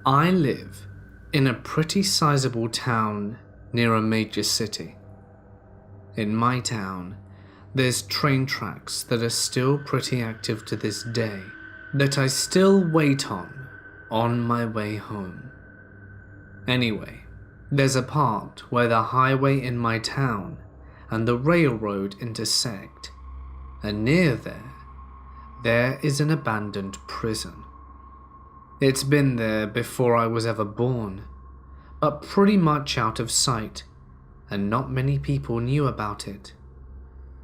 I live in a pretty sizable town near a major city. In my town, there's train tracks that are still pretty active to this day that I still wait on my way home. Anyway, there's a part where the highway in my town and the railroad intersect, and near there is an abandoned prison. It's been there before I was ever born, but pretty much out of sight, and not many people knew about it.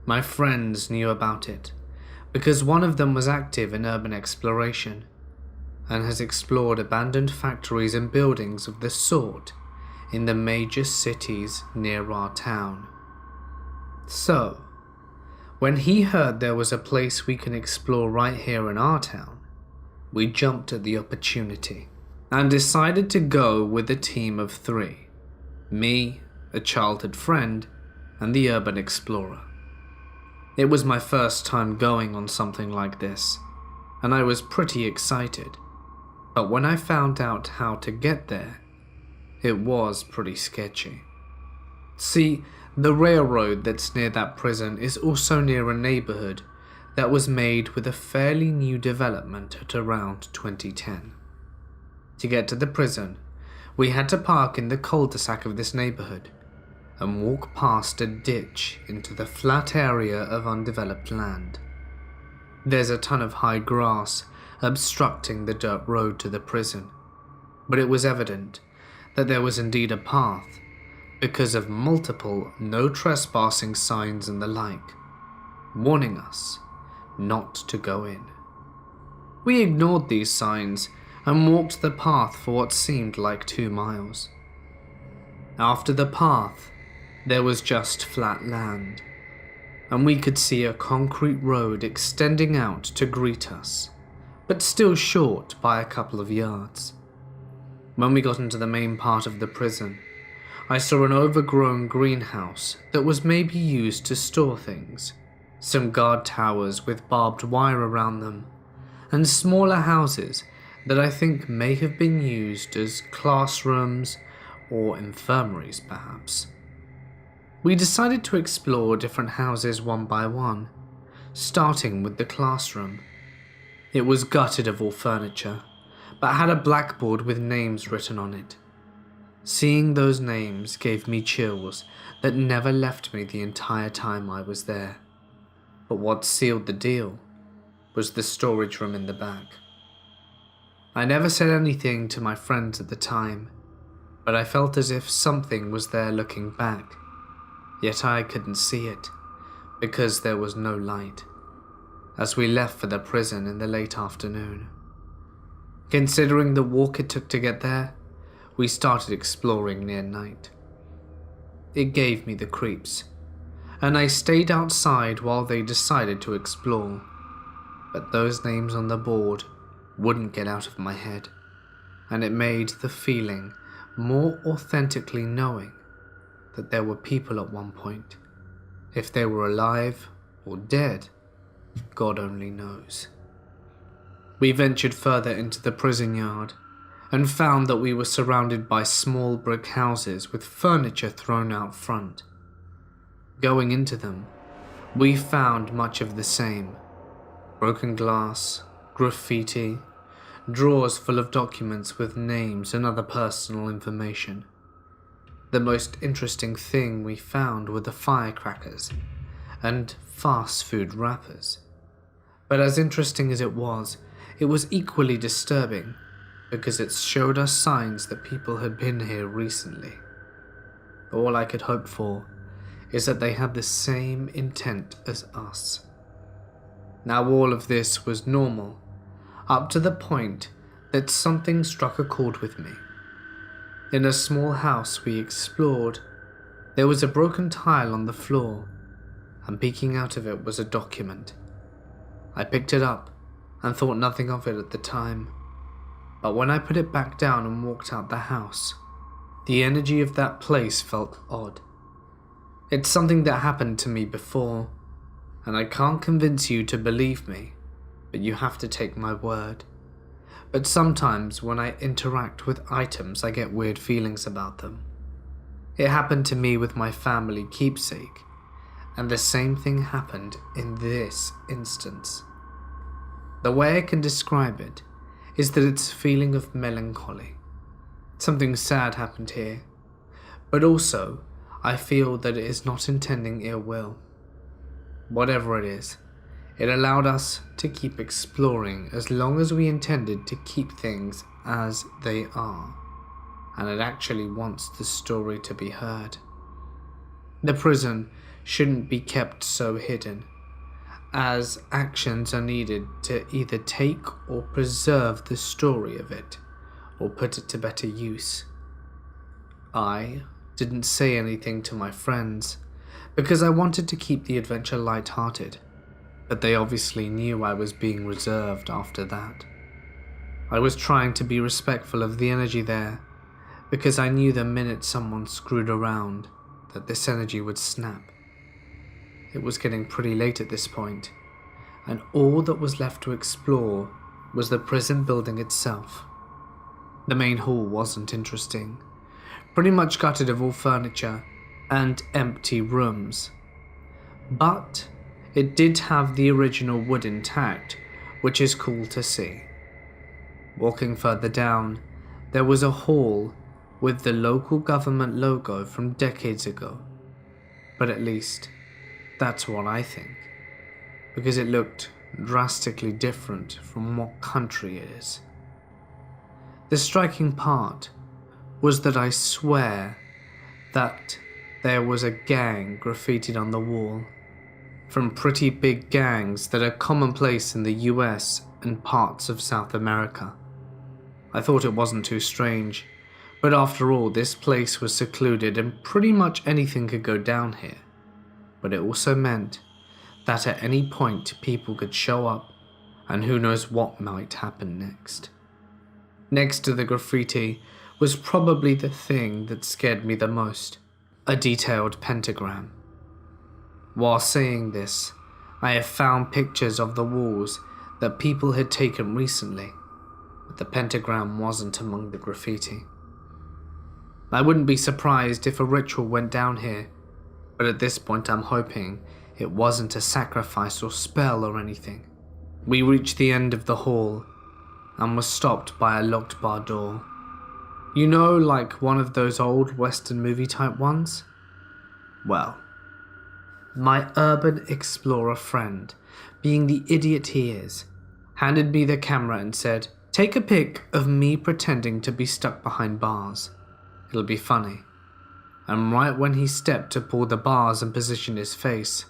My friends knew about it, because one of them was active in urban exploration, and has explored abandoned factories and buildings of this sort in the major cities near our town. So, when he heard there was a place we can explore right here in our town, we jumped at the opportunity and decided to go with a team of 3. Me, a childhood friend, and the urban explorer. It was my first time going on something like this, and I was pretty excited. But when I found out how to get there, it was pretty sketchy. See, the railroad that's near that prison is also near a neighborhood that was made with a fairly new development at around 2010. To get to the prison, we had to park in the cul-de-sac of this neighborhood and walk past a ditch into the flat area of undeveloped land. There's a ton of high grass obstructing the dirt road to the prison, but it was evident that there was indeed a path because of multiple no trespassing signs and the like, warning us not to go in. We ignored these signs and walked the path for what seemed like 2 miles. After the path, there was just flat land, and we could see a concrete road extending out to greet us, but still short by a couple of yards. When we got into the main part of the prison, I saw an overgrown greenhouse that was maybe used to store things, some guard towers with barbed wire around them, and smaller houses that I think may have been used as classrooms or infirmaries perhaps. We decided to explore different houses one by one, starting with the classroom. It was gutted of all furniture, but had a blackboard with names written on it. Seeing those names gave me chills that never left me the entire time I was there. But what sealed the deal was the storage room in the back. I never said anything to my friends at the time, but I felt as if something was there looking back, yet I couldn't see it because there was no light, as we left for the prison in the late afternoon. Considering the walk it took to get there, we started exploring near night. It gave me the creeps, and I stayed outside while they decided to explore, but those names on the board wouldn't get out of my head, and it made the feeling more authentically knowing that there were people at one point. If they were alive or dead, God only knows. We ventured further into the prison yard and found that we were surrounded by small brick houses with furniture thrown out front. Going into them, we found much of the same: broken glass, graffiti, drawers full of documents with names and other personal information. The most interesting thing we found were the firecrackers and fast food wrappers. But as interesting as it was equally disturbing because it showed us signs that people had been here recently. All I could hope for is that they had the same intent as us. Now all of this was normal, up to the point that something struck a chord with me. In a small house we explored, there was a broken tile on the floor, and peeking out of it was a document. I picked it up and thought nothing of it at the time, but when I put it back down and walked out the house, the energy of that place felt odd. It's something that happened to me before, and I can't convince you to believe me, but you have to take my word. but sometimes when I interact with items I get weird feelings about them. It happened to me with my family keepsake, and the same thing happened in this instance. The way I can describe it is that it's a feeling of melancholy. Something sad happened here, but also I feel that it is not intending ill will. Whatever it is, it allowed us to keep exploring as long as we intended to keep things as they are, and it actually wants the story to be heard. The prison shouldn't be kept so hidden, as actions are needed to either take or preserve the story of it, or put it to better use. I didn't say anything to my friends, because I wanted to keep the adventure light-hearted, but they obviously knew I was being reserved after that. I was trying to be respectful of the energy there, because I knew the minute someone screwed around that this energy would snap. It was getting pretty late at this point, and all that was left to explore was the prison building itself. The main hall wasn't interesting, pretty much gutted of all furniture and empty rooms. But it did have the original wood intact, which is cool to see. Walking further down, there was a hall with the local government logo from decades ago. But at least, that's what I think, because it looked drastically different from what country it is. The striking part was that I swear that there was a gang graffitied on the wall, from pretty big gangs that are commonplace in the US and parts of South America. I thought it wasn't too strange, but after all, this place was secluded and pretty much anything could go down here. But it also meant that at any point people could show up, and who knows what might happen next. Next to the graffiti was probably the thing that scared me the most, a detailed pentagram. While saying this, I have found pictures of the walls that people had taken recently, but the pentagram wasn't among the graffiti. I wouldn't be surprised if a ritual went down here, but at this point I'm hoping it wasn't a sacrifice or spell or anything. We reached the end of the hall and were stopped by a locked bar door. You know, like one of those old Western movie type ones? Well, my urban explorer friend, being the idiot he is, handed me the camera and said, "Take a pic of me pretending to be stuck behind bars. It'll be funny." And right when he stepped to pull the bars and position his face,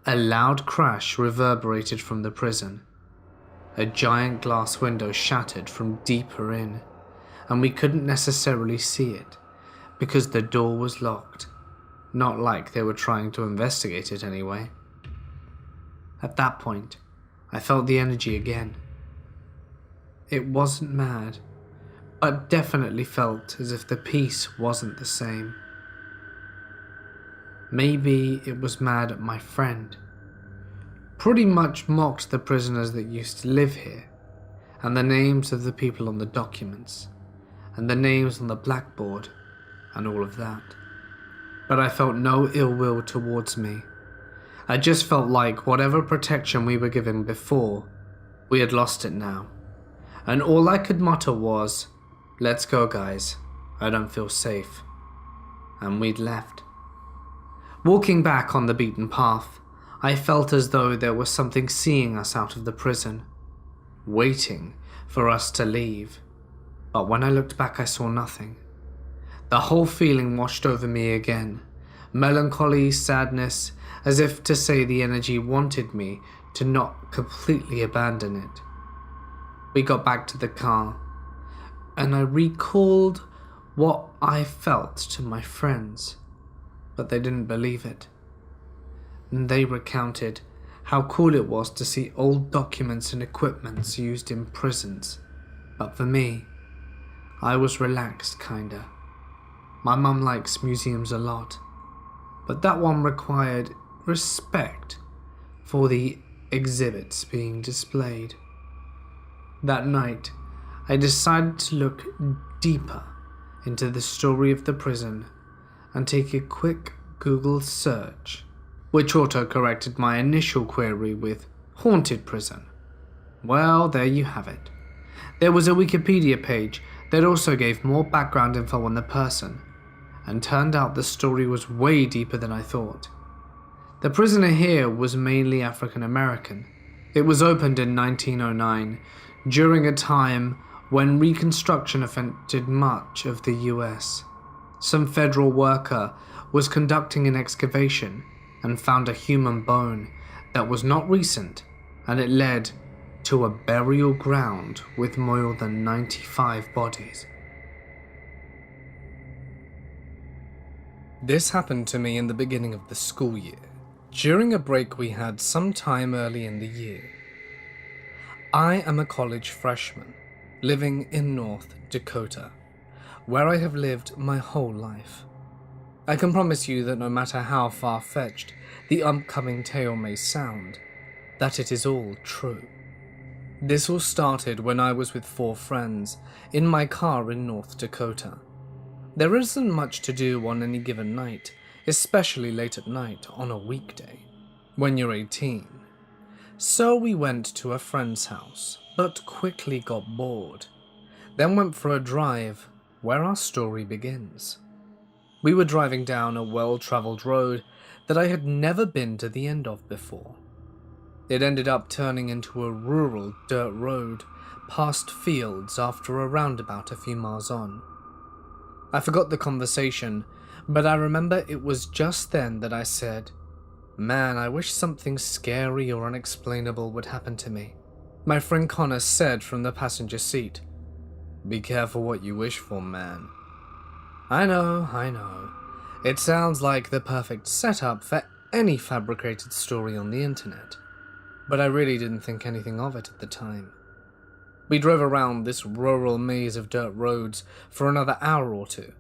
a loud crash reverberated from the prison. A giant glass window shattered from deeper in, and we couldn't necessarily see it because the door was locked. Not like they were trying to investigate it anyway. At that point, I felt the energy again. It wasn't mad, but definitely felt as if the peace wasn't the same. Maybe it was mad at my friend. Pretty much mocked the prisoners that used to live here, and the names of the people on the documents, and the names on the blackboard, and all of that. But I felt no ill will towards me. I just felt like whatever protection we were given before, we had lost it now. And all I could mutter was, "Let's go, guys. I don't feel safe." And we'd left. Walking back on the beaten path, I felt as though there was something seeing us out of the prison, waiting for us to leave. But when I looked back, I saw nothing. The whole feeling washed over me again. Melancholy, sadness, as if to say the energy wanted me to not completely abandon it. We got back to the car, and I recalled what I felt to my friends, but they didn't believe it. And they recounted how cool it was to see old documents and equipments used in prisons. But for me, I was relaxed kinda. My mum likes museums a lot, but that one required respect for the exhibits being displayed. That night, I decided to look deeper into the story of the prison and take a quick Google search, which auto-corrected my initial query with haunted prison. Well, there you have it. There was a Wikipedia page that also gave more background info on the person, and turned out the story was way deeper than I thought. The prisoner here was mainly African American. It was opened in 1909, during a time when Reconstruction affected much of the US. Some federal worker was conducting an excavation and found a human bone that was not recent, and it led to a burial ground with more than 95 bodies. This happened to me in the beginning of the school year, during a break we had sometime early in the year. I am a college freshman, living in North Dakota, where I have lived my whole life. I can promise you that no matter how far-fetched the upcoming tale may sound, that it is all true. This all started when I was with 4 friends in my car in North Dakota. There isn't much to do on any given night, especially late at night on a weekday, when you're 18. So we went to a friend's house, but quickly got bored, then went for a drive where our story begins. We were driving down a well-traveled road that I had never been to the end of before. It ended up turning into a rural dirt road, past fields after a roundabout a few miles on. I forgot the conversation, but I remember it was just then that I said, "Man, I wish something scary or unexplainable would happen to me." My friend Connor said from the passenger seat, "Be careful what you wish for, man." I know. It sounds like the perfect setup for any fabricated story on the internet, but I really didn't think anything of it at the time. We drove around this rural maze of dirt roads for another hour or two,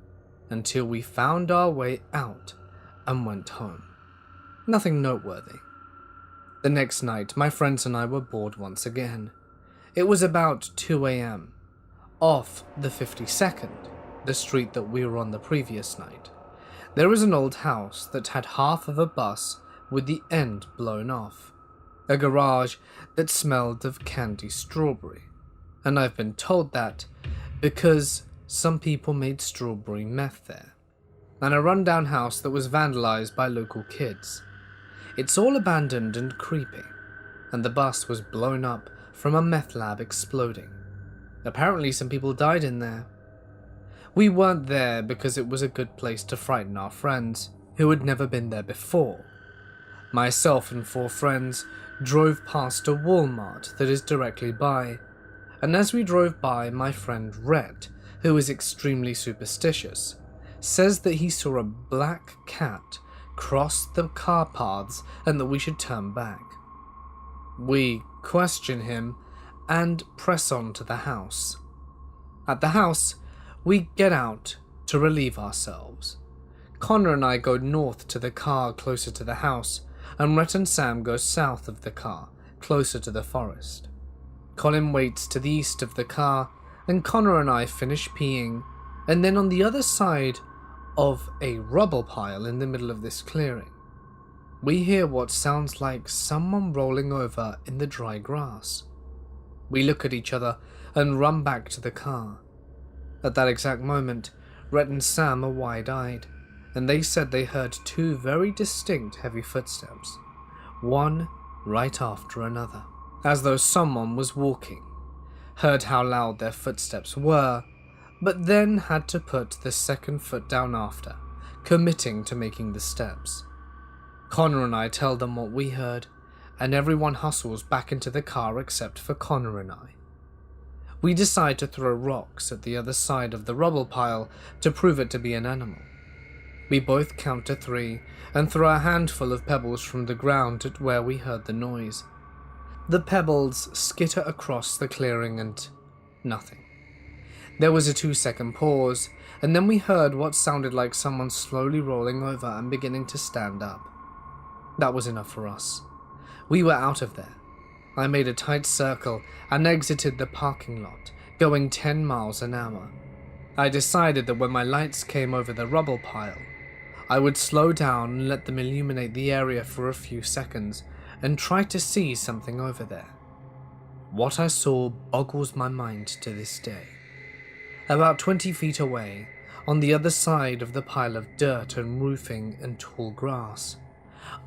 until we found our way out and went home. Nothing noteworthy. The next night, my friends and I were bored once again. It was about 2 a.m., off the 52nd, the street that we were on the previous night. There was an old house that had half of a bus with the end blown off, a garage that smelled of candy strawberry, and I've been told that because some people made strawberry meth there, and a rundown house that was vandalized by local kids. It's all abandoned and creepy, and the bus was blown up from a meth lab exploding. Apparently some people died in there. We weren't there because it was a good place to frighten our friends, who had never been there before. Myself and 4 friends drove past a Walmart that is directly by, and as we drove by, my friend Rhett, who is extremely superstitious, says that he saw a black cat cross the car paths and that we should turn back. We question him and press on to the house. At the house, we get out to relieve ourselves. Connor and I go north to the car closer to the house, and Rhett and Sam go south of the car, closer to the forest. Colin waits to the east of the car, and Connor and I finish peeing, and then on the other side of a rubble pile in the middle of this clearing, we hear what sounds like someone rolling over in the dry grass. We look at each other and run back to the car. At that exact moment, Rhett and Sam are wide-eyed, and they said they heard 2 very distinct heavy footsteps, one right after another, as though someone was walking. Heard how loud their footsteps were, but then had to put the second foot down after, committing to making the steps. Connor and I tell them what we heard, and everyone hustles back into the car except for Connor and I. We decide to throw rocks at the other side of the rubble pile to prove it to be an animal. We both count to 3 and throw a handful of pebbles from the ground at where we heard the noise. The pebbles skitter across the clearing and nothing. There was a 2-second pause, and then we heard what sounded like someone slowly rolling over and beginning to stand up. That was enough for us. We were out of there. I made a tight circle and exited the parking lot, going 10 miles an hour. I decided that when my lights came over the rubble pile, I would slow down and let them illuminate the area for a few seconds and try to see something over there. What I saw boggles my mind to this day. About 20 feet away, on the other side of the pile of dirt and roofing and tall grass,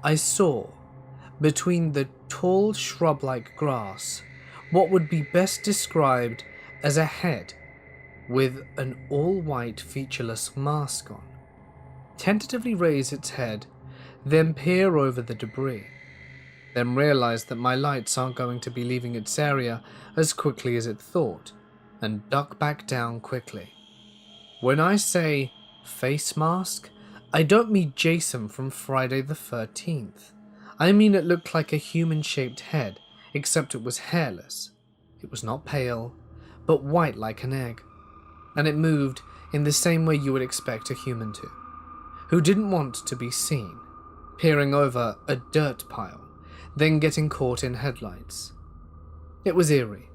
I saw, between the tall shrub-like grass, what would be best described as a head with an all-white featureless mask on, tentatively raise its head, then peer over the debris, then realize that my lights aren't going to be leaving its area as quickly as it thought, and duck back down quickly. When I say face mask, I don't mean Jason from Friday the 13th. I mean it looked like a human-shaped head, except it was hairless. It was not pale, but white like an egg, and it moved in the same way you would expect a human to, who didn't want to be seen, peering over a dirt pile, then getting caught in headlights. It was eerie,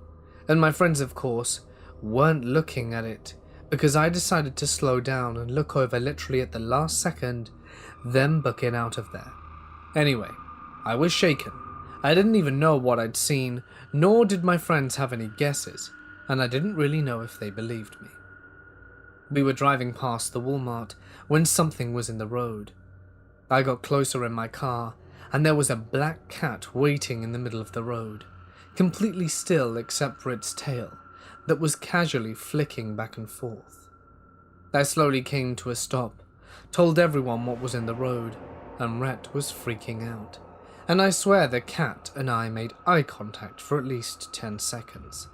and my friends, of course, weren't looking at it because I decided to slow down and look over literally at the last second, then booking out of there. Anyway, I was shaken. I didn't even know what I'd seen, nor did my friends have any guesses, and I didn't really know if they believed me. We were driving past the Walmart when something was in the road. I got closer in my car, and there was a black cat waiting in the middle of the road, completely still except for its tail, that was casually flicking back and forth. I slowly came to a stop, told everyone what was in the road, and Rhett was freaking out, and I swear the cat and I made eye contact for at least 10 seconds.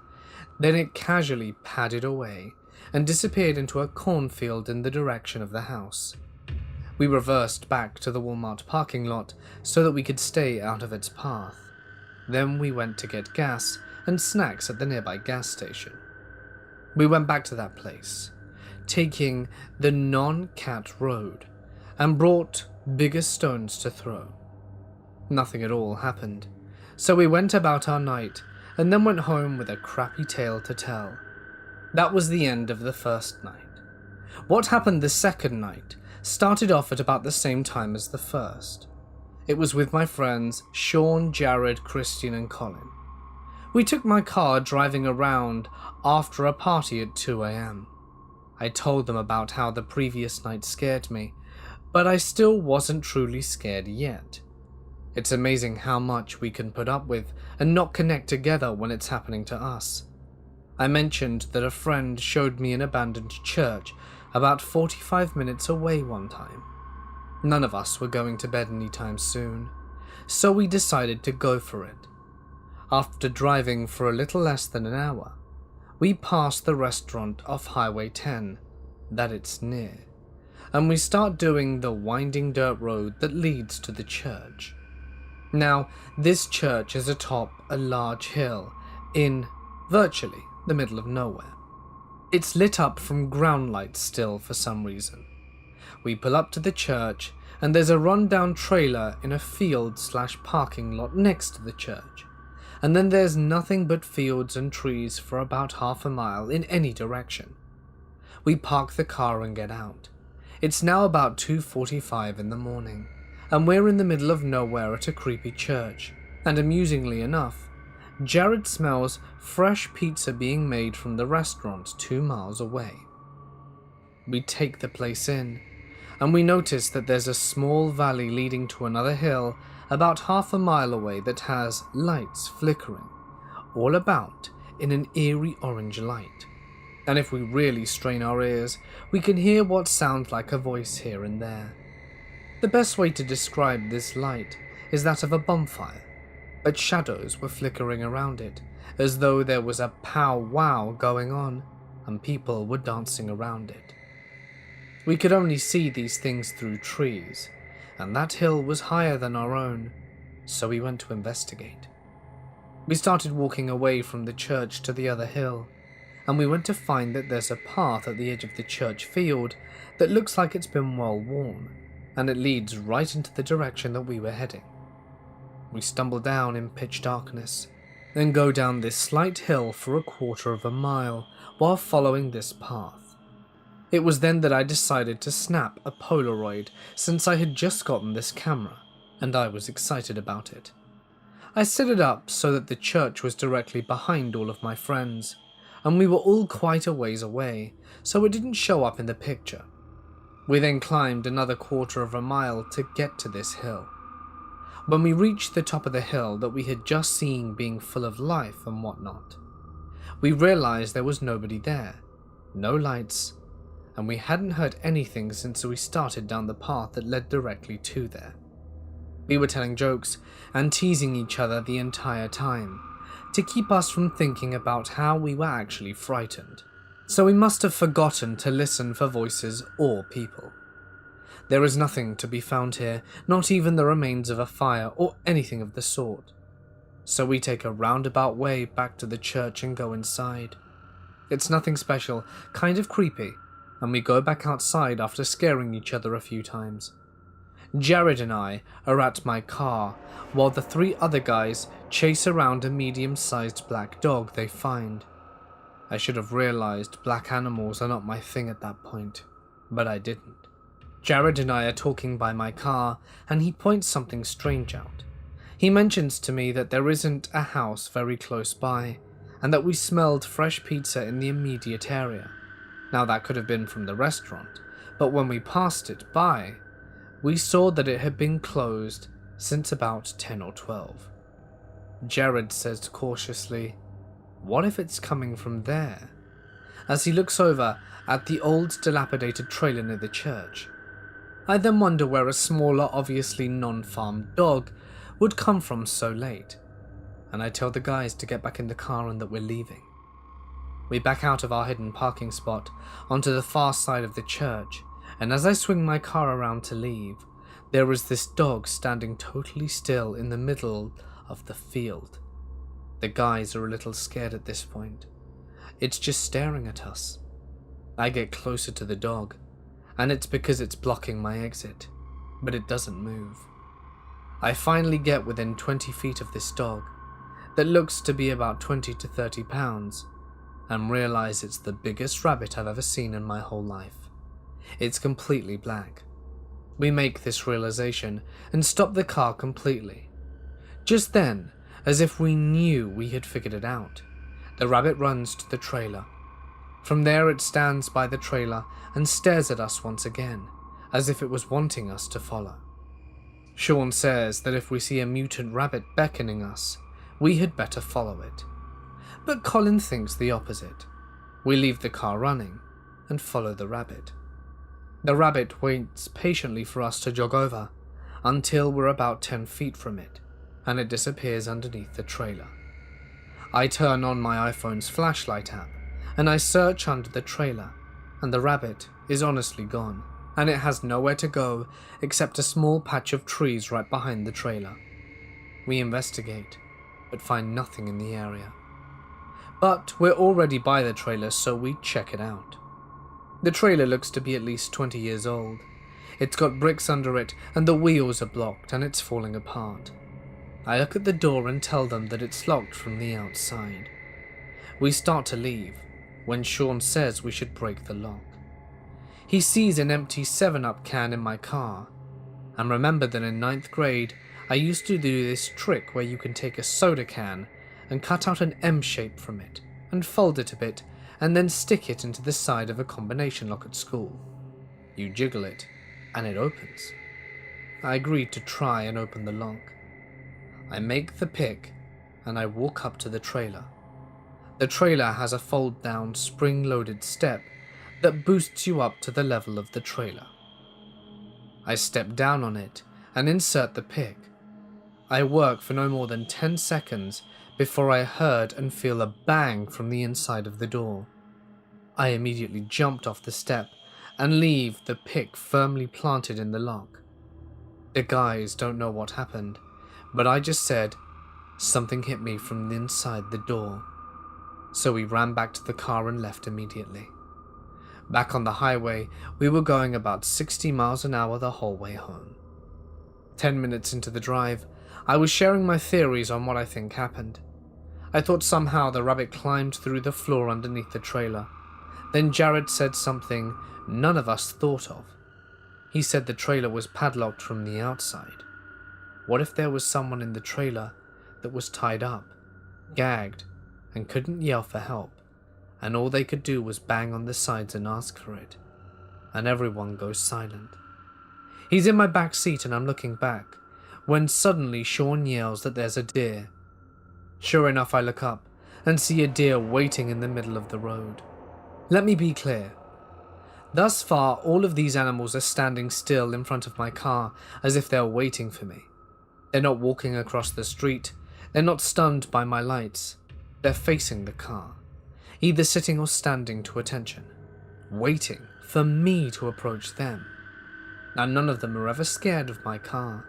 Then it casually padded away and disappeared into a cornfield in the direction of the house. We reversed back to the Walmart parking lot so that we could stay out of its path. Then we went to get gas and snacks at the nearby gas station. We went back to that place, taking the non-cat road, and brought bigger stones to throw. Nothing at all happened, so we went about our night and then went home with a crappy tale to tell. That was the end of the first night. What happened the second night started off at about the same time as the first. It was with my friends Sean, Jared, Christian, and Colin. We took my car driving around after a party at 2 a.m. I told them about how the previous night scared me, but I still wasn't truly scared yet. It's amazing how much we can put up with and not connect together when it's happening to us. I mentioned that a friend showed me an abandoned church about 45 minutes away one time. None of us were going to bed anytime soon, so we decided to go for it. After driving for a little less than an hour, we passed the restaurant off Highway 10 that it's near, and we start doing the winding dirt road that leads to the church. Now, this church is atop a large hill in virtually the middle of nowhere. It's lit up from ground lights still for some reason. We pull up to the church, and there's a run-down trailer in a field/parking lot next to the church, and then there's nothing but fields and trees for about half a mile in any direction. We park the car and get out. It's now about 2:45 in the morning, and we're in the middle of nowhere at a creepy church, and amusingly enough, Jared smells fresh pizza being made from the restaurant 2 miles away. We take the place in, and we notice that there's a small valley leading to another hill about half a mile away that has lights flickering all about in an eerie orange light. And if we really strain our ears, we can hear what sounds like a voice here and there. The best way to describe this light is that of a bonfire, but shadows were flickering around it, as though there was a pow-wow going on, and people were dancing around it. We could only see these things through trees, and that hill was higher than our own, so we went to investigate. We started walking away from the church to the other hill, and we went to find that there's a path at the edge of the church field that looks like it's been well worn, and it leads right into the direction that we were heading. We stumbled down in pitch darkness, then go down this slight hill for 1/4 of a mile while following this path. It was then that I decided to snap a Polaroid, since I had just gotten this camera, and I was excited about it. I set it up so that the church was directly behind all of my friends, and we were all quite a ways away, so it didn't show up in the picture. We then climbed another 1/4 of a mile to get to this hill. When we reached the top of the hill that we had just seen being full of life and whatnot, we realized there was nobody there, no lights, and we hadn't heard anything since we started down the path that led directly to there. We were telling jokes and teasing each other the entire time, to keep us from thinking about how we were actually frightened, so we must have forgotten to listen for voices or people. There is nothing to be found here, not even the remains of a fire or anything of the sort, so we take a roundabout way back to the church and go inside. It's nothing special, kind of creepy, and we go back outside after scaring each other a few times. Jared and I are at my car, while the 3 other guys chase around a medium-sized black dog they find. I should have realized black animals are not my thing at that point, but I didn't. Jared and I are talking by my car, and he points something strange out. He mentions to me that there isn't a house very close by, and that we smelled fresh pizza in the immediate area. Now that could have been from the restaurant, but when we passed it by, we saw that it had been closed since about 10 or 12. Jared says cautiously, "What if it's coming from there?" as he looks over at the old dilapidated trailer near the church. I then wonder where a smaller, obviously non-farmed dog would come from so late, and I tell the guys to get back in the car and that we're leaving. We back out of our hidden parking spot onto the far side of the church, and as I swing my car around to leave, there is this dog standing totally still in the middle of the field. The guys are a little scared at this point. It's just staring at us. I get closer to the dog, and it's because it's blocking my exit, but it doesn't move. I finally get within 20 feet of this dog, that looks to be about 20 to 30 pounds, and realize it's the biggest rabbit I've ever seen in my whole life. It's completely black. We make this realization and stop the car completely. Just then, as if we knew we had figured it out, the rabbit runs to the trailer. From there it stands by the trailer and stares at us once again, as if it was wanting us to follow. Sean says that if we see a mutant rabbit beckoning us, we had better follow it. But Colin thinks the opposite. We leave the car running and follow the rabbit. The rabbit waits patiently for us to jog over until we're about 10 feet from it, and it disappears underneath the trailer. I turn on my iPhone's flashlight app and I search under the trailer, and the rabbit is honestly gone, and it has nowhere to go except a small patch of trees right behind the trailer. We investigate, but find nothing in the area. But we're already by the trailer, so we check it out. The trailer looks to be at least 20 years old. It's got bricks under it, and the wheels are blocked, and it's falling apart. I look at the door and tell them that it's locked from the outside. We start to leave, when Sean says we should break the lock. He sees an empty 7-Up can in my car, and remember that in 9th grade, I used to do this trick where you can take a soda can and cut out an M shape from it, and fold it a bit, and then stick it into the side of a combination lock at school. You jiggle it, and it opens. I agreed to try and open the lock. I make the pick, and I walk up to the trailer. The trailer has a fold-down, spring-loaded step that boosts you up to the level of the trailer. I step down on it and insert the pick. I work for no more than 10 seconds before I heard and feel a bang from the inside of the door. I immediately jumped off the step and leave the pick firmly planted in the lock. The guys don't know what happened, but I just said, something hit me from inside the door. So we ran back to the car and left immediately. Back on the highway, we were going about 60 miles an hour the whole way home. 10 minutes into the drive, I was sharing my theories on what I think happened. I thought somehow the rabbit climbed through the floor underneath the trailer. Then Jared said something none of us thought of. He said the trailer was padlocked from the outside. What if there was someone in the trailer that was tied up, gagged, and couldn't yell for help, and all they could do was bang on the sides and ask for it, and everyone goes silent? He's in my back seat and I'm looking back, when suddenly Sean yells that there's a deer. Sure enough, I look up and see a deer waiting in the middle of the road. Let me be clear. Thus far, all of these animals are standing still in front of my car as if they're waiting for me. They're not walking across the street. They're not stunned by my lights. They're facing the car, either sitting or standing to attention, waiting for me to approach them. Now, none of them are ever scared of my car.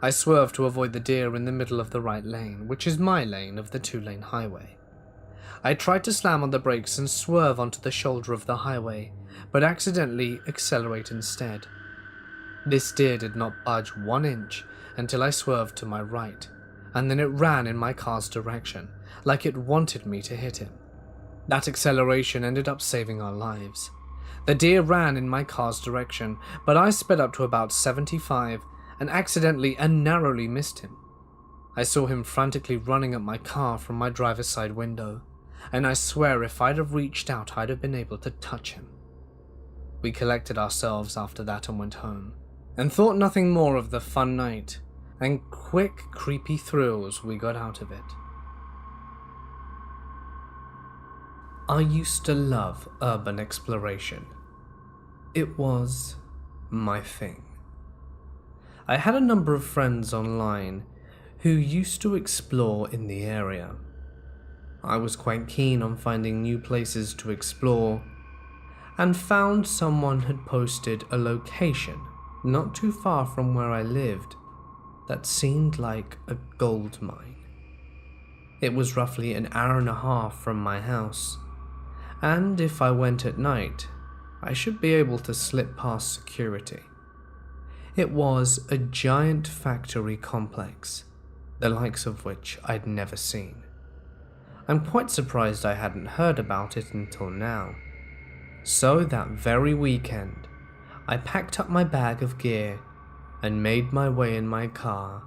I swerve to avoid the deer in the middle of the right lane, which is my lane of the 2-lane highway. I try to slam on the brakes and swerve onto the shoulder of the highway, but accidentally accelerate instead. This deer did not budge 1 inch until I swerved to my right, and then it ran in my car's direction, like it wanted me to hit him. That acceleration ended up saving our lives. The deer ran in my car's direction, but I sped up to about 75 and accidentally and narrowly missed him. I saw him frantically running at my car from my driver's side window, and I swear if I'd have reached out, I'd have been able to touch him. We collected ourselves after that and went home, and thought nothing more of the fun night and quick, creepy thrills we got out of it. I used to love urban exploration. It was my thing. I had a number of friends online who used to explore in the area. I was quite keen on finding new places to explore, and found someone had posted a location not too far from where I lived that seemed like a gold mine. It was roughly an hour and a half from my house, and if I went at night, I should be able to slip past security. It was a giant factory complex, the likes of which I'd never seen. I'm quite surprised I hadn't heard about it until now. So that very weekend, I packed up my bag of gear and made my way in my car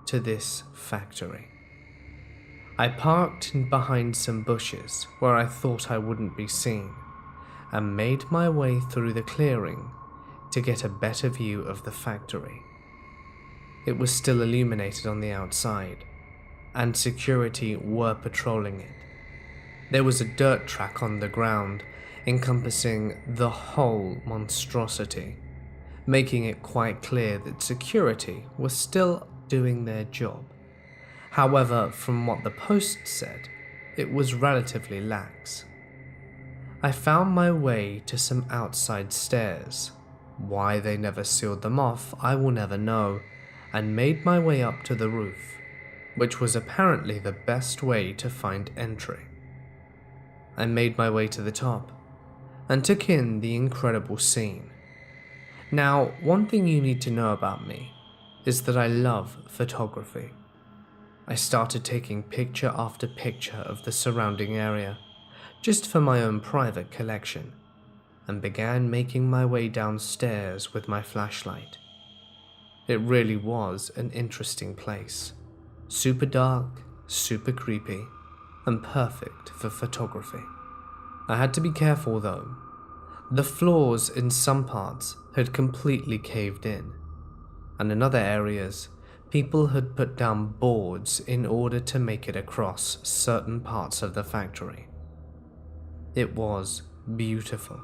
to this factory. I parked in behind some bushes where I thought I wouldn't be seen, and made my way through the clearing to get a better view of the factory. It was still illuminated on the outside, and security were patrolling it. There was a dirt track on the ground encompassing the whole monstrosity, making it quite clear that security was still doing their job. However, from what the post said, it was relatively lax. I found my way to some outside stairs. Why they never sealed them off, I will never know, and made my way up to the roof, which was apparently the best way to find entry. I made my way to the top, and took in the incredible scene. Now, one thing you need to know about me is that I love photography. I started taking picture after picture of the surrounding area, just for my own private collection, and began making my way downstairs with my flashlight. It really was an interesting place. Super dark, super creepy, and perfect for photography. I had to be careful though. The floors in some parts had completely caved in, and in other areas, people had put down boards in order to make it across certain parts of the factory. It was beautiful.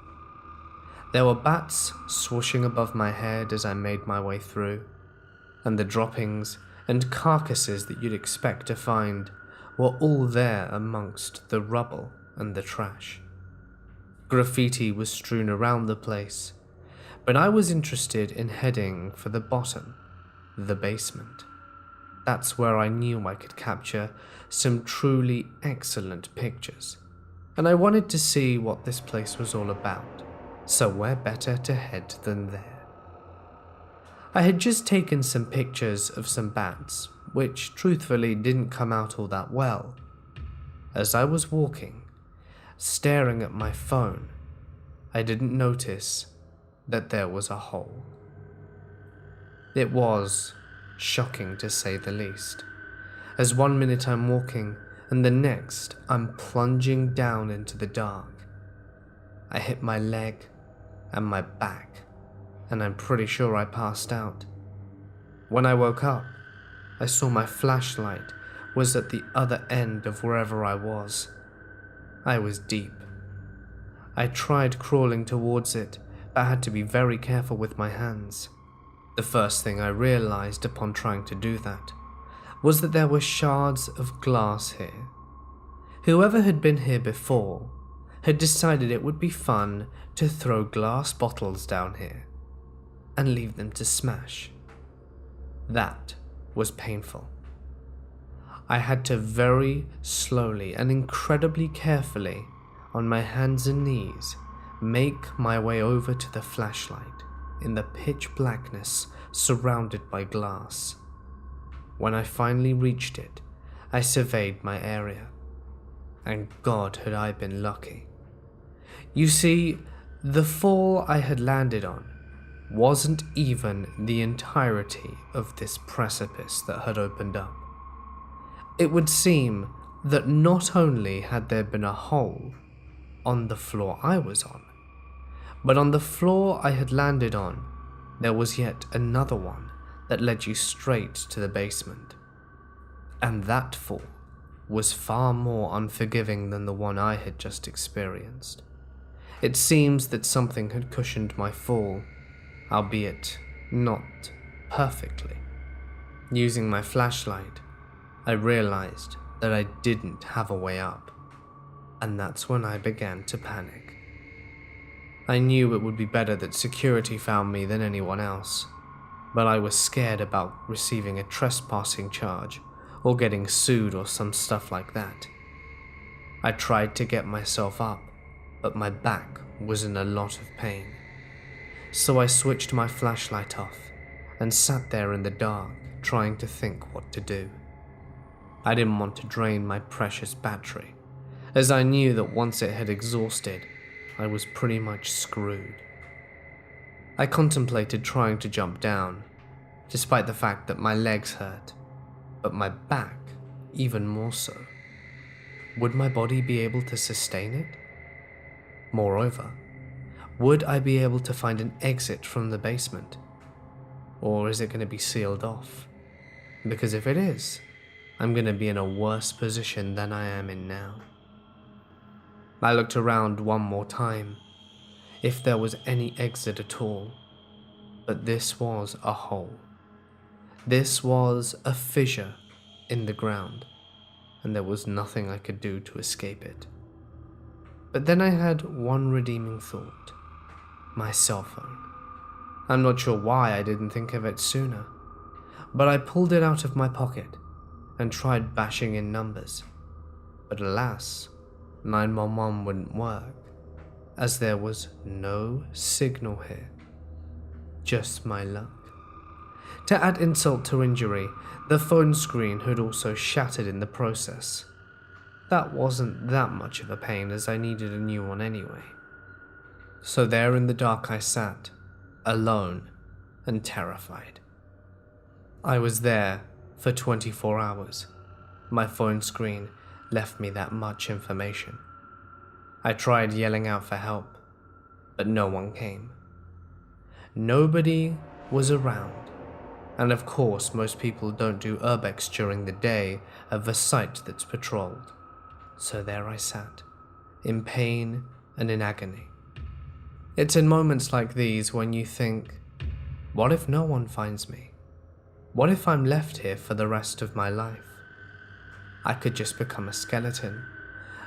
There were bats swooshing above my head as I made my way through, and the droppings and carcasses that you'd expect to find were all there amongst the rubble and the trash. Graffiti was strewn around the place, but I was interested in heading for the bottom, the basement. That's where I knew I could capture some truly excellent pictures, and I wanted to see what this place was all about, so where better to head than there? I had just taken some pictures of some bats, which truthfully didn't come out all that well, as I was walking, staring at my phone, I didn't notice that there was a hole. It was shocking to say the least, as 1 minute I'm walking and the next I'm plunging down into the dark. I hit my leg and my back, and I'm pretty sure I passed out. When I woke up, I saw my flashlight was at the other end of wherever I was. I was deep. I tried crawling towards it, but I had to be very careful with my hands. The first thing I realized upon trying to do that was that there were shards of glass here. Whoever had been here before had decided it would be fun to throw glass bottles down here and leave them to smash. That was painful. I had to very slowly and incredibly carefully, on my hands and knees, make my way over to the flashlight in the pitch blackness surrounded by glass. When I finally reached it, I surveyed my area, and God had I been lucky. You see, the fall I had landed on wasn't even the entirety of this precipice that had opened up. It would seem that not only had there been a hole on the floor I was on, but on the floor I had landed on, there was yet another one that led you straight to the basement. And that fall was far more unforgiving than the one I had just experienced. It seems that something had cushioned my fall, albeit not perfectly. Using my flashlight, I realized that I didn't have a way up, and that's when I began to panic. I knew it would be better that security found me than anyone else, but I was scared about receiving a trespassing charge or getting sued or some stuff like that. I tried to get myself up, but my back was in a lot of pain. So I switched my flashlight off and sat there in the dark trying to think what to do. I didn't want to drain my precious battery, as I knew that once it had exhausted, I was pretty much screwed. I contemplated trying to jump down, despite the fact that my legs hurt, but my back even more so. Would my body be able to sustain it? Moreover, would I be able to find an exit from the basement? Or is it going to be sealed off? Because if it is, I'm going to be in a worse position than I am in now. I looked around one more time, if there was any exit at all, but this was a hole. This was a fissure in the ground, and there was nothing I could do to escape it. But then I had one redeeming thought: my cell phone. I'm not sure why I didn't think of it sooner, but I pulled it out of my pocket and tried bashing in numbers. But alas, 911 wouldn't work, as there was no signal here. Just my luck. To add insult to injury, the phone screen had also shattered in the process. That wasn't that much of a pain, as I needed a new one anyway. So there in the dark I sat, alone and terrified. I was there for 24 hours. My phone screen left me that much information. I tried yelling out for help, but no one came. Nobody was around, and of course most people don't do urbex during the day of a site that's patrolled. So there I sat, in pain and in agony. It's in moments like these when you think, what if no one finds me? What if I'm left here for the rest of my life? I could just become a skeleton,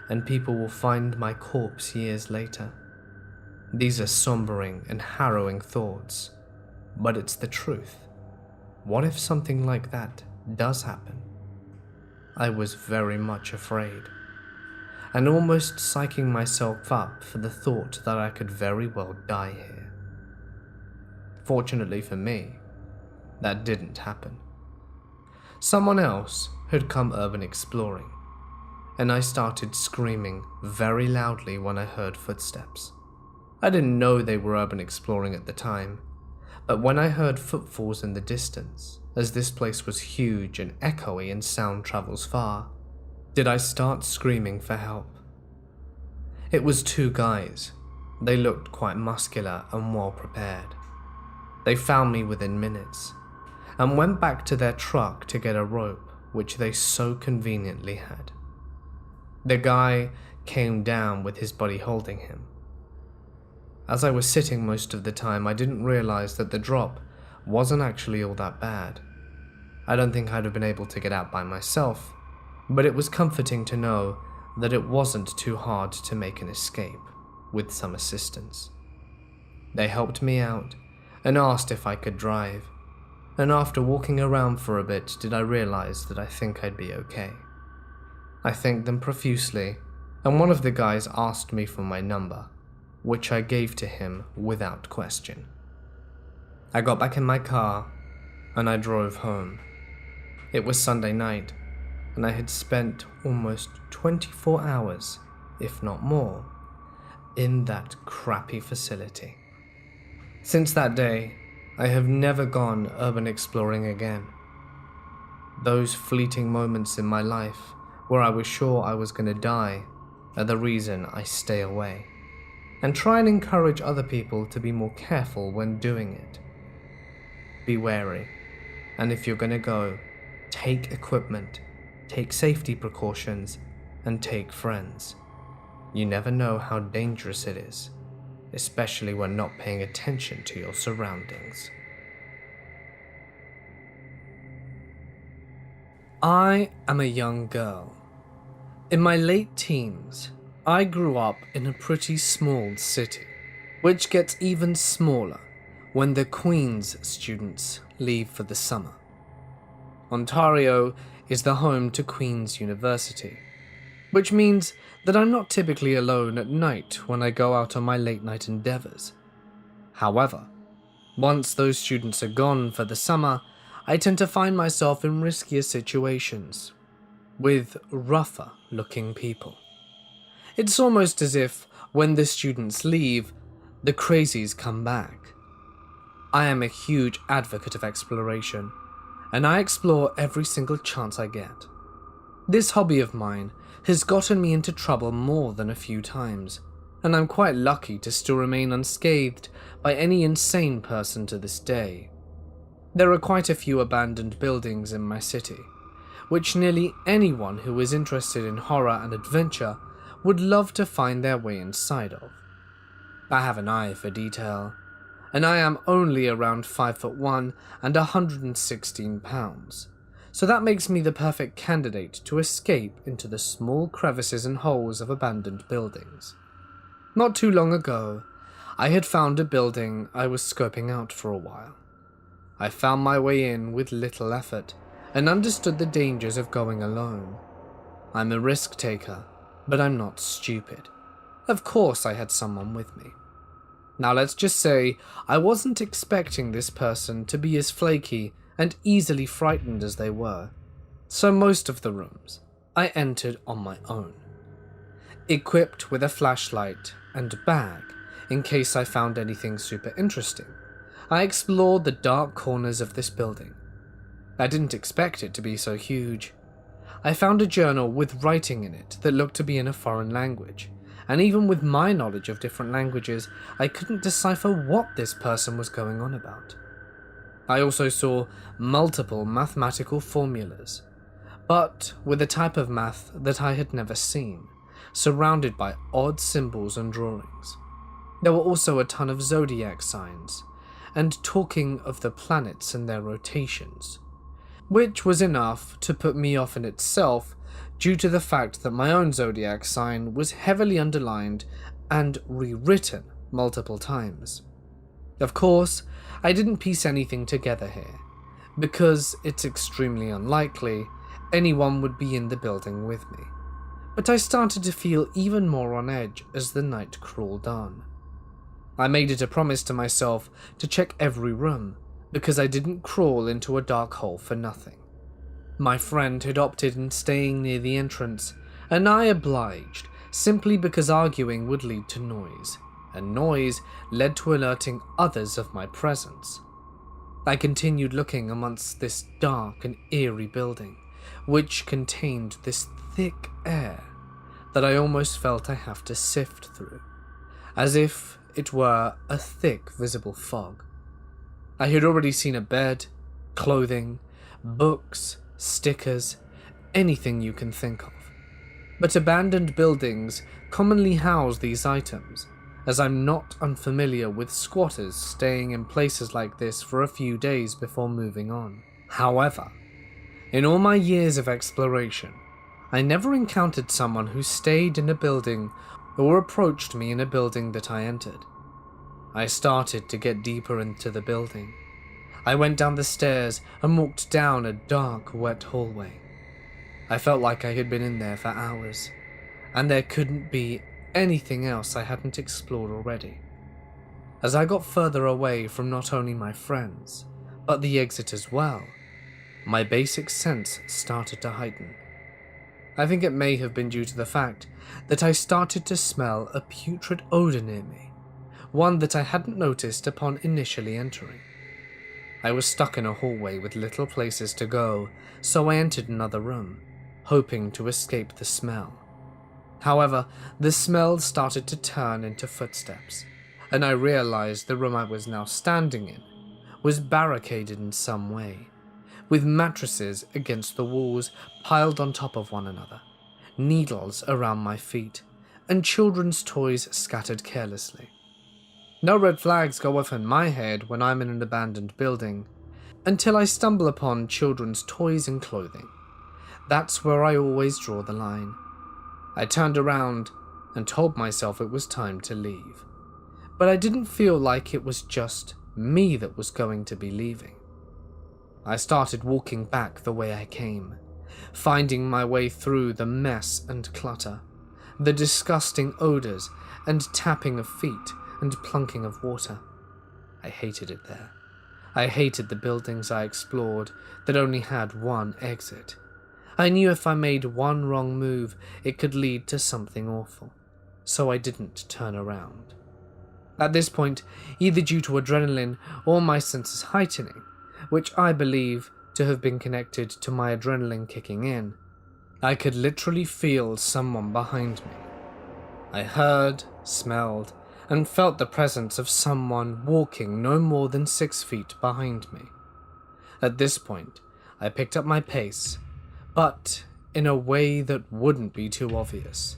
and people will find my corpse years later. These are sombering and harrowing thoughts, but it's the truth. What if something like that does happen? I was very much afraid, and almost psyching myself up for the thought that I could very well die here. Fortunately for me, that didn't happen. Someone else had come urban exploring, and I started screaming very loudly when I heard footsteps. I didn't know they were urban exploring at the time, but when I heard footfalls in the distance, as this place was huge and echoey and sound travels far, did I start screaming for help. It was two guys. They looked quite muscular and well prepared. They found me within minutes, and went back to their truck to get a rope, which they so conveniently had. The guy came down with his buddy holding him. As I was sitting most of the time, I didn't realize that the drop wasn't actually all that bad. I don't think I'd have been able to get out by myself, but it was comforting to know that it wasn't too hard to make an escape with some assistance. They helped me out and asked if I could drive, and after walking around for a bit did I realize that I think I'd be okay. I thanked them profusely, and one of the guys asked me for my number, which I gave to him without question. I got back in my car and I drove home. It was Sunday night, and I had spent almost 24 hours, if not more, in that crappy facility. Since that day, I have never gone urban exploring again. Those fleeting moments in my life where I was sure I was going to die are the reason I stay away, and try and encourage other people to be more careful when doing it. Be wary, and if you're going to go, take equipment, take safety precautions, and take friends. You never know how dangerous it is, especially when not paying attention to your surroundings. I am a young girl. In my late teens, I grew up in a pretty small city, which gets even smaller when the Queen's students leave for the summer. Ontario is the home to Queen's University, which means that I'm not typically alone at night when I go out on my late-night endeavors. However, once those students are gone for the summer, I tend to find myself in riskier situations, with rougher-looking people. It's almost as if, when the students leave, the crazies come back. I am a huge advocate of exploration, and I explore every single chance I get. This hobby of mine has gotten me into trouble more than a few times, and I'm quite lucky to still remain unscathed by any insane person to this day. There are quite a few abandoned buildings in my city, which nearly anyone who is interested in horror and adventure would love to find their way inside of. I have an eye for detail, and I am only around 5'1" and 116 pounds, so that makes me the perfect candidate to escape into the small crevices and holes of abandoned buildings. Not too long ago, I had found a building I was scoping out for a while. I found my way in with little effort, and understood the dangers of going alone. I'm a risk taker, but I'm not stupid. Of course I had someone with me. Now let's just say I wasn't expecting this person to be as flaky and easily frightened as they were, so most of the rooms I entered on my own, equipped with a flashlight and bag in case I found anything super interesting. I explored the dark corners of this building. I didn't expect it to be so huge. I found a journal with writing in it that looked to be in a foreign language, and even with my knowledge of different languages, I couldn't decipher what this person was going on about. I also saw multiple mathematical formulas, but with a type of math that I had never seen, surrounded by odd symbols and drawings. There were also a ton of zodiac signs, and talking of the planets and their rotations, which was enough to put me off in itself due to the fact that my own zodiac sign was heavily underlined and rewritten multiple times. Of course, I didn't piece anything together here, because it's extremely unlikely anyone would be in the building with me, but I started to feel even more on edge as the night crawled on. I made it a promise to myself to check every room, because I didn't crawl into a dark hole for nothing. My friend had opted in staying near the entrance, and I obliged simply because arguing would lead to noise, and noise led to alerting others of my presence. I continued looking amongst this dark and eerie building, which contained this thick air that I almost felt I have to sift through, as if it were a thick visible fog. I had already seen a bed, clothing, books, stickers, anything you can think of. But abandoned buildings commonly house these items, as I'm not unfamiliar with squatters staying in places like this for a few days before moving on. However, in all my years of exploration, I never encountered someone who stayed in a building or approached me in a building that I entered. I started to get deeper into the building. I went down the stairs and walked down a dark, wet hallway. I felt like I had been in there for hours, and there couldn't be anything else I hadn't explored already. As I got further away from not only my friends, but the exit as well, my basic sense started to heighten. I think it may have been due to the fact that I started to smell a putrid odor near me, one that I hadn't noticed upon initially entering. I was stuck in a hallway with little places to go, so I entered another room, hoping to escape the smell. However, the smell started to turn into footsteps, and I realized the room I was now standing in was barricaded in some way, with mattresses against the walls piled on top of one another, needles around my feet, and children's toys scattered carelessly. No red flags go off in my head when I'm in an abandoned building, until I stumble upon children's toys and clothing. That's where I always draw the line. I turned around and told myself it was time to leave, but I didn't feel like it was just me that was going to be leaving. I started walking back the way I came, finding my way through the mess and clutter, the disgusting odors and tapping of feet and plunking of water. I hated it there. I hated the buildings I explored that only had one exit. I knew if I made one wrong move, it could lead to something awful, so I didn't turn around. At this point, either due to adrenaline or my senses heightening, which I believe to have been connected to my adrenaline kicking in, I could literally feel someone behind me. I heard, smelled, and felt the presence of someone walking no more than 6 feet behind me. At this point, I picked up my pace, but in a way that wouldn't be too obvious.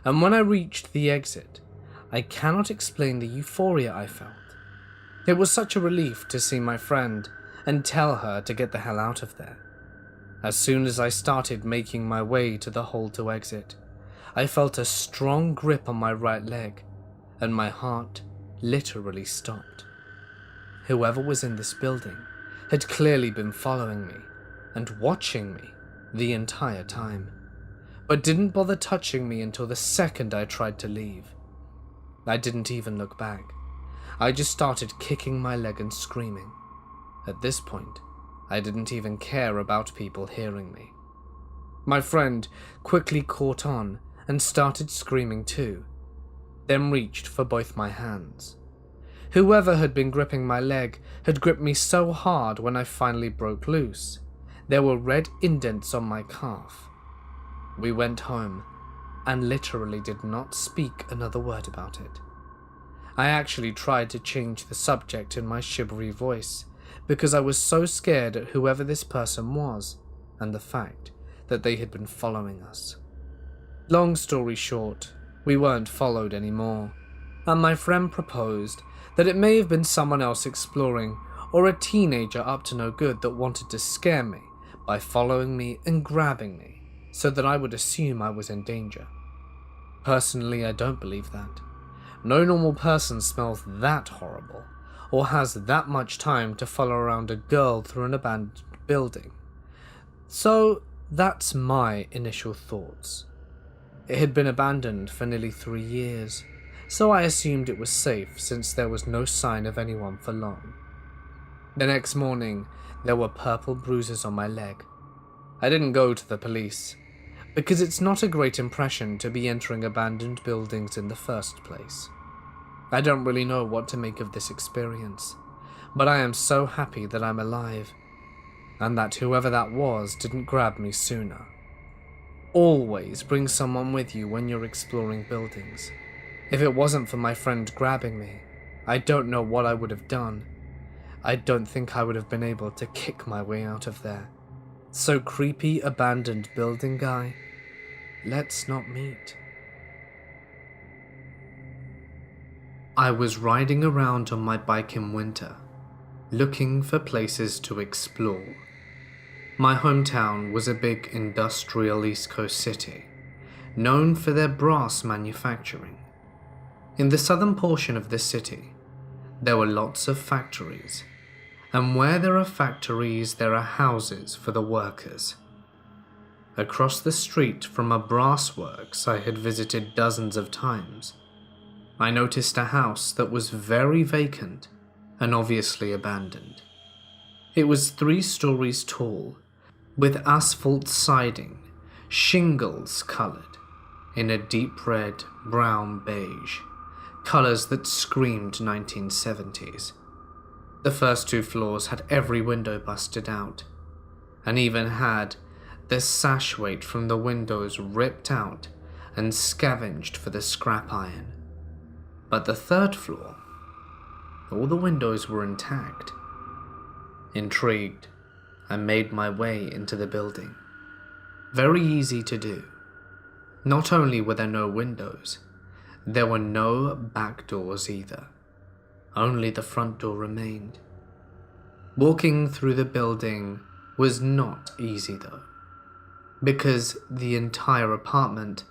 And when I reached the exit, I cannot explain the euphoria I felt. It was such a relief to see my friend and tell her to get the hell out of there. As soon as I started making my way to the hole to exit, I felt a strong grip on my right leg, and my heart literally stopped. Whoever was in this building had clearly been following me and watching me the entire time, but didn't bother touching me until the second I tried to leave. I didn't even look back. I just started kicking my leg and screaming. At this point, I didn't even care about people hearing me. My friend quickly caught on and started screaming too, then reached for both my hands. Whoever had been gripping my leg had gripped me so hard when I finally broke loose. There were red indents on my calf. We went home and literally did not speak another word about it. I actually tried to change the subject in my shivery voice because I was so scared at whoever this person was and the fact that they had been following us. Long story short, we weren't followed anymore, and my friend proposed that it may have been someone else exploring or a teenager up to no good that wanted to scare me by following me and grabbing me so that I would assume I was in danger. Personally, I don't believe that. No normal person smells that horrible or has that much time to follow around a girl through an abandoned building. So that's my initial thoughts. It had been abandoned for nearly 3 years, so I assumed it was safe since there was no sign of anyone for long. The next morning, there were purple bruises on my leg. I didn't go to the police, because it's not a great impression to be entering abandoned buildings in the first place. I don't really know what to make of this experience, but I am so happy that I'm alive, and that whoever that was didn't grab me sooner. Always bring someone with you when you're exploring buildings. If it wasn't for my friend grabbing me, I don't know what I would have done. I don't think I would have been able to kick my way out of there. So creepy abandoned building guy, let's not meet. I was riding around on my bike in winter, looking for places to explore. My hometown was a big industrial East Coast city, known for their brass manufacturing. In the southern portion of the city, there were lots of factories, and where there are factories, there are houses for the workers. Across the street from a brass works I had visited dozens of times, I noticed a house that was very vacant and obviously abandoned. It was 3 stories tall, with asphalt siding, shingles coloured in a deep red, brown beige, colours that screamed 1970s. The first 2 floors had every window busted out, and even had the sash weight from the windows ripped out and scavenged for the scrap iron. But the 3rd floor, all the windows were intact. Intrigued, I made my way into the building. Very easy to do. Not only were there no windows, there were no back doors either. Only the front door remained. Walking through the building was not easy though, because the entire apartment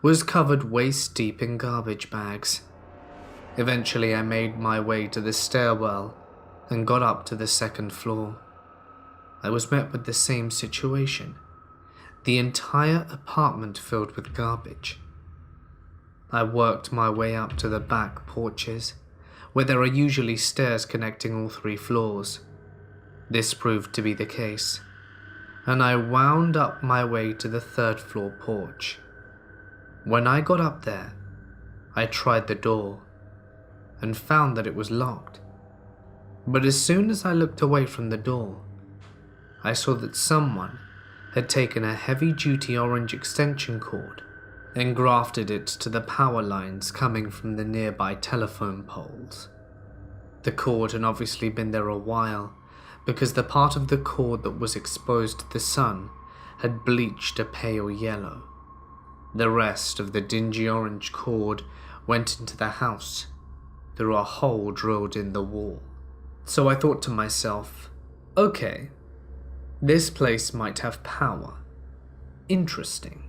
was covered waist deep in garbage bags. Eventually I made my way to the stairwell and got up to the 2nd floor. I was met with the same situation. The entire apartment filled with garbage. I worked my way up to the back porches, where there are usually stairs connecting all 3 floors. This proved to be the case, and I wound up my way to the 3rd floor porch. When I got up there, I tried the door and found that it was locked. But as soon as I looked away from the door, I saw that someone had taken a heavy-duty orange extension cord and grafted it to the power lines coming from the nearby telephone poles. The cord had obviously been there a while, because the part of the cord that was exposed to the sun had bleached a pale yellow. The rest of the dingy orange cord went into the house through a hole drilled in the wall. So I thought to myself, okay, this place might have power. Interesting.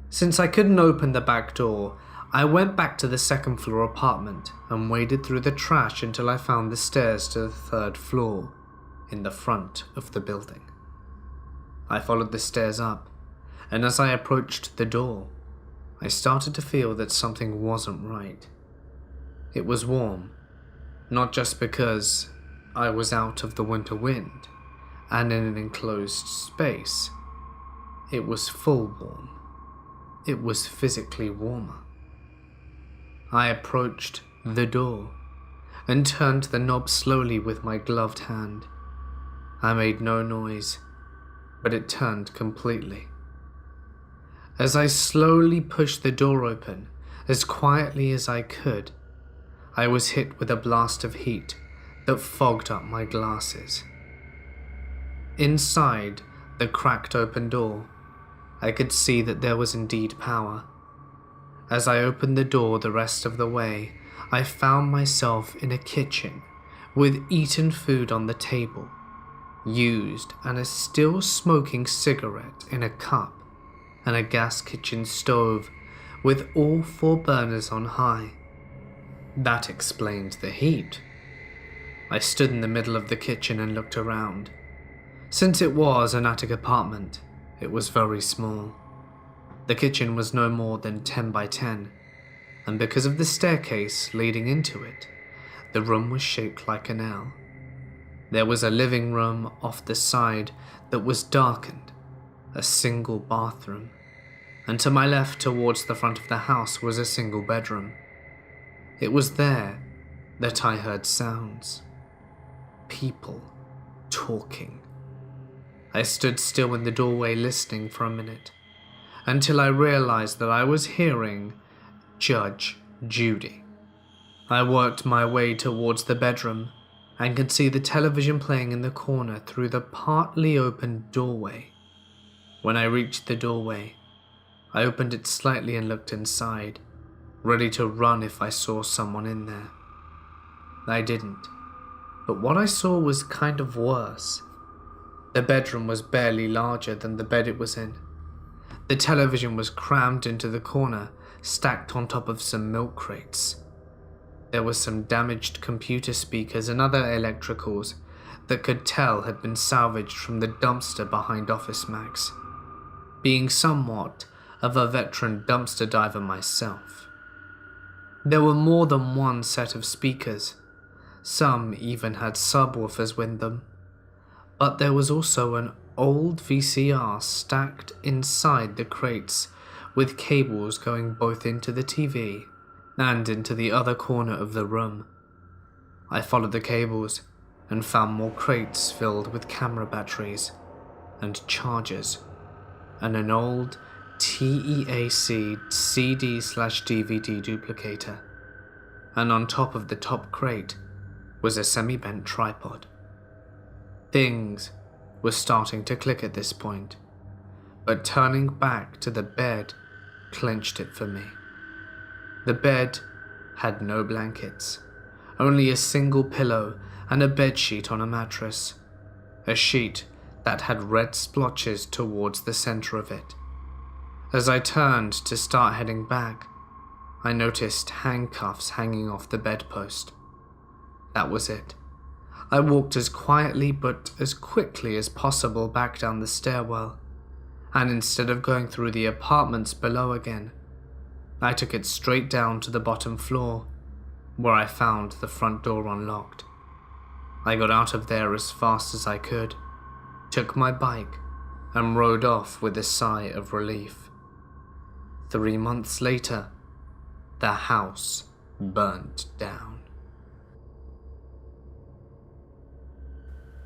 Since I couldn't open the back door, I went back to the 2nd floor apartment and waded through the trash until I found the stairs to the 3rd floor in the front of the building. I followed the stairs up, and as I approached the door, I started to feel that something wasn't right. It was warm, not just because I was out of the winter wind and in an enclosed space. It was full warm. It was physically warmer. I approached the door and turned the knob slowly with my gloved hand. I made no noise, but it turned completely. As I slowly pushed the door open, as quietly as I could, I was hit with a blast of heat that fogged up my glasses. Inside the cracked open door, I could see that there was indeed power. As I opened the door the rest of the way, I found myself in a kitchen with eaten food on the table, used and a still smoking cigarette in a cup, and a gas kitchen stove with all 4 burners on high. That explained the heat. I stood in the middle of the kitchen and looked around. Since it was an attic apartment, it was very small. The kitchen was no more than 10 by 10, and because of the staircase leading into it, the room was shaped like an L. There was a living room off the side that was darkened, a single bathroom, and to my left towards the front of the house was a single bedroom. It was there that I heard sounds. People talking. I stood still in the doorway listening for a minute, until I realized that I was hearing Judge Judy. I worked my way towards the bedroom and could see the television playing in the corner through the partly open doorway. When I reached the doorway, I opened it slightly and looked inside, ready to run if I saw someone in there. I didn't, but what I saw was kind of worse. The bedroom was barely larger than the bed it was in. The television was crammed into the corner, stacked on top of some milk crates. There was some damaged computer speakers and other electricals that could tell had been salvaged from the dumpster behind Office Max. Being somewhat of a veteran dumpster diver myself, there were more than one set of speakers. Some even had subwoofers with them. But there was also an old VCR stacked inside the crates, with cables going both into the TV and into the other corner of the room. I followed the cables and found more crates filled with camera batteries and chargers, and an old TEAC CD/DVD duplicator. And on top of the top crate was a semi-bent tripod. Things were starting to click at this point, but turning back to the bed clenched it for me. The bed had no blankets, only a single pillow and a bedsheet on a mattress, a sheet that had red splotches towards the center of it. As I turned to start heading back, I noticed handcuffs hanging off the bedpost. That was it. I walked as quietly but as quickly as possible back down the stairwell, and instead of going through the apartments below again, I took it straight down to the bottom floor, where I found the front door unlocked. I got out of there as fast as I could, took my bike, and rode off with a sigh of relief. 3 months later, the house burnt down.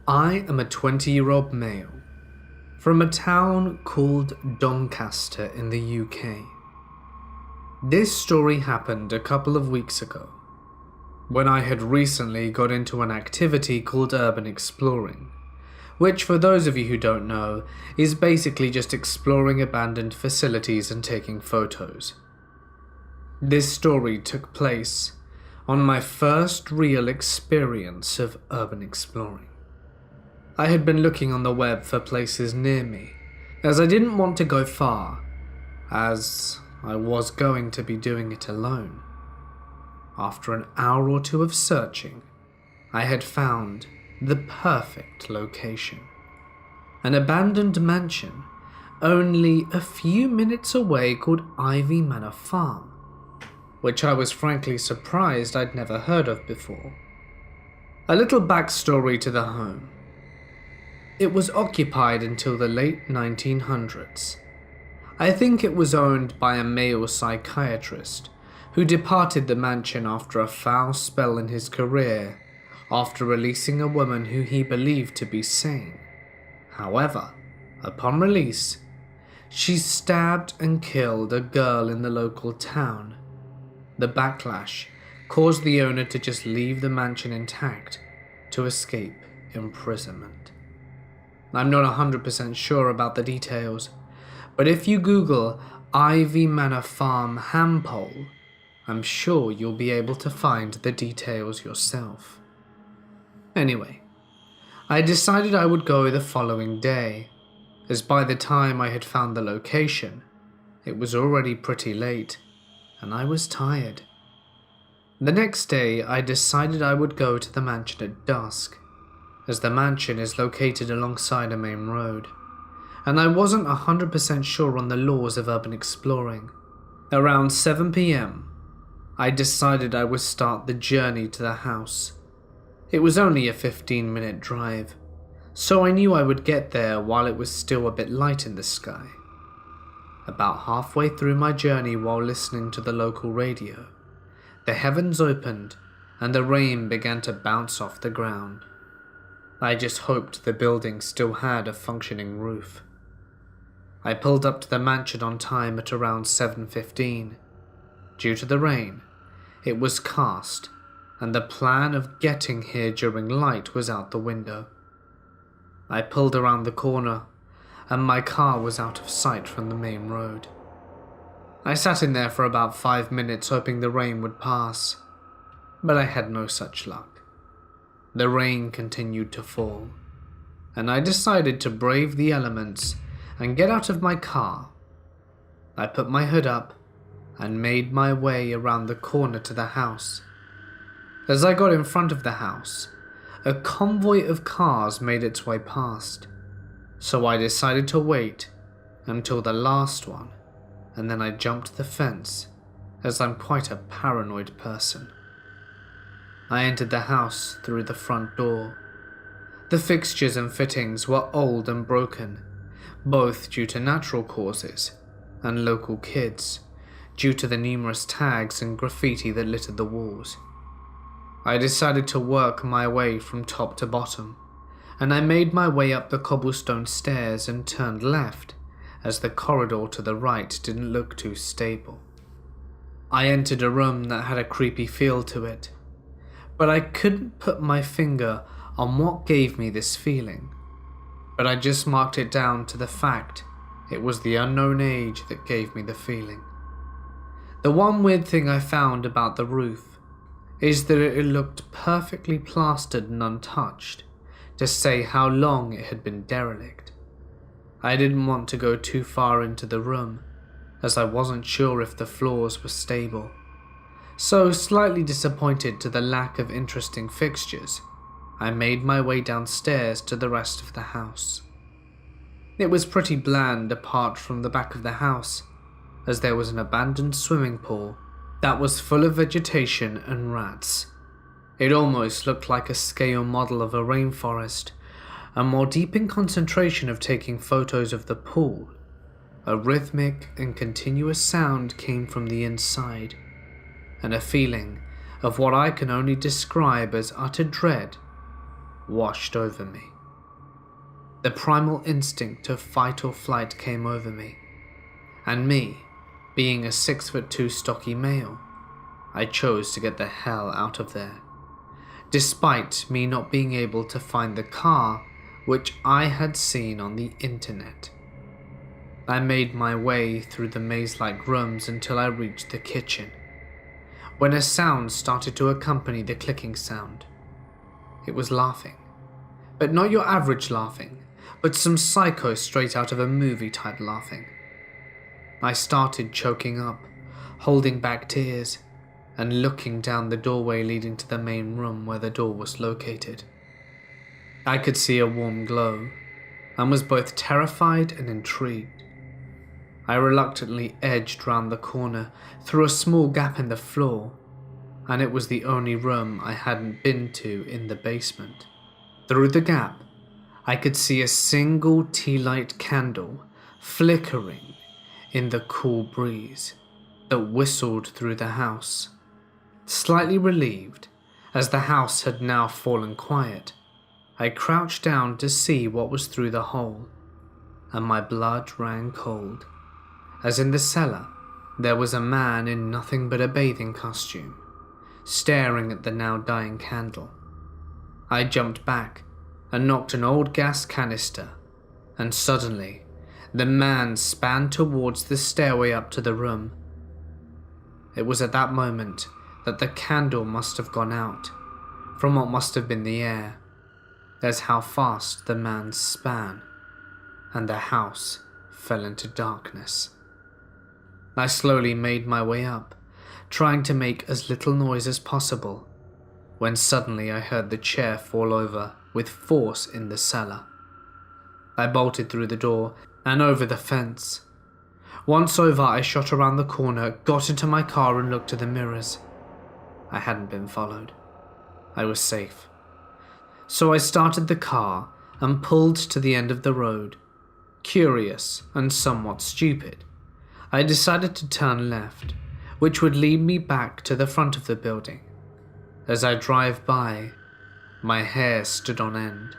I am a 20-year-old male from a town called Doncaster in the UK. This story happened a couple of weeks ago, when I had recently got into an activity called urban exploring, which, for those of you who don't know, is basically just exploring abandoned facilities and taking photos. This story took place on my first real experience of urban exploring. I had been looking on the web for places near me, as I didn't want to go far, as I was going to be doing it alone. After an hour or two of searching, I had found the perfect location. An abandoned mansion only a few minutes away called Ivy Manor Farm, which I was frankly surprised I'd never heard of before. A little backstory to the home. It was occupied until the late 1900s. I think it was owned by a male psychiatrist who departed the mansion after a foul spell in his career after releasing a woman who he believed to be sane. However, upon release, she stabbed and killed a girl in the local town. The backlash caused the owner to just leave the mansion intact to escape imprisonment. I'm not 100% sure about the details, but if you Google Ivy Manor Farm Hampole, I'm sure you'll be able to find the details yourself. Anyway, I decided I would go the following day, as by the time I had found the location, it was already pretty late, and I was tired. The next day, I decided I would go to the mansion at dusk, as the mansion is located alongside a main road, and I wasn't 100% sure on the laws of urban exploring. Around 7 p.m, I decided I would start the journey to the house. It was only a 15-minute drive, so I knew I would get there while it was still a bit light in the sky. About halfway through my journey while listening to the local radio, the heavens opened and the rain began to bounce off the ground. I just hoped the building still had a functioning roof. I pulled up to the mansion on time at around 7:15. Due to the rain, it was cast, and the plan of getting here during light was out the window. I pulled around the corner, and my car was out of sight from the main road. I sat in there for about 5 minutes hoping the rain would pass, but I had no such luck. The rain continued to fall, and I decided to brave the elements and get out of my car. I put my hood up and made my way around the corner to the house. As I got in front of the house, a convoy of cars made its way past, so I decided to wait until the last one, and then I jumped the fence, as I'm quite a paranoid person. I entered the house through the front door. The fixtures and fittings were old and broken, both due to natural causes and local kids, due to the numerous tags and graffiti that littered the walls. I decided to work my way from top to bottom, and I made my way up the cobblestone stairs and turned left, as the corridor to the right didn't look too stable. I entered a room that had a creepy feel to it, but I couldn't put my finger on what gave me this feeling, but I just marked it down to the fact it was the unknown age that gave me the feeling. The one weird thing I found about the roof is that it looked perfectly plastered and untouched, to say how long it had been derelict. I didn't want to go too far into the room, as I wasn't sure if the floors were stable, so slightly disappointed to the lack of interesting fixtures, I made my way downstairs to the rest of the house. It was pretty bland apart from the back of the house, as there was an abandoned swimming pool that was full of vegetation and rats. It almost looked like a scale model of a rainforest, and while deep in concentration of taking photos of the pool, a rhythmic and continuous sound came from the inside, and a feeling of what I can only describe as utter dread washed over me. The primal instinct of fight or flight came over me, and me, being a 6'2" stocky male, I chose to get the hell out of there, despite me not being able to find the car which I had seen on the internet. I made my way through the maze-like rooms until I reached the kitchen, when a sound started to accompany the clicking sound. It was laughing, but not your average laughing, but some psycho straight out of a movie type laughing. I started choking up, holding back tears, and looking down the doorway leading to the main room where the door was located. I could see a warm glow, and was both terrified and intrigued. I reluctantly edged round the corner through a small gap in the floor, and it was the only room I hadn't been to in the basement. Through the gap, I could see a single tea light candle flickering in the cool breeze that whistled through the house. Slightly relieved, as the house had now fallen quiet, I crouched down to see what was through the hole, and my blood ran cold, as in the cellar there was a man in nothing but a bathing costume, staring at the now dying candle. I jumped back and knocked an old gas canister, and suddenly the man span towards the stairway up to the room. It was at that moment that the candle must have gone out, from what must have been the air, as how fast the man span, and the house fell into darkness. I slowly made my way up, trying to make as little noise as possible, when suddenly I heard the chair fall over with force in the cellar. I bolted through the door and over the fence. Once over, I shot around the corner, got into my car and looked at the mirrors. I hadn't been followed. I was safe. So I started the car and pulled to the end of the road, curious and somewhat stupid, I decided to turn left, which would lead me back to the front of the building. As I drive by, my hair stood on end,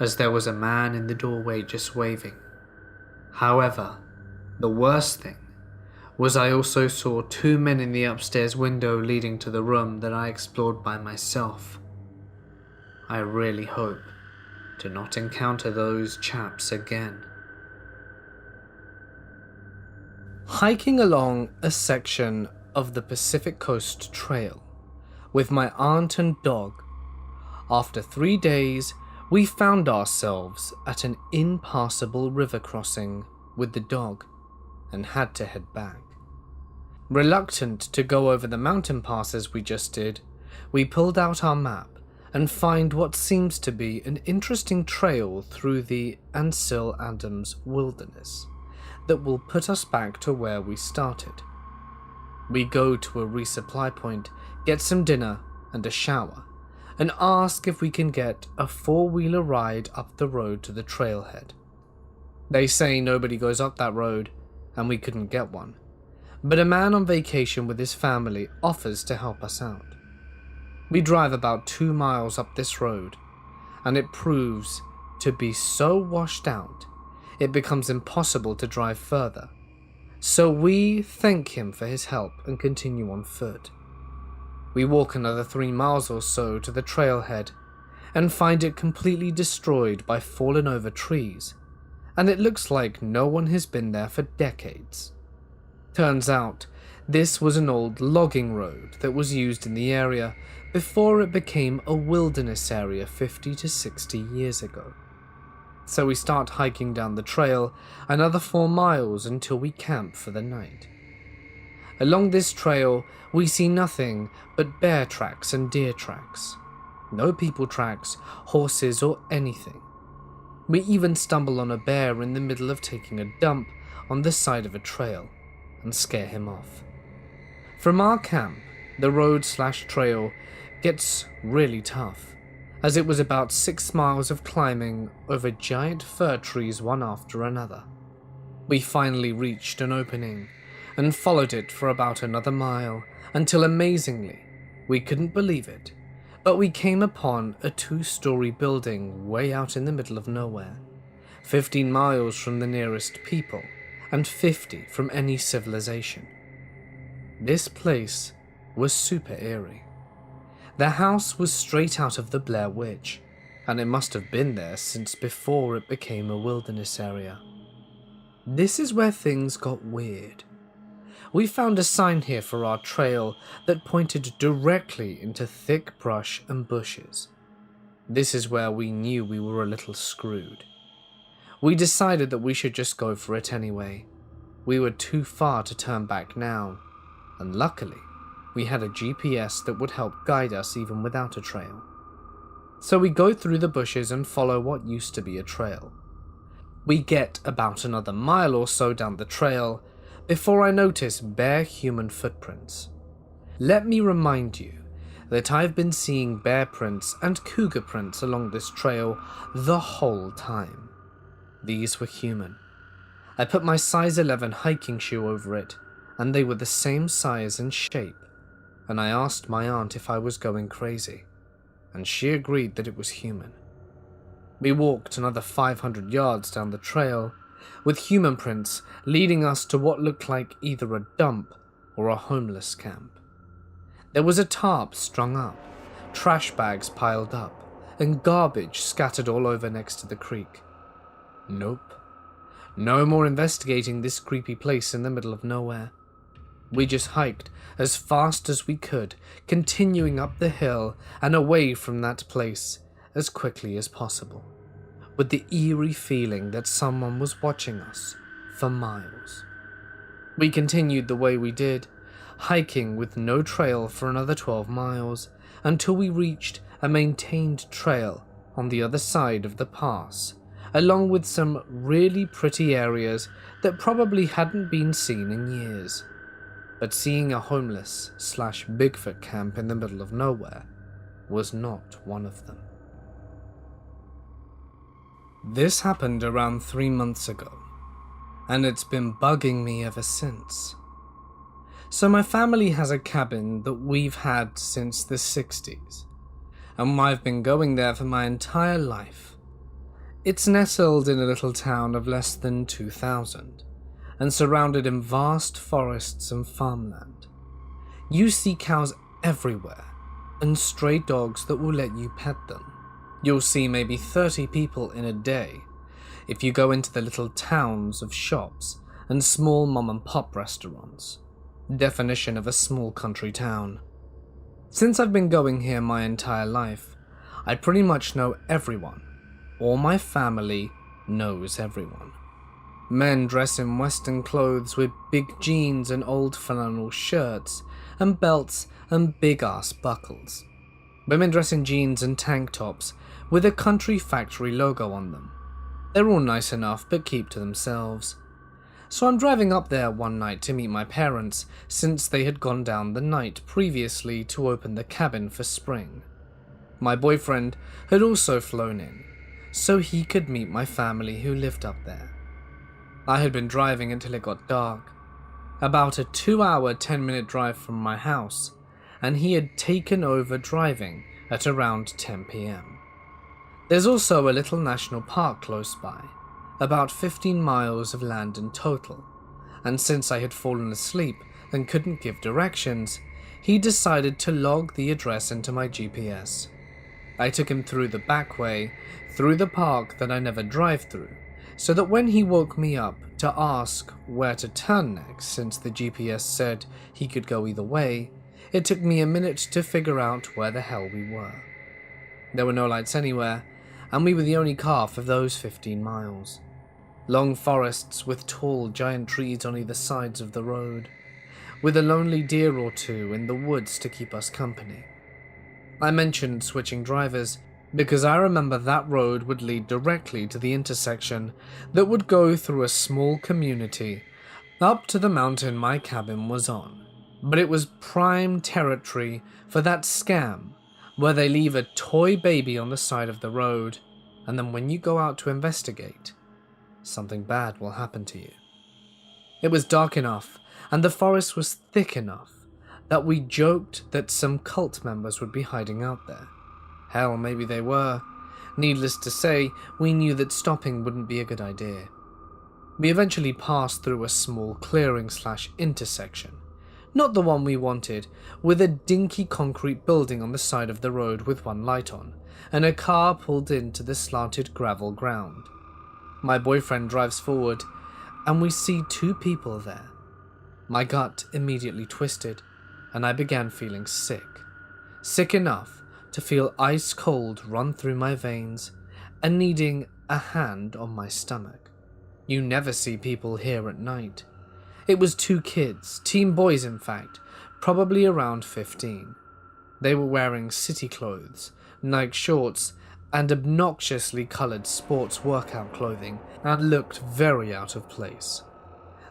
as there was a man in the doorway just waving. However, the worst thing was I also saw two men in the upstairs window leading to the room that I explored by myself. I really hope to not encounter those chaps again. Hiking along a section of the Pacific Coast Trail with my aunt and dog, after 3 days we found ourselves at an impassable river crossing with the dog and had to head back. Reluctant to go over the mountain passes we just did, we pulled out our map and find what seems to be an interesting trail through the Ansel Adams wilderness that will put us back to where we started. We go to a resupply point, get some dinner and a shower, and ask if we can get a 4-wheeler ride up the road to the trailhead. They say nobody goes up that road, and we couldn't get one, but a man on vacation with his family offers to help us out. We drive about 2 miles up this road, and it proves to be so washed out it becomes impossible to drive further. So we thank him for his help and continue on foot. We walk another 3 miles or so to the trailhead and find it completely destroyed by fallen over trees, and it looks like no one has been there for decades. Turns out, this was an old logging road that was used in the area before it became a wilderness area 50 to 60 years ago. So we start hiking down the trail another 4 miles until we camp for the night. Along this trail, we see nothing but bear tracks and deer tracks. No people tracks, horses, or anything. We even stumble on a bear in the middle of taking a dump on the side of a trail and scare him off. From our camp, the road/trail gets really tough, as it was about 6 miles of climbing over giant fir trees one after another. We finally reached an opening and followed it for about another mile until, amazingly, we couldn't believe it, but we came upon a 2-story building way out in the middle of nowhere, 15 miles from the nearest people and 50 from any civilization. This place was super eerie. The house was straight out of the Blair Witch, and it must have been there since before it became a wilderness area. This is where things got weird. We found a sign here for our trail that pointed directly into thick brush and bushes. This is where we knew we were a little screwed. We decided that we should just go for it anyway. We were too far to turn back now, and luckily, we had a GPS that would help guide us even without a trail. So we go through the bushes and follow what used to be a trail. We get about another mile or so down the trail before I notice bare human footprints. Let me remind you that I've been seeing bear prints and cougar prints along this trail the whole time. These were human. I put my size 11 hiking shoe over it, and they were the same size and shape, and I asked my aunt if I was going crazy, and she agreed that it was human. We walked another 500 yards down the trail, with human prints leading us to what looked like either a dump or a homeless camp. There was a tarp strung up, trash bags piled up, and garbage scattered all over next to the creek. Nope. No more investigating this creepy place in the middle of nowhere. We just hiked as fast as we could, continuing up the hill and away from that place as quickly as possible, with the eerie feeling that someone was watching us for miles. We continued the way we did, hiking with no trail for another 12 miles until we reached a maintained trail on the other side of the pass, along with some really pretty areas that probably hadn't been seen in years. But seeing a homeless/Bigfoot camp in the middle of nowhere was not one of them. This happened around 3 months ago. and it's been bugging me ever since. So my family has a cabin that we've had since the 60s, and I've been going there for my entire life. It's nestled in a little town of less than 2,000, and surrounded in vast forests and farmland. You see cows everywhere, and stray dogs that will let you pet them. You'll see maybe 30 people in a day if you go into the little towns of shops and small mom-and-pop restaurants. Definition of a small country town. Since I've been going here my entire life, I pretty much know everyone. All my family knows everyone. Men dress in Western clothes with big jeans and old flannel shirts and belts and big-ass buckles. Women dress in jeans and tank tops with a country factory logo on them. They're all nice enough but keep to themselves. So I'm driving up there one night to meet my parents, since they had gone down the night previously to open the cabin for spring. My boyfriend had also flown in, so he could meet my family who lived up there. I had been driving until it got dark, about a 2-hour 10-minute drive from my house, and he had taken over driving at around 10 p.m. There's also a little national park close by, about 15 miles of land in total, and since I had fallen asleep and couldn't give directions, he decided to log the address into my GPS. I took him through the back way, through the park that I never drive through, so that when he woke me up to ask where to turn next, since the GPS said he could go either way, it took me a minute to figure out where the hell we were. There were no lights anywhere, and we were the only car for those 15 miles. Long forests with tall, giant trees on either sides of the road, with a lonely deer or two in the woods to keep us company. I mentioned switching drivers because I remember that road would lead directly to the intersection that would go through a small community up to the mountain my cabin was on, but it was prime territory for that scam where they leave a toy baby on the side of the road, and then when you go out to investigate, something bad will happen to you. It was dark enough, and the forest was thick enough, that we joked that some cult members would be hiding out there. Hell, maybe they were. Needless to say, we knew that stopping wouldn't be a good idea. We eventually passed through a small clearing/intersection, not the one we wanted, with a dinky concrete building on the side of the road with one light on, and a car pulled into the slanted gravel ground. My boyfriend drives forward, and we see 2 people there. My gut immediately twisted, and I began feeling sick. Sick enough to feel ice cold run through my veins, and needing a hand on my stomach. You never see people here at night. It was 2 kids, teen boys in fact, probably around 15. They were wearing city clothes, Nike shorts, and obnoxiously coloured sports workout clothing, and looked very out of place.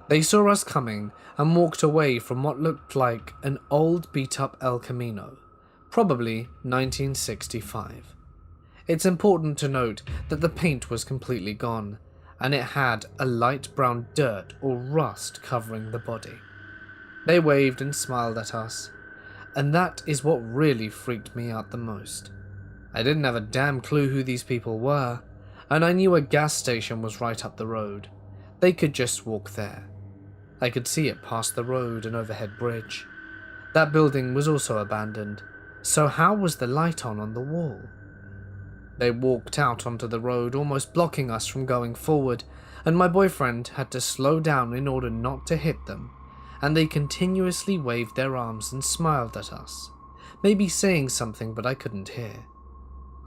They saw us coming and walked away from what looked like an old beat-up El Camino, probably 1965. It's important to note that the paint was completely gone, and it had a light brown dirt or rust covering the body. They waved and smiled at us, and that is what really freaked me out the most. I didn't have a damn clue who these people were, and I knew a gas station was right up the road. They could just walk there. I could see it past the road and overhead bridge. That building was also abandoned, so how was the light on the wall? They walked out onto the road, almost blocking us from going forward, and my boyfriend had to slow down in order not to hit them, and they continuously waved their arms and smiled at us, maybe saying something but I couldn't hear.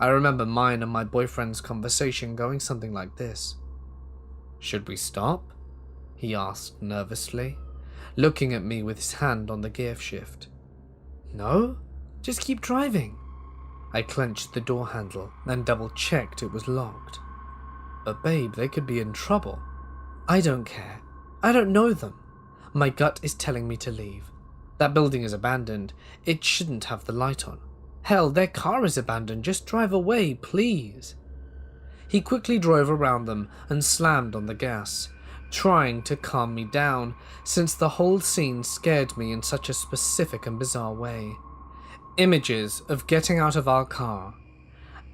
I remember mine and my boyfriend's conversation going something like this. "Should we stop?" he asked nervously, looking at me with his hand on the gear shift. "No, just keep driving." I clenched the door handle and double-checked it was locked. "But babe, they could be in trouble." "I don't care. I don't know them. My gut is telling me to leave. That building is abandoned. It shouldn't have the light on. Hell, their car is abandoned. Just drive away, please." He quickly drove around them and slammed on the gas, trying to calm me down, since the whole scene scared me in such a specific and bizarre way. Images of getting out of our car,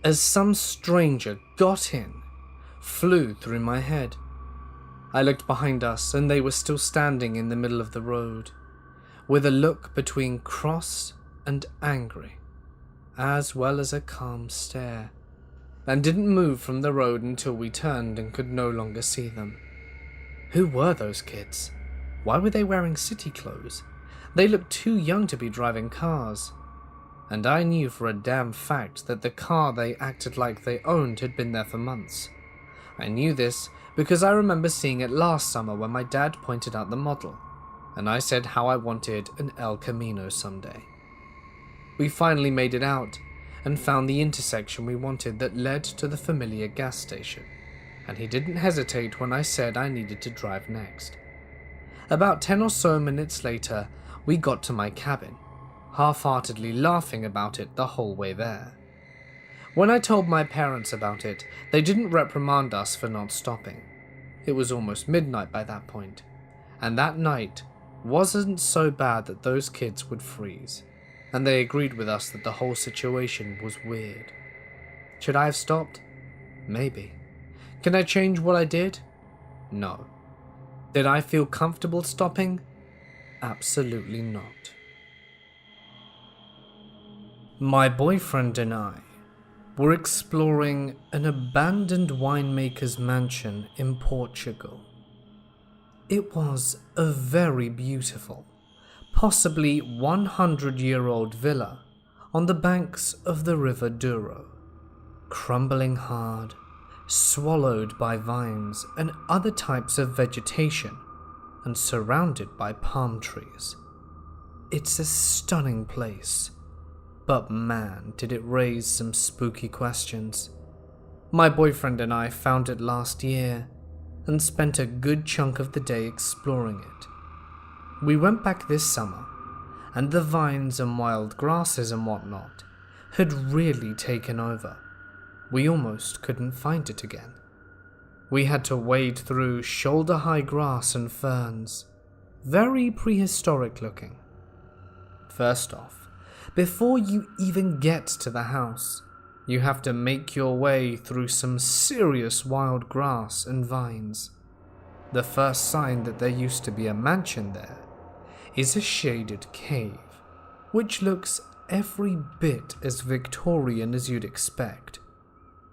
as some stranger got in, flew through my head. I looked behind us, and they were still standing in the middle of the road, with a look between cross and angry, as well as a calm stare, and didn't move from the road until we turned and could no longer see them. Who were those kids? Why were they wearing city clothes? They looked too young to be driving cars. And I knew for a damn fact that the car they acted like they owned had been there for months. I knew this because I remember seeing it last summer when my dad pointed out the model, and I said how I wanted an El Camino someday. We finally made it out and found the intersection we wanted that led to the familiar gas station, and he didn't hesitate when I said I needed to drive next. About 10 or so minutes later, we got to my cabin, half-heartedly laughing about it the whole way there. When I told my parents about it, they didn't reprimand us for not stopping. It was almost midnight by that point, and that night wasn't so bad that those kids would freeze, and they agreed with us that the whole situation was weird. Should I have stopped? Maybe. Can I change what I did? No. Did I feel comfortable stopping? Absolutely not. My boyfriend and I were exploring an abandoned winemaker's mansion in Portugal. It was a very beautiful, possibly 100-year-old villa on the banks of the River Douro, crumbling hard, swallowed by vines and other types of vegetation, and surrounded by palm trees. It's a stunning place, but man, did it raise some spooky questions. My boyfriend and I found it last year and spent a good chunk of the day exploring it. We went back this summer, and the vines and wild grasses and whatnot had really taken over. We almost couldn't find it again. We had to wade through shoulder-high grass and ferns, very prehistoric looking. First off, before you even get to the house, you have to make your way through some serious wild grass and vines. The first sign that there used to be a mansion there is a shaded cave, which looks every bit as Victorian as you'd expect,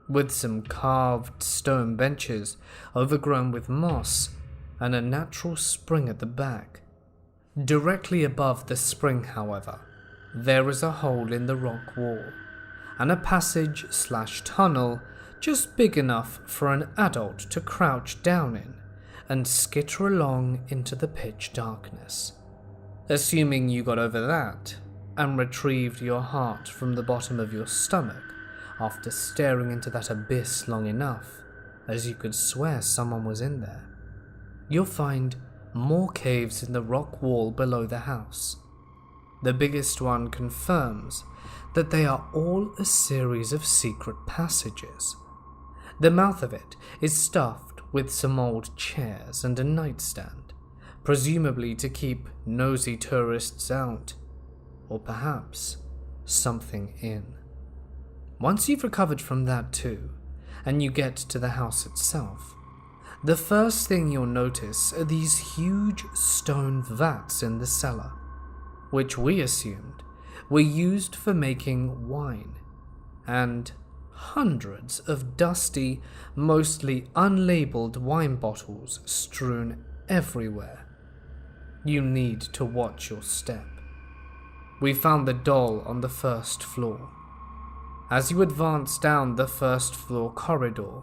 with some carved stone benches overgrown with moss and a natural spring at the back. Directly above the spring, however, there is a hole in the rock wall, and a passage/tunnel just big enough for an adult to crouch down in and skitter along into the pitch darkness. Assuming you got over that, and retrieved your heart from the bottom of your stomach after staring into that abyss long enough, as you could swear someone was in there, you'll find more caves in the rock wall below the house. The biggest one confirms that they are all a series of secret passages. The mouth of it is stuffed with some old chairs and a nightstand, presumably to keep nosy tourists out, or perhaps something in. Once you've recovered from that too, and you get to the house itself, the first thing you'll notice are these huge stone vats in the cellar, which we assumed were used for making wine, and hundreds of dusty, mostly unlabeled wine bottles strewn everywhere. You need to watch your step. We found the doll on the first floor. As you advance down the first floor corridor,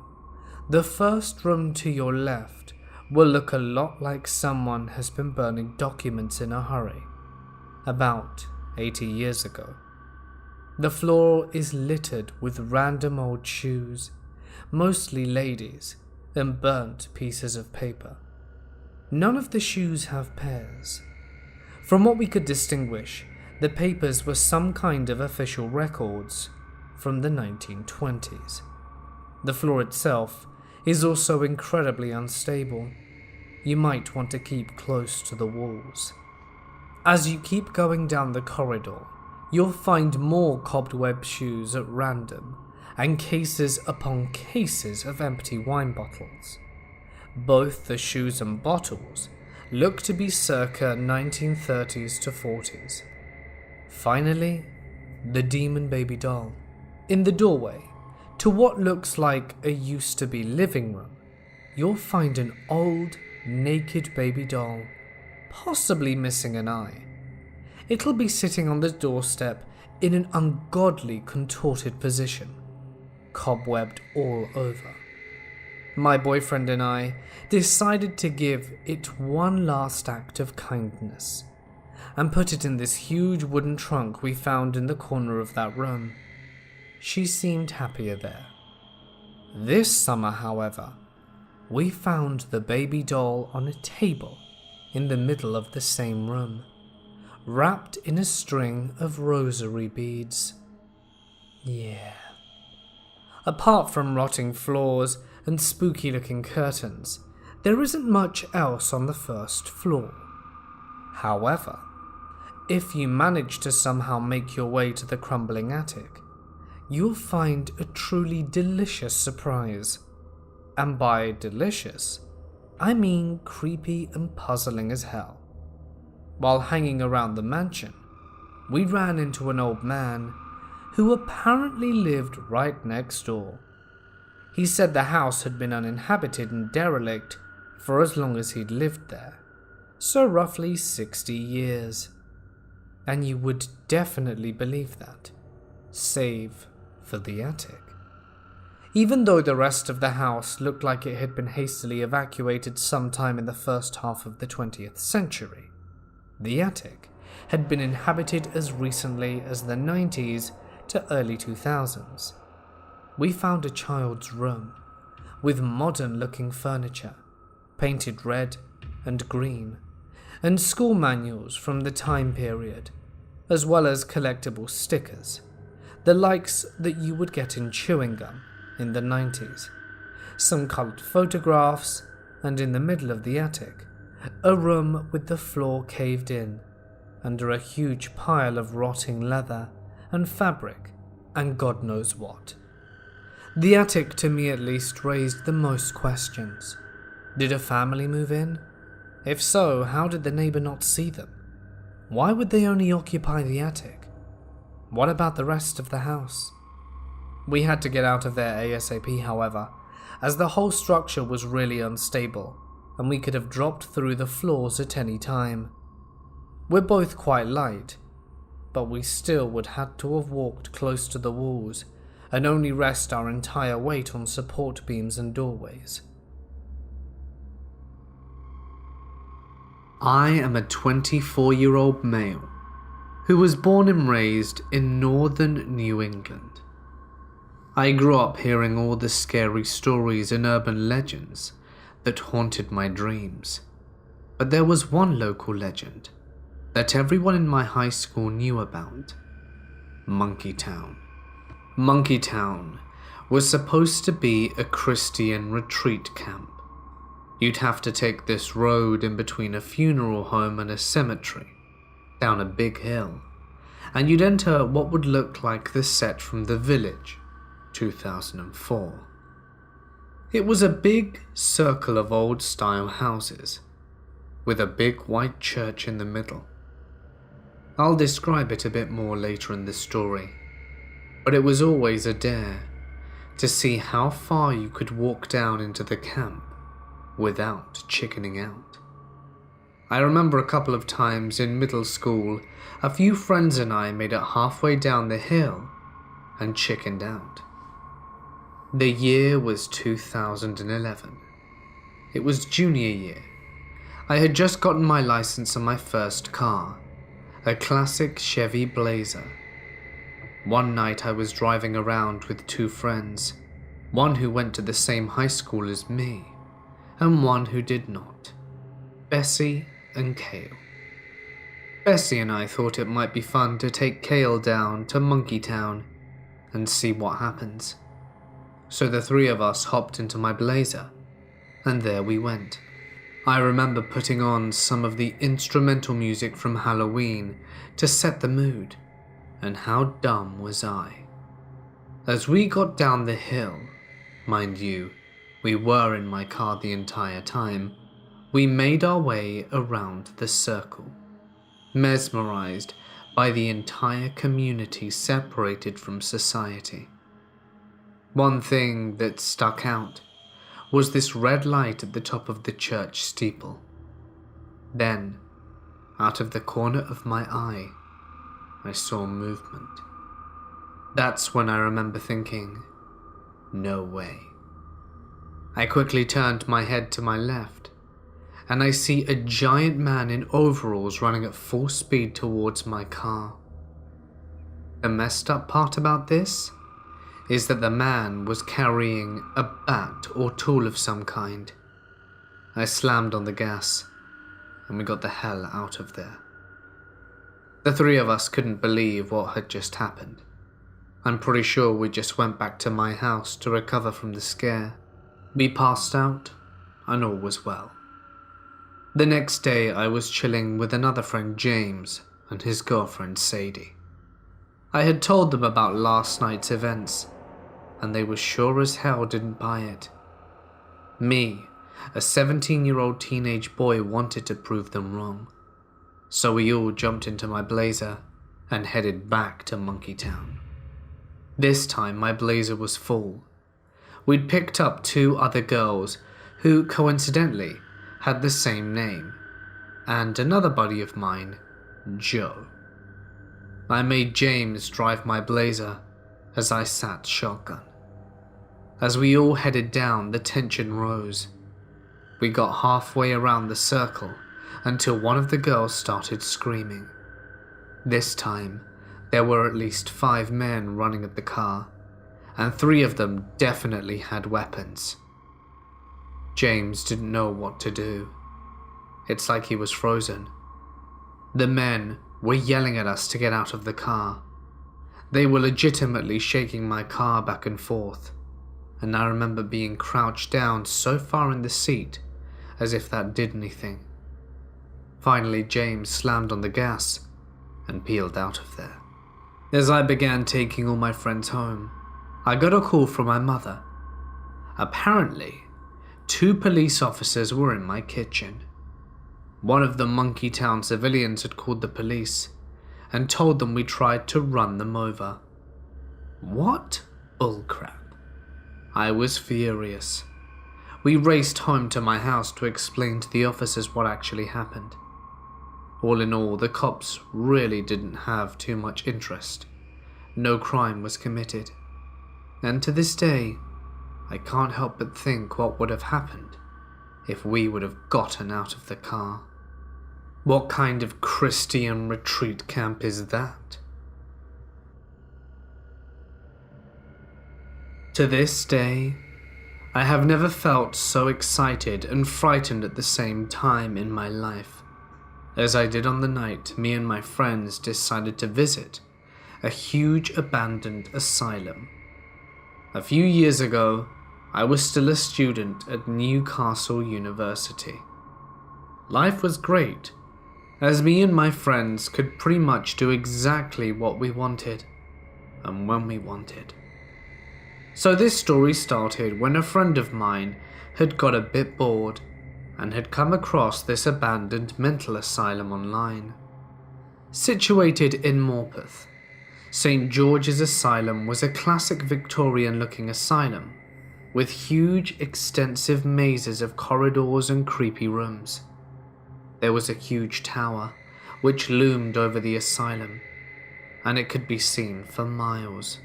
the first room to your left will look a lot like someone has been burning documents in a hurry, about 80 years ago. The floor is littered with random old shoes, mostly ladies, and burnt pieces of paper. None of the shoes have pairs. From what we could distinguish, the papers were some kind of official records from the 1920s. The floor itself is also incredibly unstable. you might want to keep close to the walls. As you keep going down the corridor, you'll find more cobweb shoes at random, and cases upon cases of empty wine bottles. Both the shoes and bottles look to be circa 1930s to 40s. Finally, the demon baby doll. In the doorway to what looks like a used-to-be living room, you'll find an old, naked baby doll, possibly missing an eye. It'll be sitting on the doorstep in an ungodly contorted position, cobwebbed all over. My boyfriend and I decided to give it one last act of kindness and put it in this huge wooden trunk we found in the corner of that room. She seemed happier there. This summer, however, we found the baby doll on a table in the middle of the same room, wrapped in a string of rosary beads. Yeah. Apart from rotting floors and spooky-looking curtains, there isn't much else on the first floor. However, if you manage to somehow make your way to the crumbling attic, you'll find a truly delicious surprise. And by delicious, I mean creepy and puzzling as hell. While hanging around the mansion, we ran into an old man who apparently lived right next door. He said the house had been uninhabited and derelict for as long as he'd lived there, so roughly 60 years. And you would definitely believe that, save for the attic. Even though the rest of the house looked like it had been hastily evacuated sometime in the first half of the 20th century, the attic had been inhabited as recently as the 90s to early 2000s. We found a child's room with modern-looking furniture, painted red and green, and school manuals from the time period, as well as collectible stickers, the likes that you would get in chewing gum in the 90s, some coloured photographs, and in the middle of the attic, a room with the floor caved in, under a huge pile of rotting leather and fabric and God knows what. The attic, to me at least, raised the most questions. Did a family move in? If so, how did the neighbour not see them? Why would they only occupy the attic? What about the rest of the house? We had to get out of there ASAP, however, as the whole structure was really unstable, and we could have dropped through the floors at any time. We're both quite light, but we still would have to have walked close to the walls and only rest our entire weight on support beams and doorways. I am a 24-year-old male who was born and raised in northern New England. I grew up hearing all the scary stories and urban legends that haunted my dreams. But there was one local legend that everyone in my high school knew about: Monkey Town. Monkey Town was supposed to be a Christian retreat camp. You'd have to take this road in between a funeral home and a cemetery, down a big hill, and you'd enter what would look like the set from The Village, 2004. It was a big circle of old-style houses, with a big white church in the middle. I'll describe it a bit more later in the story, but it was always a dare to see how far you could walk down into the camp without chickening out. I remember a couple of times in middle school, a few friends and I made it halfway down the hill and chickened out. The year was 2011. It was junior year. I had just gotten my license on my first car, a classic Chevy Blazer. One night I was driving around with two friends, one who went to the same high school as me, and one who did not, Bessie and Kale. Bessie and I thought it might be fun to take Kale down to Monkey Town and see what happens. So the three of us hopped into my Blazer, and there we went. I remember putting on some of the instrumental music from Halloween to set the mood, and how dumb was I? As we got down the hill, mind you, we were in my car the entire time, we made our way around the circle, mesmerized by the entire community separated from society. One thing that stuck out was this red light at the top of the church steeple. Then, out of the corner of my eye, I saw movement. That's when I remember thinking, no way. I quickly turned my head to my left, and I see a giant man in overalls running at full speed towards my car. The messed up part about this is that the man was carrying a bat or tool of some kind. I slammed on the gas, and we got the hell out of there. The three of us couldn't believe what had just happened. I'm pretty sure we just went back to my house to recover from the scare. We passed out, and all was well. The next day I was chilling with another friend, James, and his girlfriend, Sadie. I had told them about last night's events, and they were sure as hell didn't buy it. Me, a 17-year-old teenage boy, wanted to prove them wrong. So we all jumped into my Blazer and headed back to Monkey Town. This time my Blazer was full. We'd picked up 2 other girls who coincidentally had the same name, and another buddy of mine, Joe. I made James drive my Blazer as I sat shotgun. As we all headed down, the tension rose. We got halfway around the circle until one of the girls started screaming. This time, there were at least 5 men running at the car, and 3 of them definitely had weapons. James didn't know what to do. It's like he was frozen. The men were yelling at us to get out of the car. They were legitimately shaking my car back and forth, and I remember being crouched down so far in the seat as if that did anything. Finally, James slammed on the gas and peeled out of there. As I began taking all my friends home, I got a call from my mother. Apparently, 2 police officers were in my kitchen. One of the Monkey Town civilians had called the police and told them we tried to run them over. What bullcrap. I was furious. We raced home to my house to explain to the officers what actually happened. All in all, the cops really didn't have too much interest. No crime was committed. And to this day, I can't help but think what would have happened if we would have gotten out of the car. What kind of Christian retreat camp is that? To this day, I have never felt so excited and frightened at the same time in my life as I did on the night me and my friends decided to visit a huge abandoned asylum. A few years ago, I was still a student at Newcastle University. Life was great, as me and my friends could pretty much do exactly what we wanted, and when we wanted. So this story started when a friend of mine had got a bit bored and had come across this abandoned mental asylum online. Situated in Morpeth, St. George's Asylum was a classic Victorian-looking asylum with huge, extensive mazes of corridors and creepy rooms. There was a huge tower which loomed over the asylum, and it could be seen for miles,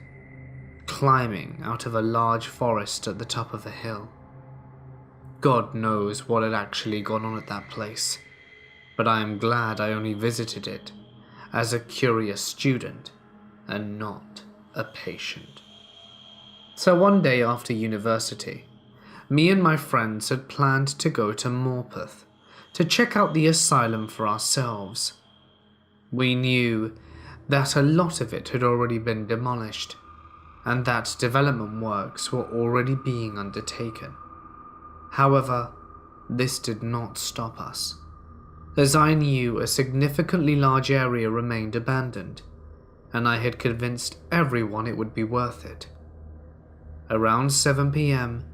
climbing out of a large forest at the top of a hill. God knows what had actually gone on at that place, but I am glad I only visited it as a curious student and not a patient. So one day after university, me and my friends had planned to go to Morpeth to check out the asylum for ourselves. We knew that a lot of it had already been demolished, and that development works were already being undertaken. However, this did not stop us, as I knew a significantly large area remained abandoned, and I had convinced everyone it would be worth it. Around 7 p.m,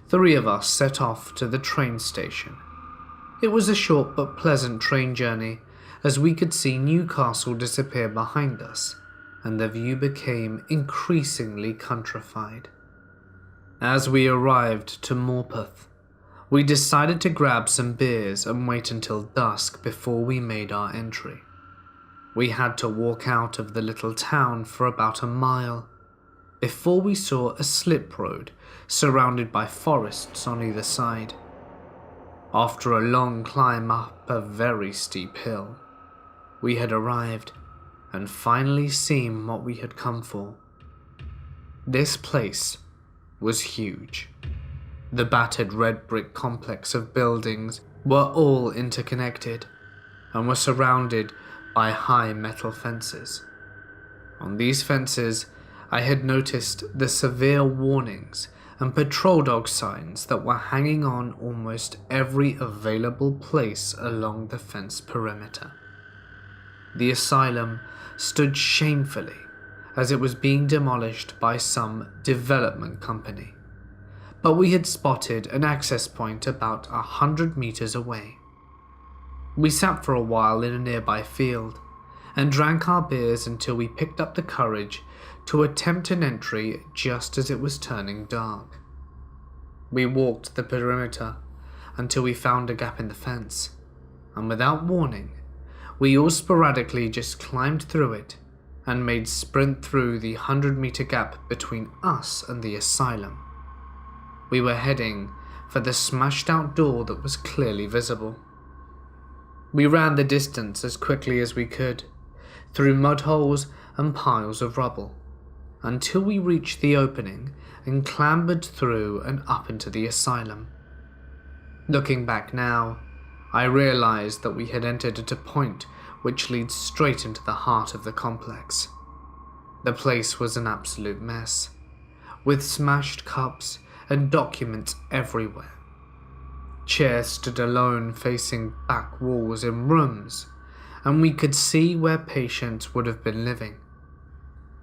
3 of us set off to the train station. It was a short but pleasant train journey, as we could see Newcastle disappear behind us, and the view became increasingly countrified. As we arrived to Morpeth, we decided to grab some beers and wait until dusk before we made our entry. We had to walk out of the little town for about a mile before we saw a slip road surrounded by forests on either side. After a long climb up a very steep hill, we had arrived and finally seen what we had come for. This place was huge. The battered red brick complex of buildings were all interconnected and were surrounded by high metal fences. On these fences, I had noticed the severe warnings and patrol dog signs that were hanging on almost every available place along the fence perimeter. The asylum stood shamefully as it was being demolished by some development company, but we had spotted an access point about 100 meters away. We sat for a while in a nearby field and drank our beers until we picked up the courage to attempt an entry just as it was turning dark. We walked the perimeter until we found a gap in the fence, and without warning, we all sporadically just climbed through it and made sprint through the 100-meter gap between us and the asylum. We were heading for the smashed-out door that was clearly visible. We ran the distance as quickly as we could, through mud holes and piles of rubble, until we reached the opening and clambered through and up into the asylum. Looking back now, I realized that we had entered at a point which leads straight into the heart of the complex. The place was an absolute mess, with smashed cups and documents everywhere. Chairs stood alone facing back walls in rooms, and we could see where patients would have been living.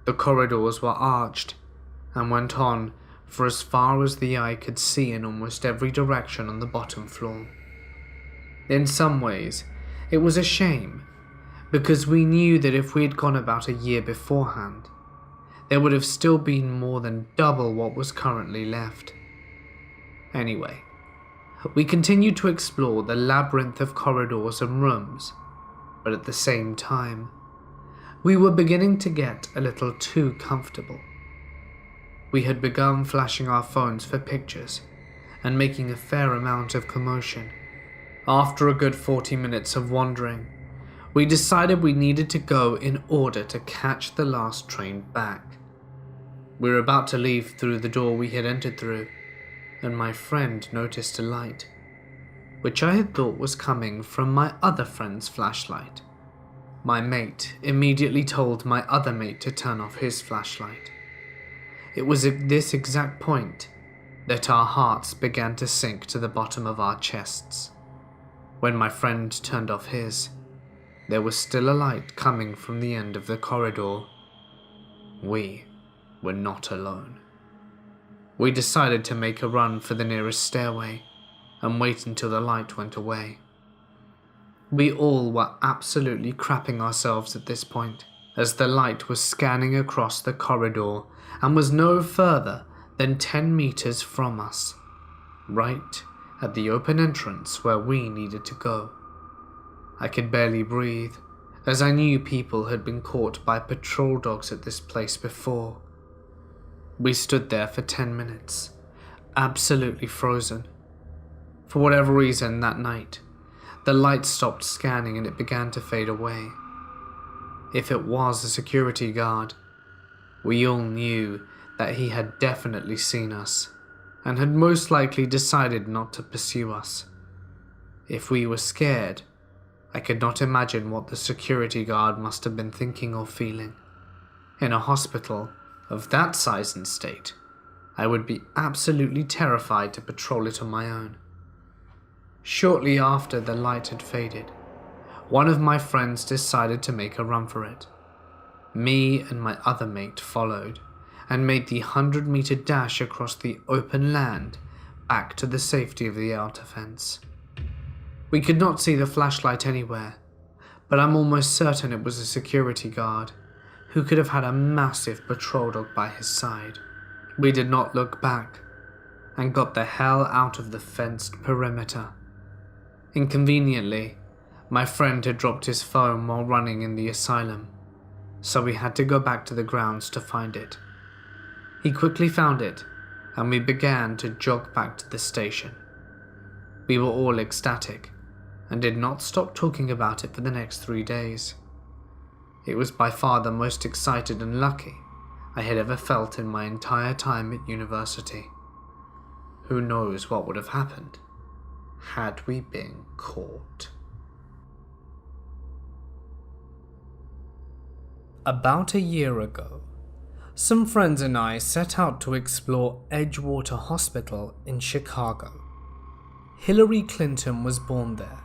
The corridors were arched and went on for as far as the eye could see in almost every direction on the bottom floor. In some ways, it was a shame, because we knew that if we had gone about a year beforehand, there would have still been more than double what was currently left. Anyway, we continued to explore the labyrinth of corridors and rooms, but at the same time, we were beginning to get a little too comfortable. We had begun flashing our phones for pictures and making a fair amount of commotion. After a good 40 minutes of wandering, we decided we needed to go in order to catch the last train back. We were about to leave through the door we had entered through, and my friend noticed a light, which I had thought was coming from my other friend's flashlight. My mate immediately told my other mate to turn off his flashlight. It was at this exact point that our hearts began to sink to the bottom of our chests. When my friend turned off his, there was still a light coming from the end of the corridor. We were not alone. We decided to make a run for the nearest stairway and wait until the light went away. We all were absolutely crapping ourselves at this point, as the light was scanning across the corridor and was no further than 10 meters from us, right at the open entrance where we needed to go. I could barely breathe, as I knew people had been caught by patrol dogs at this place before. We stood there for 10 minutes, absolutely frozen. For whatever reason that night, the light stopped scanning and it began to fade away. If it was a security guard, we all knew that he had definitely seen us and had most likely decided not to pursue us. If we were scared, I could not imagine what the security guard must have been thinking or feeling. In a hospital of that size and state, I would be absolutely terrified to patrol it on my own. Shortly after the light had faded, one of my friends decided to make a run for it. Me and my other mate followed and made the 100-meter dash across the open land back to the safety of the outer fence. We could not see the flashlight anywhere, but I'm almost certain it was a security guard who could have had a massive patrol dog by his side. We did not look back and got the hell out of the fenced perimeter. Inconveniently, my friend had dropped his phone while running in the asylum, so we had to go back to the grounds to find it. He quickly found it, and we began to jog back to the station. We were all ecstatic, and did not stop talking about it for the next 3 days. It was by far the most excited and lucky I had ever felt in my entire time at university. Who knows what would have happened had we been caught. About a year ago, some friends and I set out to explore Edgewater Hospital in Chicago. Hillary Clinton was born there,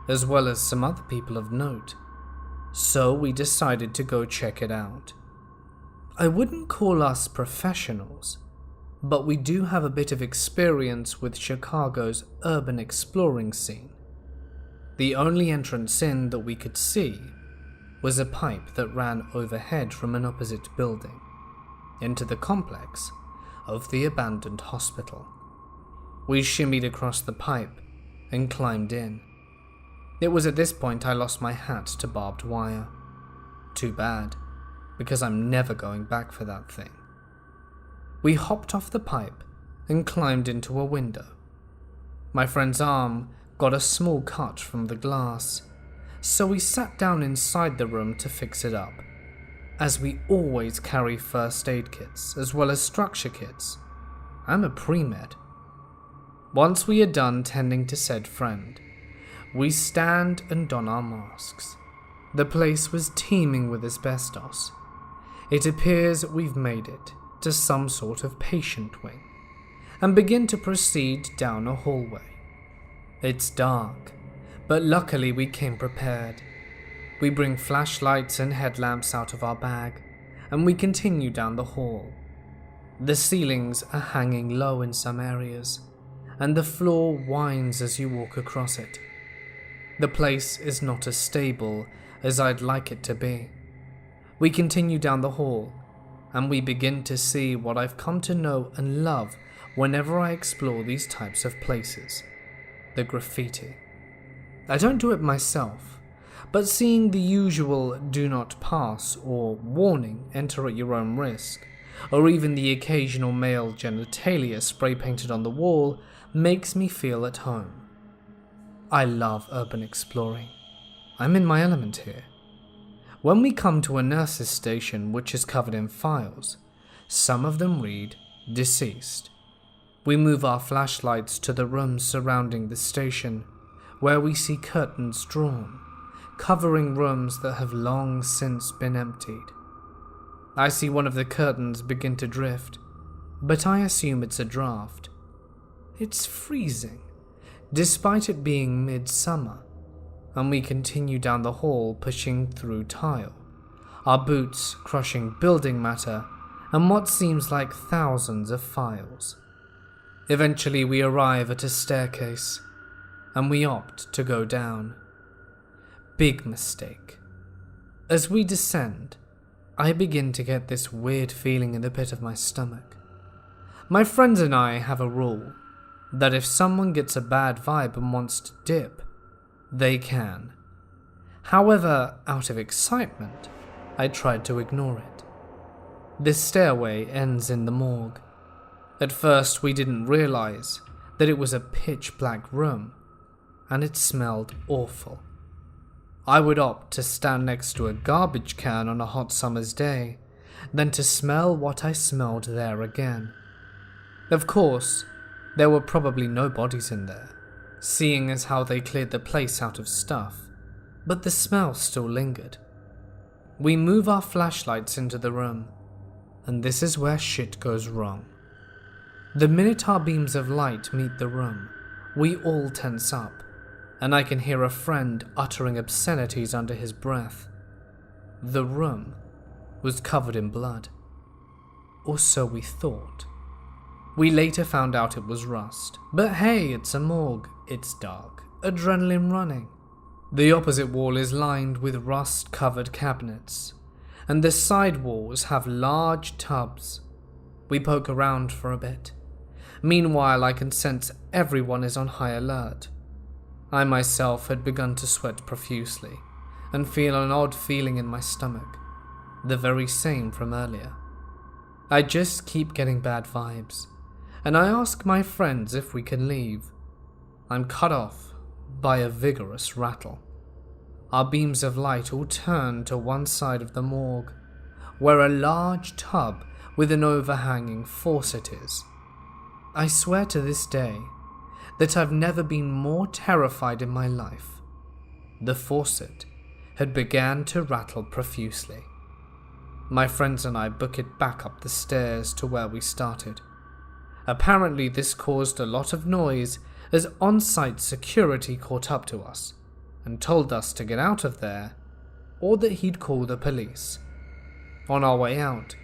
as well as some other people of note, so we decided to go check it out. I wouldn't call us professionals, but we do have a bit of experience with Chicago's urban exploring scene. The only entrance in that we could see was a pipe that ran overhead from an opposite building into the complex of the abandoned hospital. We shimmied across the pipe and climbed in. It was at this point I lost my hat to barbed wire. Too bad, because I'm never going back for that thing. We hopped off the pipe and climbed into a window. My friend's arm got a small cut from the glass, so we sat down inside the room to fix it up, as we always carry first aid kits as well as structure kits. I'm a pre-med. Once we are done tending to said friend, we stand and don our masks. The place was teeming with asbestos. It appears we've made it to some sort of patient wing, and begin to proceed down a hallway. It's dark, but luckily we came prepared. We bring flashlights and headlamps out of our bag, and we continue down the hall. The ceilings are hanging low in some areas, and the floor whines as you walk across it. The place is not as stable as I'd like it to be. We continue down the hall, and we begin to see what I've come to know and love whenever I explore these types of places: the graffiti. I don't do it myself, but seeing the usual "do not pass" or "warning, enter at your own risk," or even the occasional male genitalia spray painted on the wall makes me feel at home. I love urban exploring. I'm in my element here. When we come to a nurse's station which is covered in files, some of them read "deceased." We move our flashlights to the rooms surrounding the station, where we see curtains drawn, covering rooms that have long since been emptied. I see one of the curtains begin to drift, but I assume it's a draft. It's freezing, despite it being midsummer, and we continue down the hall pushing through tile, our boots crushing building matter and what seems like thousands of files. Eventually we arrive at a staircase, and we opt to go down. Big mistake. As we descend, I begin to get this weird feeling in the pit of my stomach. My friends and I have a rule that if someone gets a bad vibe and wants to dip, they can. However, out of excitement, I tried to ignore it. This stairway ends in the morgue. At first, we didn't realize that it was a pitch black room, and it smelled awful. I would opt to stand next to a garbage can on a hot summer's day than to smell what I smelled there again. Of course, there were probably no bodies in there, seeing as how they cleared the place out of stuff, but the smell still lingered. We move our flashlights into the room, and this is where shit goes wrong. The minute our beams of light meet the room, We all tense up, and I can hear a friend uttering obscenities under his breath. The room was covered in blood. Or so we thought. We later found out it was rust. But hey, it's a morgue. It's dark. Adrenaline running. The opposite wall is lined with rust-covered cabinets, and the side walls have large tubs. We poke around for a bit. Meanwhile, I can sense everyone is on high alert. I myself had begun to sweat profusely and feel an odd feeling in my stomach, the very same from earlier. I just keep getting bad vibes, and I ask my friends if we can leave. I'm cut off by a vigorous rattle. Our beams of light all turn to one side of the morgue, where a large tub with an overhanging faucet is. I swear to this day that I've never been more terrified in my life. The faucet had began to rattle profusely. My friends and I book it back up the stairs to where we started. Apparently this caused a lot of noise as on-site security caught up to us and told us to get out of there or that he'd call the police. On our way out,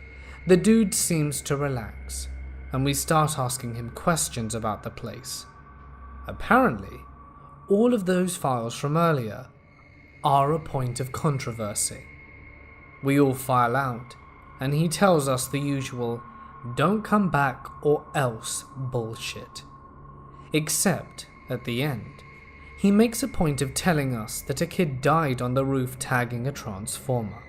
the dude seems to relax and we start asking him questions about the place. Apparently, all of those files from earlier are a point of controversy. We all file out, and he tells us the usual "don't come back or else" bullshit. Except, at the end, he makes a point of telling us that a kid died on the roof tagging a transformer.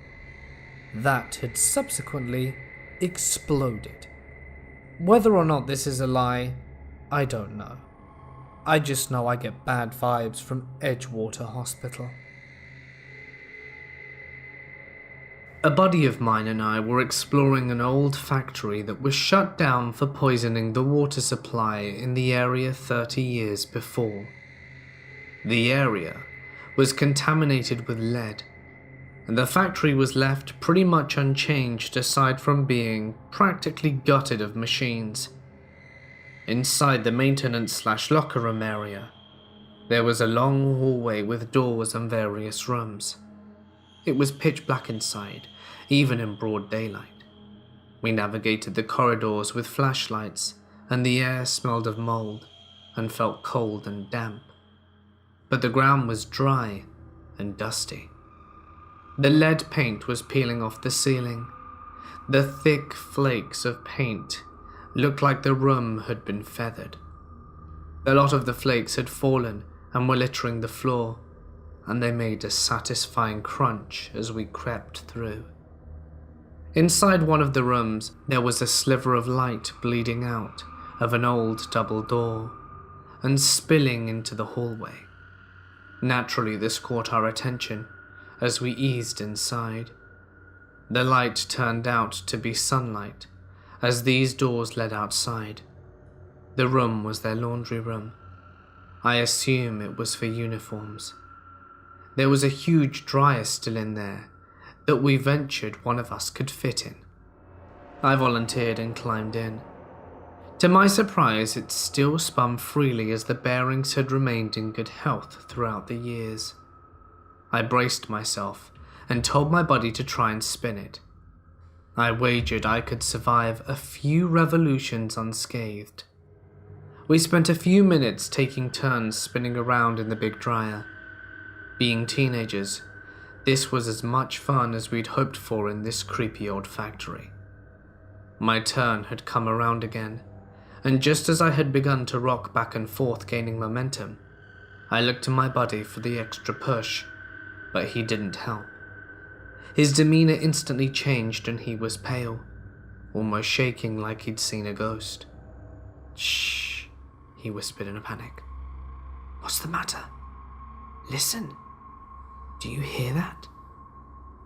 That had subsequently exploded. Whether or not this is a lie, I don't know. I just know I get bad vibes from Edgewater Hospital. A buddy of mine and I were exploring an old factory that was shut down for poisoning the water supply in the area 30 years before. The area was contaminated with lead, and the factory was left pretty much unchanged aside from being practically gutted of machines. Inside the maintenance/locker room area, there was a long hallway with doors and various rooms. It was pitch black inside, even in broad daylight. We navigated the corridors with flashlights, and the air smelled of mold and felt cold and damp. But the ground was dry and dusty. The lead paint was peeling off the ceiling. The thick flakes of paint looked like the room had been feathered. A lot of the flakes had fallen and were littering the floor, and they made a satisfying crunch as we crept through. Inside one of the rooms, there was a sliver of light bleeding out of an old double door and spilling into the hallway. Naturally, this caught our attention as we eased inside. The light turned out to be sunlight as these doors led outside. The room was their laundry room. I assume it was for uniforms. There was a huge dryer still in there that we ventured one of us could fit in. I volunteered and climbed in. To my surprise, it still spun freely as the bearings had remained in good health throughout the years. I braced myself and told my buddy to try and spin it. I wagered I could survive a few revolutions unscathed. We spent a few minutes taking turns spinning around in the big dryer. Being teenagers, this was as much fun as we'd hoped for in this creepy old factory. My turn had come around again, and just as I had begun to rock back and forth gaining momentum, I looked to my buddy for the extra push, but he didn't help. His demeanor instantly changed and he was pale, almost shaking like he'd seen a ghost. "Shh," he whispered in a panic. "What's the matter? Listen. Do you hear that?"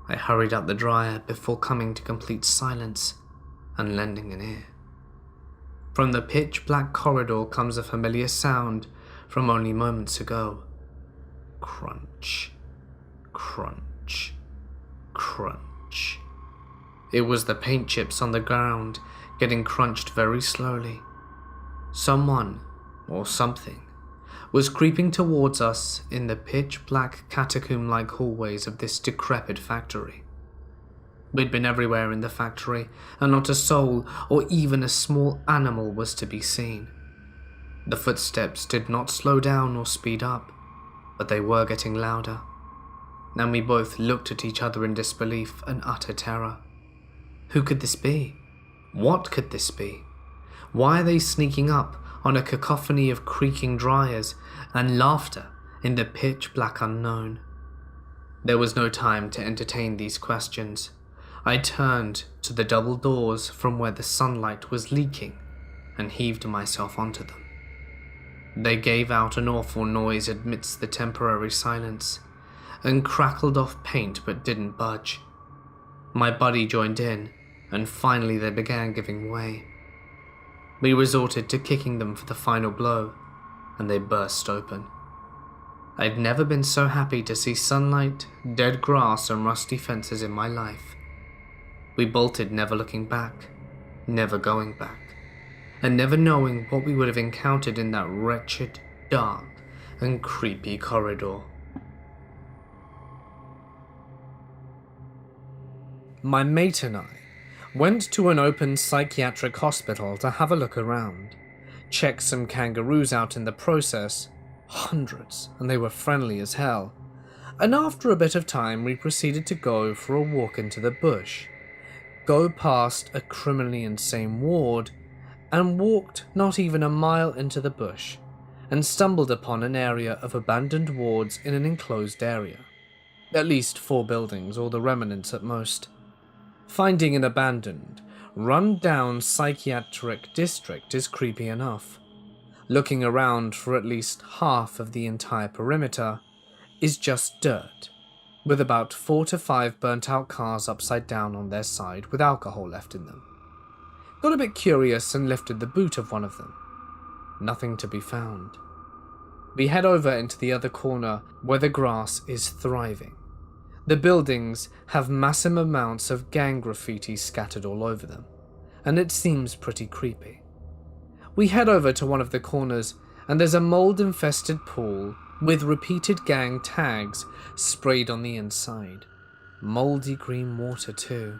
I hurried out the dryer before coming to complete silence and lending an ear. From the pitch-black corridor comes a familiar sound from only moments ago. Crunch, crunch, crunch. It was the paint chips on the ground getting crunched very slowly. Someone, or something, was creeping towards us in the pitch-black catacomb-like hallways of this decrepit factory. We'd been everywhere in the factory, and not a soul or even a small animal was to be seen. The footsteps did not slow down or speed up, but they were getting louder, and we both looked at each other in disbelief and utter terror. Who could this be? What could this be? Why are they sneaking up on a cacophony of creaking dryers and laughter in the pitch-black unknown? There was no time to entertain these questions. I turned to the double doors from where the sunlight was leaking and heaved myself onto them. They gave out an awful noise amidst the temporary silence and crackled off paint but didn't budge. My buddy joined in, and finally they began giving way. We resorted to kicking them for the final blow, and they burst open. I'd never been so happy to see sunlight, dead grass and rusty fences in my life. We bolted, never looking back, never going back, and never knowing what we would have encountered in that wretched, dark and creepy corridor. My mate and I went to an open psychiatric hospital to have a look around, check some kangaroos out in the process, hundreds, and they were friendly as hell, and after a bit of time we proceeded to go for a walk into the bush, go past a criminally insane ward, and walked not even a mile into the bush, and stumbled upon an area of abandoned wards in an enclosed area. At least 4 buildings, or the remnants at most. Finding an abandoned, run-down psychiatric district is creepy enough. Looking around for at least half of the entire perimeter is just dirt, with about 4 to 5 burnt-out cars upside down on their side with alcohol left in them. Got a bit curious and lifted the boot of one of them. Nothing to be found. We head over into the other corner where the grass is thriving. The buildings have massive amounts of gang graffiti scattered all over them, and it seems pretty creepy. We head over to one of the corners, and there's a mold-infested pool with repeated gang tags sprayed on the inside. Moldy green water too.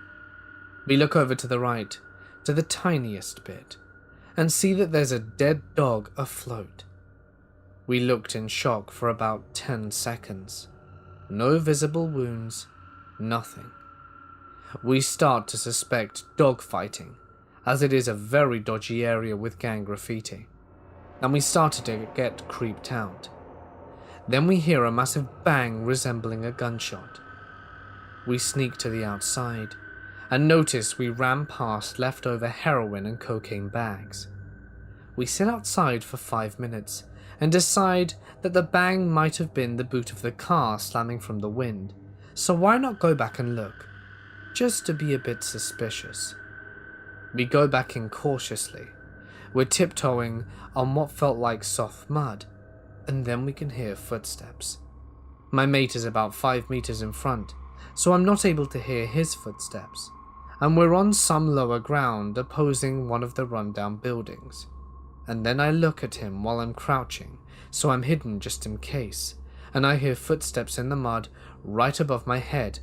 We look over to the right, to the tiniest bit, and see that there's a dead dog afloat. We looked in shock for about 10 seconds. No visible wounds, nothing. We start to suspect dogfighting, as it is a very dodgy area with gang graffiti, and we started to get creeped out. Then we hear a massive bang resembling a gunshot. We sneak to the outside, and notice we ran past leftover heroin and cocaine bags. We sit outside for 5 minutes, and decide that the bang might have been the boot of the car slamming from the wind, so why not go back and look, just to be a bit suspicious. We go back in cautiously. We're tiptoeing on what felt like soft mud, and then we can hear footsteps. My mate is about 5 meters in front, so I'm not able to hear his footsteps, and we're on some lower ground opposing one of the rundown buildings. And then I look at him while I'm crouching, so I'm hidden just in case, and I hear footsteps in the mud right above my head,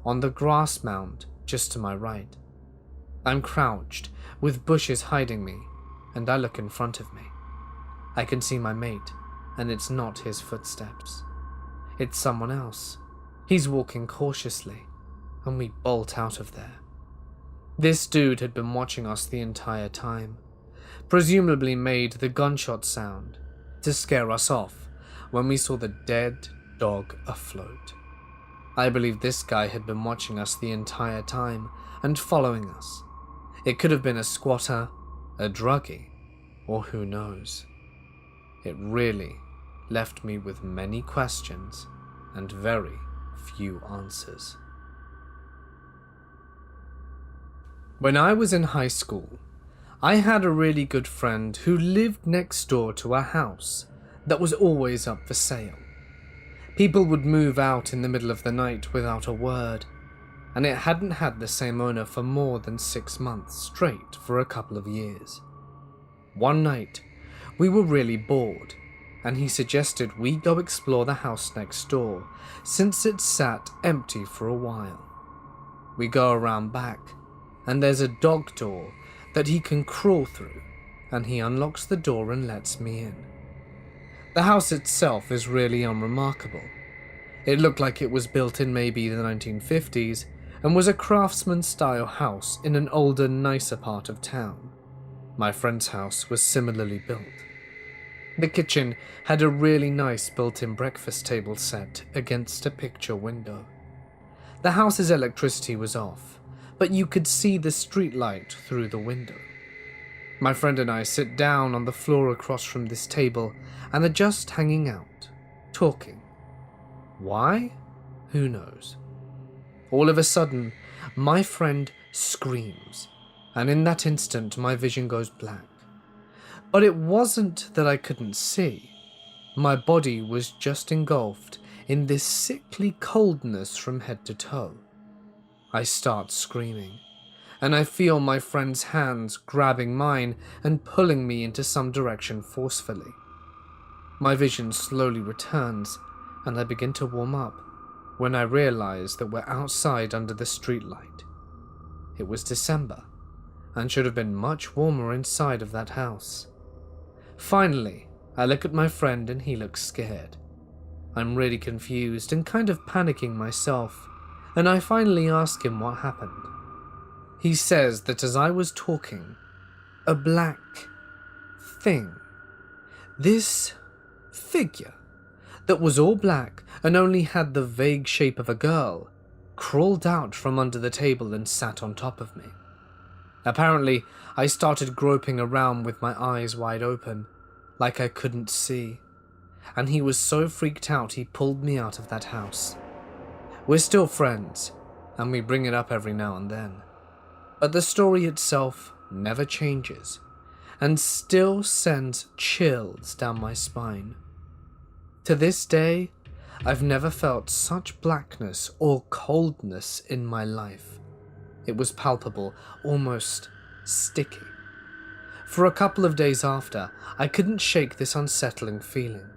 on the grass mound just to my right. I'm crouched, with bushes hiding me, and I look in front of me. I can see my mate, and it's not his footsteps. It's someone else. He's walking cautiously, and we bolt out of there. This dude had been watching us the entire time. Presumably made the gunshot sound to scare us off when we saw the dead dog afloat. I believe this guy had been watching us the entire time and following us. It could have been a squatter, a druggie, or who knows. It really left me with many questions and very few answers. When I was in high school, I had a really good friend who lived next door to a house that was always up for sale. People would move out in the middle of the night without a word, and it hadn't had the same owner for more than 6 months straight for a couple of years. One night, we were really bored, and he suggested we go explore the house next door, since it sat empty for a while. We go around back, and there's a dog door that he can crawl through, and he unlocks the door and lets me in. The house itself is really unremarkable. It looked like it was built in maybe the 1950s and was a craftsman-style house in an older, nicer part of town. My friend's house was similarly built. The kitchen had a really nice built-in breakfast table set against a picture window. The house's electricity was off, but you could see the street light through the window. My friend and I sit down on the floor across from this table and are just hanging out, talking. Why? Who knows? All of a sudden, my friend screams, and in that instant my vision goes black. But it wasn't that I couldn't see. My body was just engulfed in this sickly coldness from head to toe. I start screaming, and I feel my friend's hands grabbing mine and pulling me into some direction forcefully. My vision slowly returns, and I begin to warm up when I realize that we're outside under the streetlight. It was December, and should have been much warmer inside of that house. Finally, I look at my friend and he looks scared. I'm really confused and kind of panicking myself, and I finally ask him what happened. He says that as I was talking, a black thing, this figure that was all black and only had the vague shape of a girl, crawled out from under the table and sat on top of me. Apparently, I started groping around with my eyes wide open, like I couldn't see, and he was so freaked out he pulled me out of that house. We're still friends, and we bring it up every now and then, but the story itself never changes, and still sends chills down my spine. To this day, I've never felt such blackness or coldness in my life. It was palpable, almost sticky. For a couple of days after, I couldn't shake this unsettling feeling,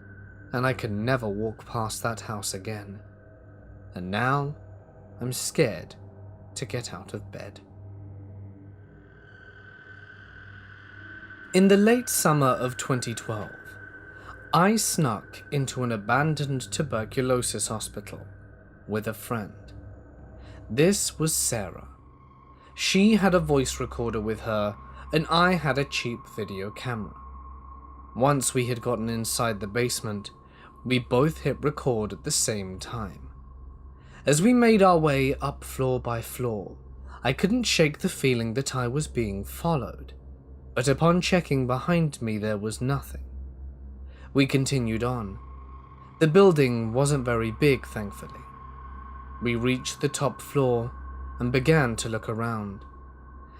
and I could never walk past that house again. And now, I'm scared to get out of bed. In the late summer of 2012, I snuck into an abandoned tuberculosis hospital with a friend. This was Sarah. She had a voice recorder with her, and I had a cheap video camera. Once we had gotten inside the basement, we both hit record at the same time. As we made our way up floor by floor, I couldn't shake the feeling that I was being followed, but upon checking behind me there was nothing. We continued on. The building wasn't very big, thankfully. We reached the top floor and began to look around.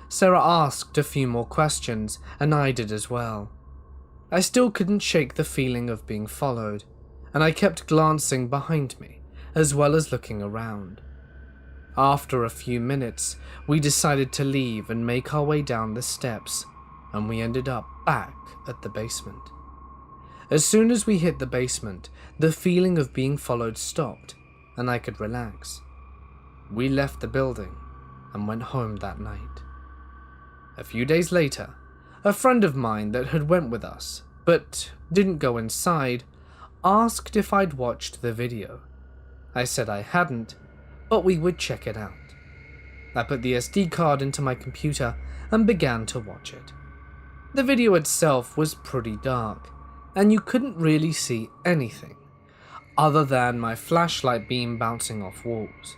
Sarah asked a few more questions, and I did as well. I still couldn't shake the feeling of being followed, and I kept glancing behind me, as well as looking around. After a few minutes, we decided to leave and make our way down the steps, and we ended up back at the basement. As soon as we hit the basement, the feeling of being followed stopped, and I could relax. We left the building and went home that night. A few days later, a friend of mine that had went with us, but didn't go inside, asked if I'd watched the video. I said I hadn't, but we would check it out. I put the SD card into my computer and began to watch it. The video itself was pretty dark, and you couldn't really see anything, other than my flashlight beam bouncing off walls.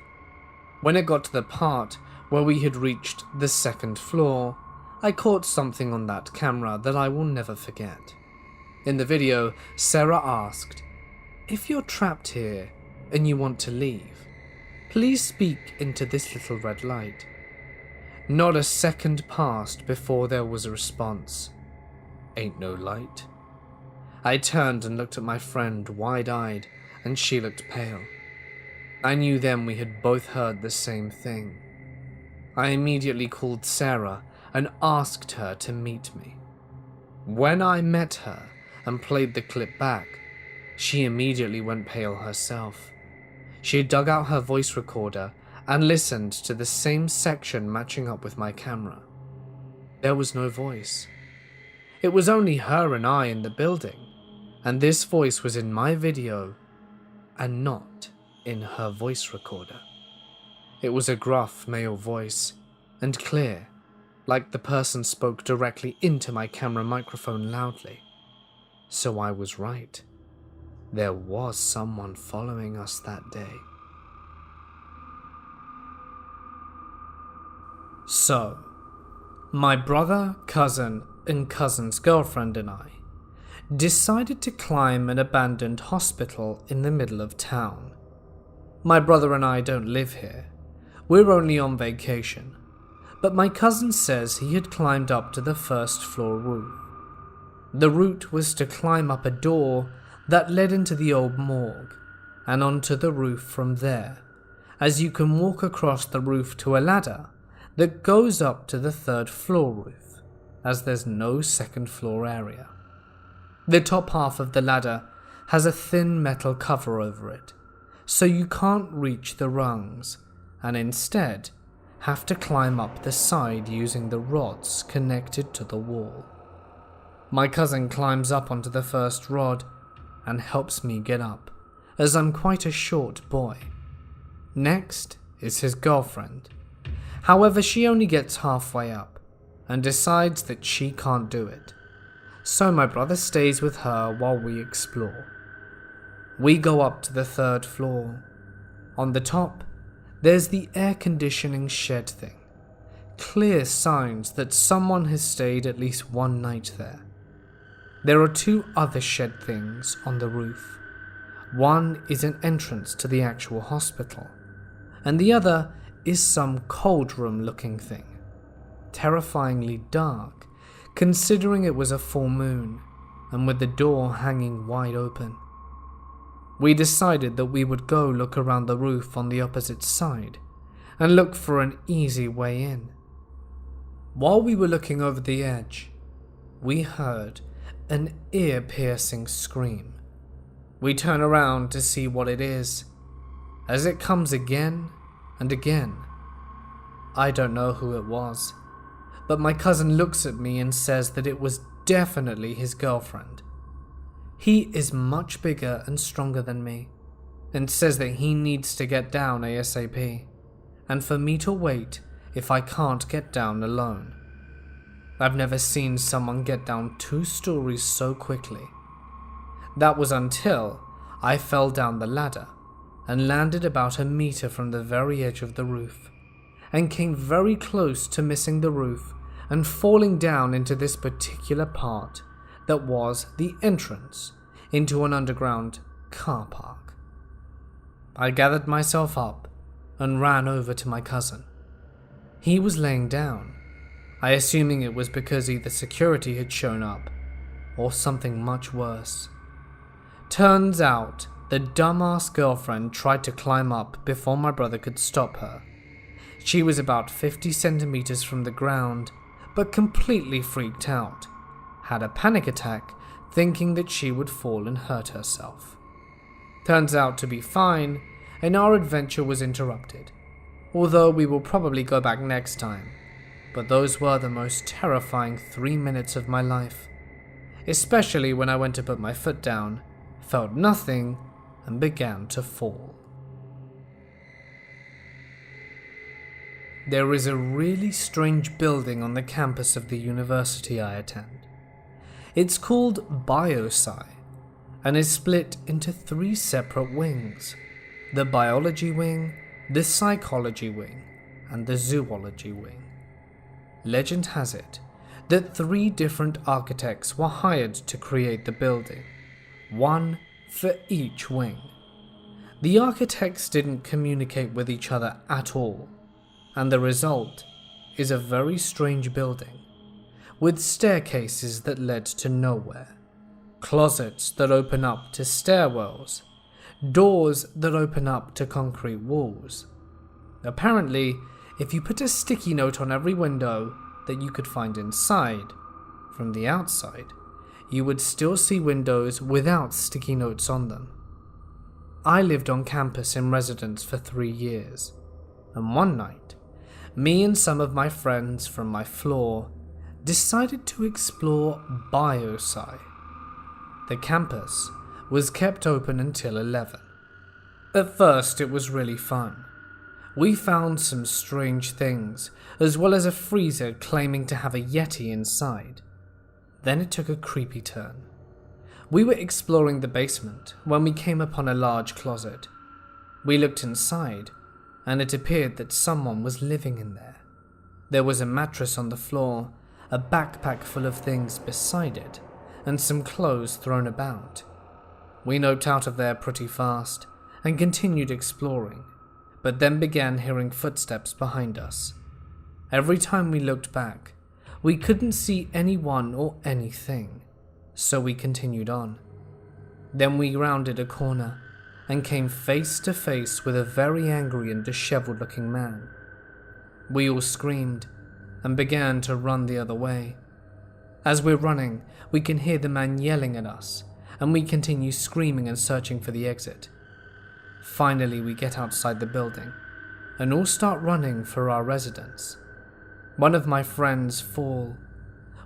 When it got to the part where we had reached the second floor, I caught something on that camera that I will never forget. In the video, Sarah asked, "If you're trapped here and you want to leave, please speak into this little red light." Not a second passed before there was a response. "Ain't no light." I turned and looked at my friend wide-eyed, and she looked pale. I knew then we had both heard the same thing. I immediately called Sarah and asked her to meet me. When I met her and played the clip back, she immediately went pale herself. She dug out her voice recorder and listened to the same section matching up with my camera. There was no voice. It was only her and I in the building, and this voice was in my video and not in her voice recorder. It was a gruff male voice, and clear, like the person spoke directly into my camera microphone loudly. So I was right. There was someone following us that day. So, my brother, cousin, and cousin's girlfriend and I decided to climb an abandoned hospital in the middle of town. My brother and I don't live here. We're only on vacation. But my cousin says he had climbed up to the first floor roof. The route was to climb up a door that led into the old morgue and onto the roof from there, as you can walk across the roof to a ladder that goes up to the third floor roof, as there's no second floor area. The top half of the ladder has a thin metal cover over it, so you can't reach the rungs, and instead have to climb up the side using the rods connected to the wall. My cousin climbs up onto the first rod and helps me get up, as I'm quite a short boy. Next is his girlfriend. However, she only gets halfway up and decides that she can't do it. So my brother stays with her while we explore. We go up to the third floor. On the top, there's the air conditioning shed thing. Clear signs that someone has stayed at least one night there. There are two other shed things on the roof. One is an entrance to the actual hospital, and the other is some cold room looking thing. Terrifyingly dark, considering it was a full moon, and with the door hanging wide open. We decided that we would go look around the roof on the opposite side, and look for an easy way in. While we were looking over the edge, we heard an ear-piercing scream. We turn around to see what it is, as it comes again and again. I don't know who it was, but my cousin looks at me and says that it was definitely his girlfriend. He is much bigger and stronger than me, and says that he needs to get down ASAP, and for me to wait if I can't get down alone. I've never seen someone get down 2 stories so quickly. That was until I fell down the ladder and landed about a meter from the very edge of the roof, and came very close to missing the roof and falling down into this particular part that was the entrance into an underground car park. I gathered myself up and ran over to my cousin. He was laying down, I assuming it was because either security had shown up or something much worse. Turns out the dumbass girlfriend tried to climb up before my brother could stop her. She was about 50 centimeters from the ground, but completely freaked out, had a panic attack thinking that she would fall and hurt herself. Turns out to be fine, and our adventure was interrupted, although we will probably go back next time. But those were the most terrifying 3 minutes of my life, especially when I went to put my foot down, felt nothing, and began to fall. There is a really strange building on the campus of the university I attend. It's called BioSci, and is split into 3 separate wings: the biology wing, the psychology wing, and the zoology wing. Legend has it that 3 different architects were hired to create the building, one for each wing. The architects didn't communicate with each other at all, and the result is a very strange building, with staircases that led to nowhere, closets that open up to stairwells, doors that open up to concrete walls. Apparently, if you put a sticky note on every window that you could find inside, from the outside, you would still see windows without sticky notes on them. I lived on campus in residence for 3 years, and one night, me and some of my friends from my floor decided to explore BioSci. The campus was kept open until 11. At first, it was really fun. We found some strange things, as well as a freezer claiming to have a Yeti inside. Then it took a creepy turn. We were exploring the basement when we came upon a large closet. We looked inside, and it appeared that someone was living in there. There was a mattress on the floor, a backpack full of things beside it, and some clothes thrown about. We noped out of there pretty fast and continued exploring, but then began hearing footsteps behind us. Every time we looked back, we couldn't see anyone or anything, so we continued on. Then we rounded a corner and came face to face with a very angry and disheveled looking man. We all screamed and began to run the other way. As we're running, we can hear the man yelling at us, and we continue screaming and searching for the exit. Finally, we get outside the building and all start running for our residence. One of my friends falls.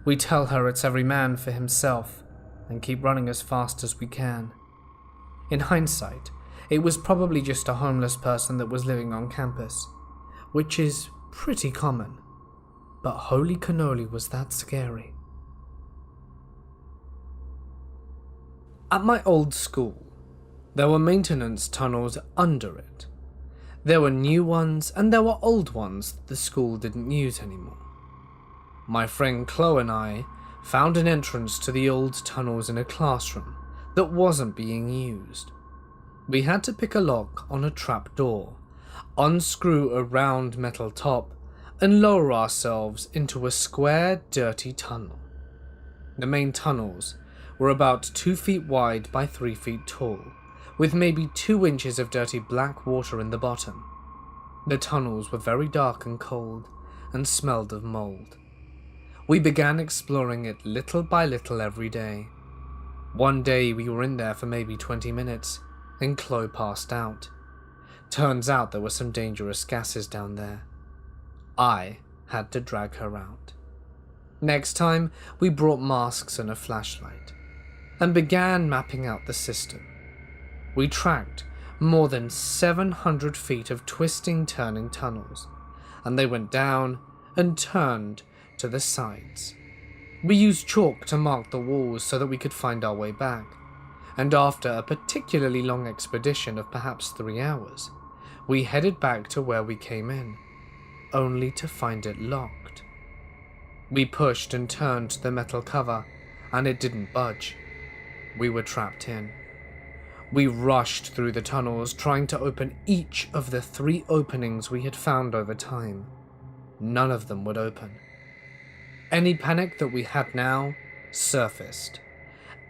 We tell her it's every man for himself and keep running as fast as we can. In hindsight, it was probably just a homeless person that was living on campus, which is pretty common, but holy cannoli, was that scary. At my old school, there were maintenance tunnels under it. There were new ones and there were old ones that the school didn't use anymore. My friend Chloe and I found an entrance to the old tunnels in a classroom that wasn't being used. We had to pick a lock on a trap door, unscrew a round metal top, and lower ourselves into a square, dirty tunnel. The main tunnels were about 2 feet wide by 3 feet tall, with maybe 2 inches of dirty black water in the bottom. The tunnels were very dark and cold, and smelled of mold. We began exploring it little by little every day. One day we were in there for maybe 20 minutes, and Chloe passed out. Turns out there were some dangerous gases down there. I had to drag her out. Next time, we brought masks and a flashlight, and began mapping out the system. We tracked more than 700 feet of twisting, turning tunnels, and they went down and turned to the sides. We used chalk to mark the walls so that we could find our way back, and after a particularly long expedition of perhaps 3 hours, we headed back to where we came in, only to find it locked. We pushed and turned the metal cover, and it didn't budge. We were trapped in. We rushed through the tunnels, trying to open each of the 3 openings we had found over time. None of them would open. Any panic that we had now surfaced,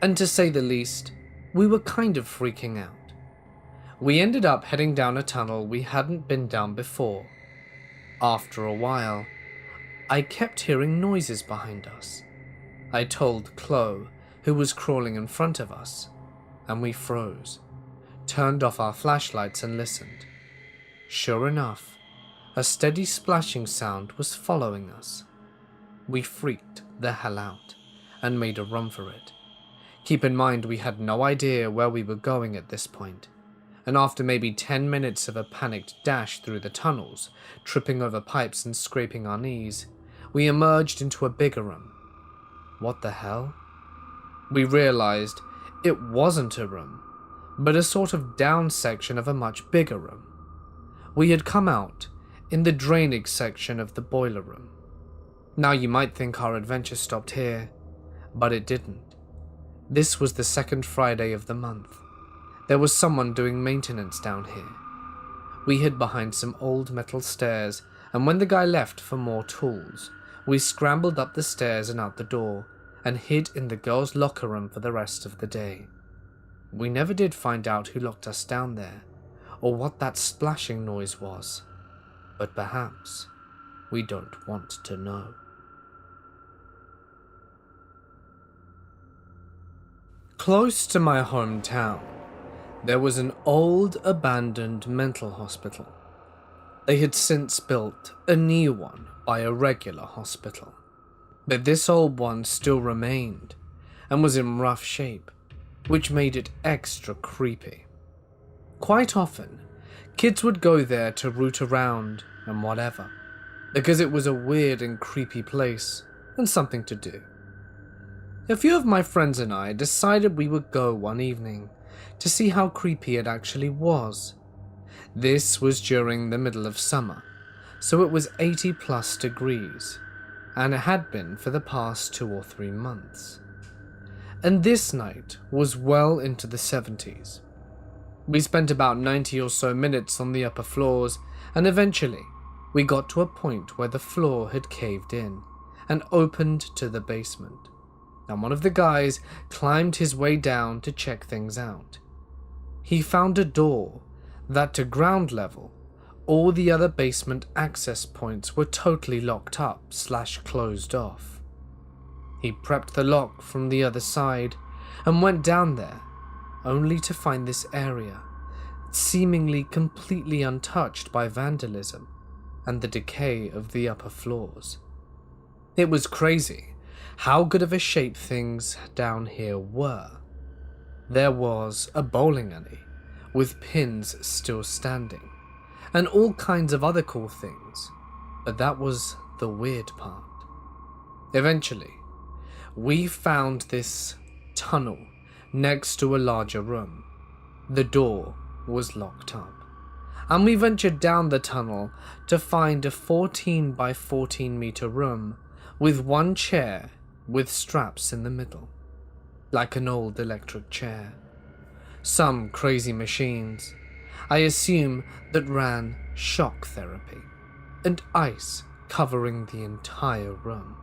and to say the least, we were kind of freaking out. We ended up heading down a tunnel we hadn't been down before. After a while, I kept hearing noises behind us. I told Chloe, who was crawling in front of us, and we froze, turned off our flashlights and listened. Sure enough, a steady splashing sound was following us. We freaked the hell out and made a run for it. Keep in mind we had no idea where we were going at this point, and after maybe 10 minutes of a panicked dash through the tunnels, tripping over pipes and scraping our knees, we emerged into a bigger room. What the hell? We realized it wasn't a room, but a sort of down section of a much bigger room. We had come out in the drainage section of the boiler room. Now you might think our adventure stopped here, but it didn't. This was the second Friday of the month. There was someone doing maintenance down here. We hid behind some old metal stairs, and when the guy left for more tools, we scrambled up the stairs and out the door, and hid in the girls' locker room for the rest of the day. We never did find out who locked us down there, or what that splashing noise was, but perhaps we don't want to know. Close to my hometown, there was an old abandoned mental hospital. They had since built a new one by a regular hospital, but this old one still remained and was in rough shape, which made it extra creepy. Quite often, kids would go there to root around and whatever, because it was a weird and creepy place and something to do. A few of my friends and I decided we would go one evening to see how creepy it actually was. This was during the middle of summer, so it was 80+ degrees, and it had been for the past 2 or 3 months. And this night was well into the 70s. We spent about 90 or so minutes on the upper floors, and eventually we got to a point where the floor had caved in and opened to the basement. And one of the guys climbed his way down to check things out. He found a door that, to ground level, all the other basement access points were totally locked up / closed off. He prepped the lock from the other side and went down there, only to find this area seemingly completely untouched by vandalism and the decay of the upper floors. It was crazy how good of a shape things down here were. There was a bowling alley with pins still standing and all kinds of other cool things, but that was the weird part. Eventually, we found this tunnel next to a larger room. The door was locked up, and we ventured down the tunnel to find a 14 by 14 meter room with one chair with straps in the middle, like an old electric chair. Some crazy machines, I assume, that ran shock therapy, and ice covering the entire room.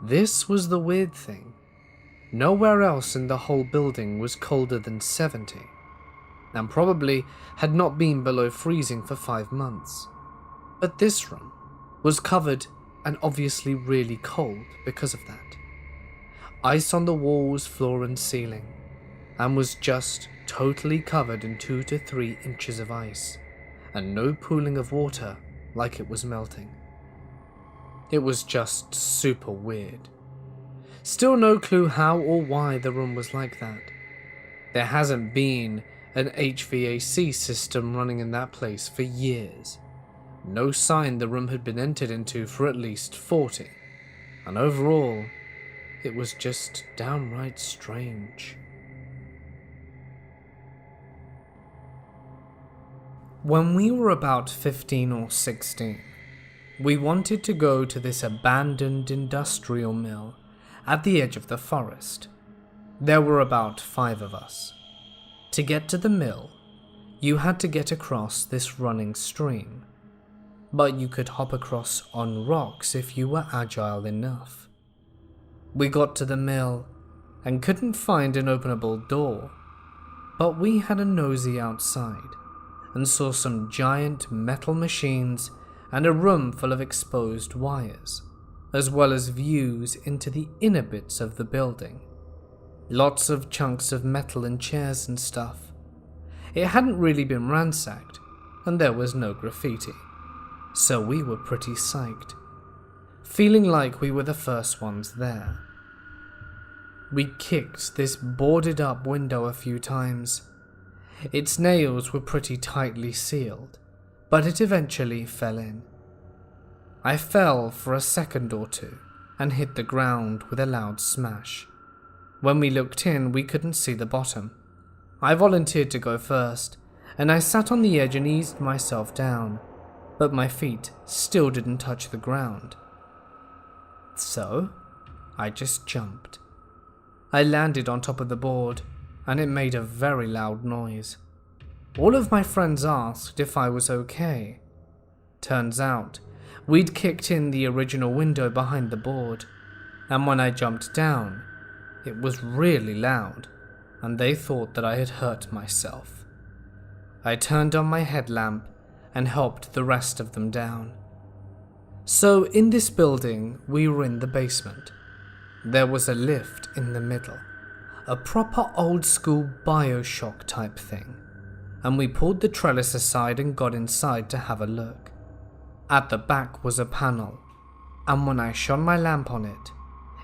This was the weird thing. Nowhere else in the whole building was colder than 70, and probably had not been below freezing for 5 months. But this room was covered and obviously really cold because of that. Ice on the walls, floor and ceiling, and was just totally covered in 2 to 3 inches of ice, and no pooling of water like it was melting. It was just super weird. Still no clue how or why the room was like that. There hasn't been an HVAC system running in that place for years. No sign the room had been entered into for at least 40, and overall, it was just downright strange. When we were about 15 or 16, we wanted to go to this abandoned industrial mill at the edge of the forest. There were about 5 of us. To get to the mill, you had to get across this running stream, but you could hop across on rocks if you were agile enough. We got to the mill and couldn't find an openable door, but we had a nosy outside and saw some giant metal machines and a room full of exposed wires, as well as views into the inner bits of the building. Lots of chunks of metal and chairs and stuff. It hadn't really been ransacked, and there was no graffiti, so we were pretty psyched, feeling like we were the first ones there. We kicked this boarded up window a few times. Its nails were pretty tightly sealed, but it eventually fell in. I fell for a second or two and hit the ground with a loud smash. When we looked in, we couldn't see the bottom. I volunteered to go first, and I sat on the edge and eased myself down, but my feet still didn't touch the ground. So, I just jumped. I landed on top of the board, and it made a very loud noise. All of my friends asked if I was okay. Turns out, we'd kicked in the original window behind the board, and when I jumped down, it was really loud, and they thought that I had hurt myself. I turned on my headlamp and helped the rest of them down. So in this building, we were in the basement. There was a lift in the middle, a proper old school BioShock type thing, and we pulled the trellis aside and got inside to have a look. At the back was a panel, and when I shone my lamp on it,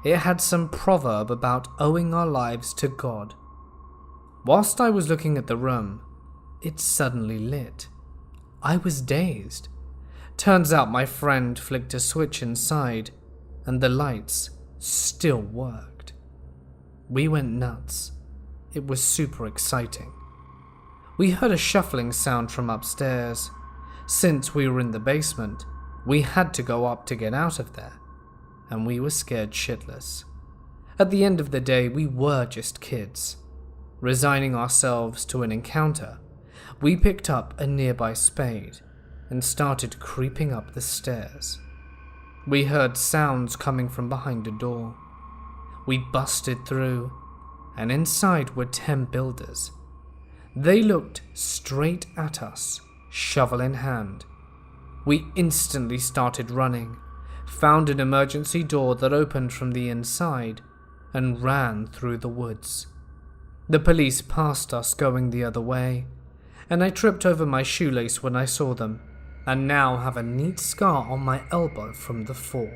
it had some proverb about owing our lives to God. Whilst I was looking at the room, it suddenly lit. I was dazed. Turns out my friend flicked a switch inside, and the lights still worked. We went nuts. It was super exciting. We heard a shuffling sound from upstairs. Since we were in the basement, we had to go up to get out of there, and we were scared shitless. At the end of the day, we were just kids. Resigning ourselves to an encounter, we picked up a nearby spade and started creeping up the stairs. We heard sounds coming from behind a door. We busted through, and inside were 10 builders. They looked straight at us, shovel in hand. We instantly started running, found an emergency door that opened from the inside, and ran through the woods. The police passed us going the other way, and I tripped over my shoelace when I saw them, and now have a neat scar on my elbow from the fall.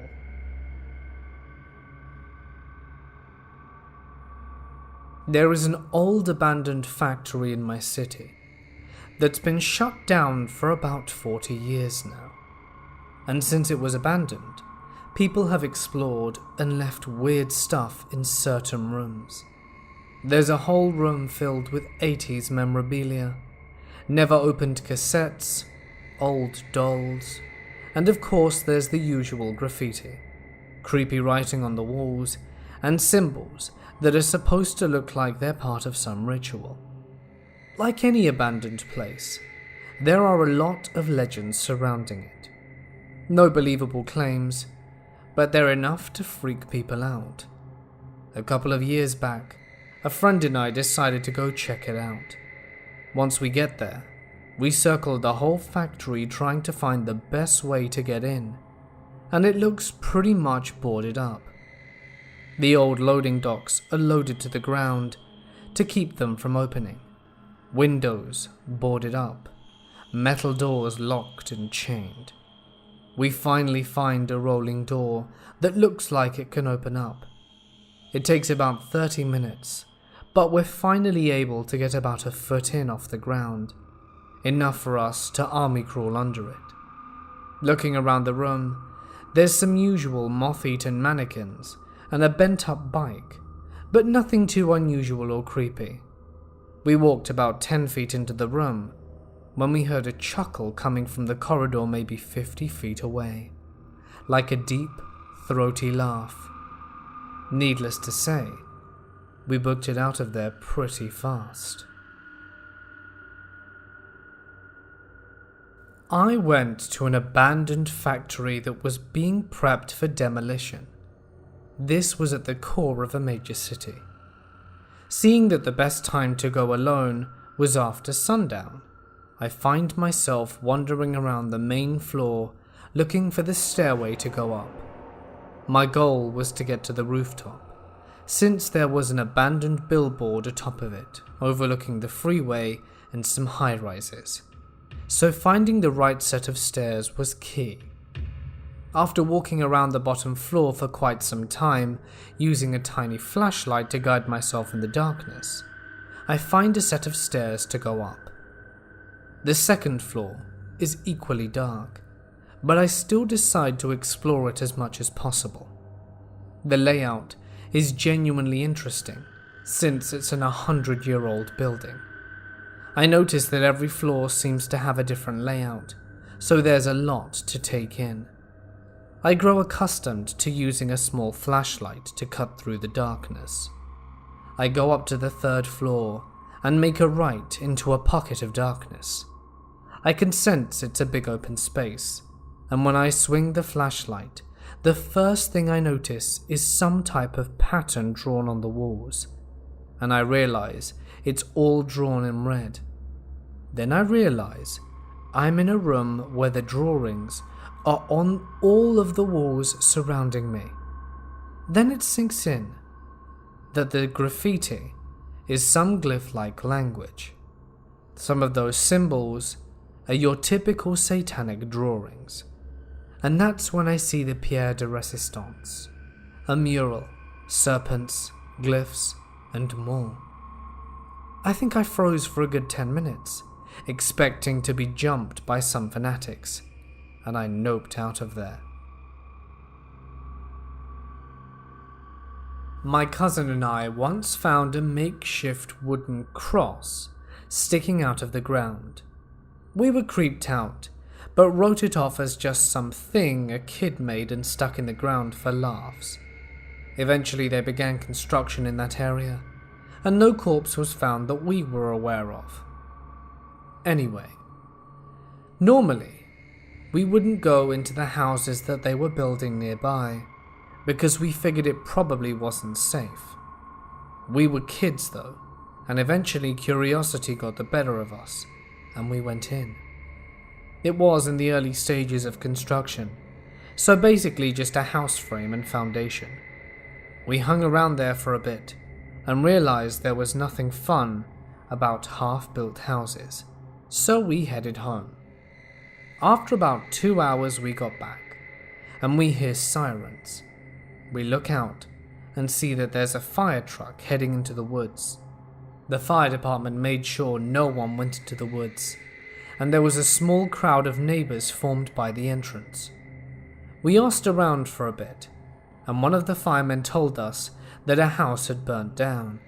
There is an old abandoned factory in my city that's been shut down for about 40 years now. And since it was abandoned, people have explored and left weird stuff in certain rooms. There's a whole room filled with 80s memorabilia, never opened cassettes, old dolls, and of course there's the usual graffiti, creepy writing on the walls, and symbols that are supposed to look like they're part of some ritual. Like any abandoned place, there are a lot of legends surrounding it. No believable claims, but they're enough to freak people out. A couple of years back, a friend and I decided to go check it out. Once we get there, we circled the whole factory trying to find the best way to get in, and it looks pretty much boarded up. The old loading docks are loaded to the ground to keep them from opening. Windows boarded up, metal doors locked and chained. We finally find a rolling door that looks like it can open up. It takes about 30 minutes, but we're finally able to get about a foot in off the ground, enough for us to army crawl under it. Looking around the room, there's some usual moth-eaten mannequins and a bent-up bike, but nothing too unusual or creepy. We walked about 10 feet into the room when we heard a chuckle coming from the corridor maybe 50 feet away, like a deep, throaty laugh. Needless to say, we booked it out of there pretty fast. I went to an abandoned factory that was being prepped for demolition. This was at the core of a major city. Seeing that the best time to go alone was after sundown, I find myself wandering around the main floor looking for the stairway to go up. My goal was to get to the rooftop, since there was an abandoned billboard atop of it, overlooking the freeway and some high-rises. So finding the right set of stairs was key. After walking around the bottom floor for quite some time, using a tiny flashlight to guide myself in the darkness, I find a set of stairs to go up. The second floor is equally dark, but I still decide to explore it as much as possible. The layout is genuinely interesting, since it's an 100-year-old building. I notice that every floor seems to have a different layout, so there's a lot to take in. I grow accustomed to using a small flashlight to cut through the darkness. I go up to the third floor and make a right into a pocket of darkness. I can sense it's a big open space, and when I swing the flashlight, the first thing I notice is some type of pattern drawn on the walls, and I realize it's all drawn in red. Then I realize I'm in a room where the drawings are on all of the walls surrounding me. Then it sinks in that the graffiti is some glyph-like language. Some of those symbols are your typical satanic drawings. And that's when I see the Pierre de Resistance, a mural, serpents, glyphs, and more. I think I froze for a good 10 minutes, expecting to be jumped by some fanatics, and I noped out of there. My cousin and I once found a makeshift wooden cross sticking out of the ground. We were creeped out, but wrote it off as just something a kid made and stuck in the ground for laughs. Eventually they began construction in that area, and no corpse was found that we were aware of. Anyway, normally, we wouldn't go into the houses that they were building nearby, because we figured it probably wasn't safe. We were kids though, and eventually curiosity got the better of us, and we went in. It was in the early stages of construction, so basically just a house frame and foundation. We hung around there for a bit, and realized there was nothing fun about half-built houses, so we headed home. After about 2 hours we got back, and we hear sirens. We look out, and see that there's a fire truck heading into the woods. The fire department made sure no one went into the woods, and there was a small crowd of neighbors formed by the entrance. We asked around for a bit, and one of the firemen told us that a house had burnt down.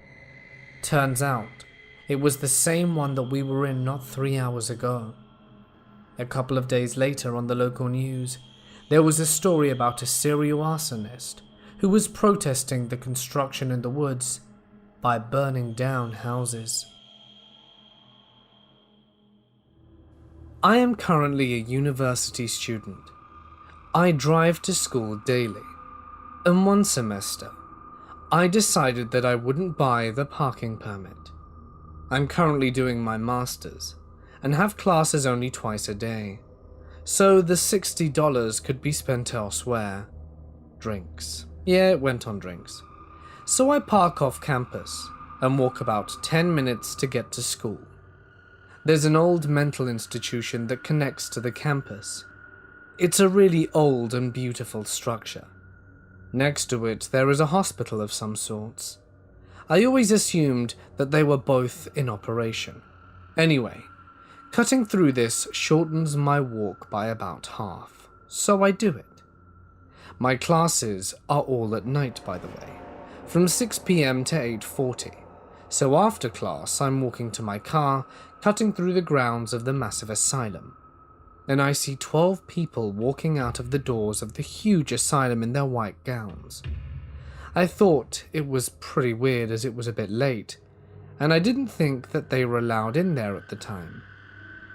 Turns out, it was the same one that we were in not 3 hours ago. A couple of days later on the local news, there was a story about a serial arsonist who was protesting the construction in the woods by burning down houses. I am currently a university student. I drive to school daily, and one semester, I decided that I wouldn't buy the parking permit. I'm currently doing my master's, and have classes only twice a day, so the $60 could be spent elsewhere. Drinks. Yeah, it went on drinks. So I park off campus, and walk about 10 minutes to get to school. There's an old mental institution that connects to the campus. It's a really old and beautiful structure. Next to it, there is a hospital of some sorts. I always assumed that they were both in operation. Anyway, cutting through this shortens my walk by about half, so I do it. My classes are all at night, by the way, from 6 p.m. to 8:40, so after class I'm walking to my car, cutting through the grounds of the massive asylum, and I see 12 people walking out of the doors of the huge asylum in their white gowns. I thought it was pretty weird as it was a bit late, and I didn't think that they were allowed in there at the time,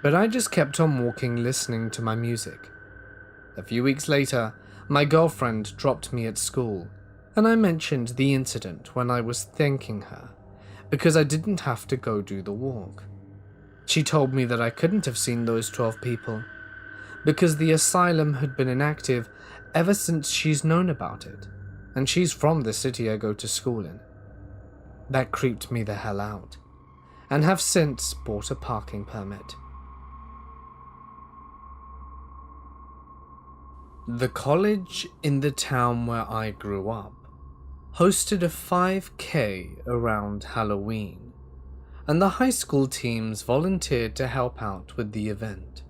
but I just kept on walking listening to my music. A few weeks later, my girlfriend dropped me at school, and I mentioned the incident when I was thanking her, because I didn't have to go do the walk. She told me that I couldn't have seen those 12 people, because the asylum had been inactive ever since she's known about it, and she's from the city I go to school in. That creeped me the hell out, and have since bought a parking permit. The college in the town where I grew up hosted a 5K around Halloween, and the high school teams volunteered to help out with the event.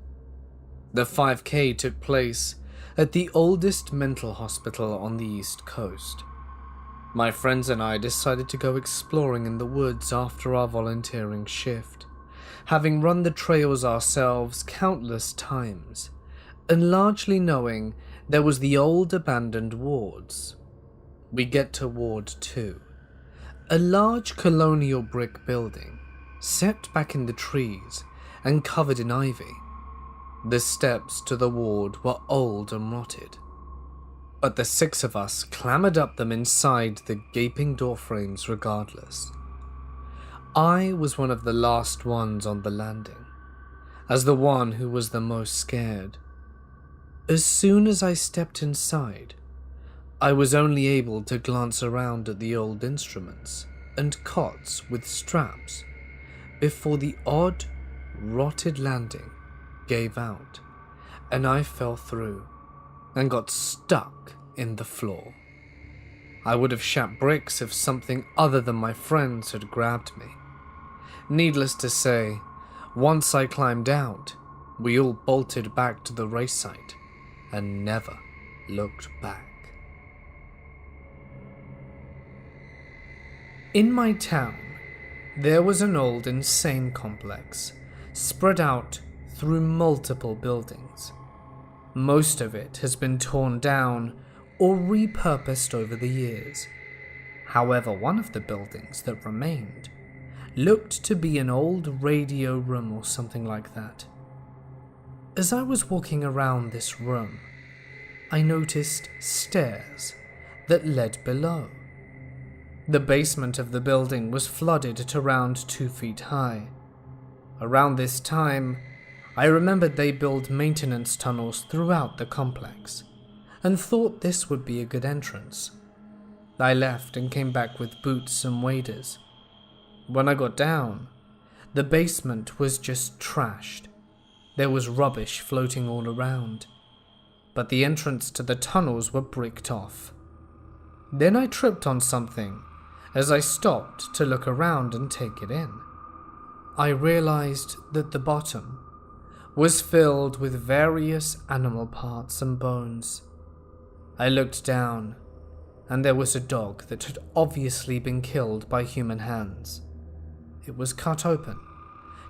The 5K took place at the oldest mental hospital on the East Coast. My friends and I decided to go exploring in the woods after our volunteering shift, having run the trails ourselves countless times, and largely knowing there was the old abandoned wards. We get to Ward 2, a large colonial brick building, set back in the trees and covered in ivy. The steps to the ward were old and rotted, but the 6 of us clambered up them inside the gaping door frames regardless. I was one of the last ones on the landing, as the one who was the most scared. As soon as I stepped inside, I was only able to glance around at the old instruments and cots with straps before the odd, rotted landing gave out and I fell through and got stuck in the floor. I would have shat bricks if something other than my friends had grabbed me. Needless to say, once I climbed out, we all bolted back to the race site and never looked back. In my town, there was an old insane complex spread out through multiple buildings. Most of it has been torn down or repurposed over the years. However, one of the buildings that remained looked to be an old radio room or something like that. As I was walking around this room, I noticed stairs that led below. The basement of the building was flooded at around 2 feet high. Around this time, I remembered they built maintenance tunnels throughout the complex, and thought this would be a good entrance. I left and came back with boots and waders. When I got down, the basement was just trashed. There was rubbish floating all around, but the entrance to the tunnels were bricked off. Then I tripped on something as I stopped to look around and take it in. I realized that the bottom was filled with various animal parts and bones. I looked down, and there was a dog that had obviously been killed by human hands. It was cut open,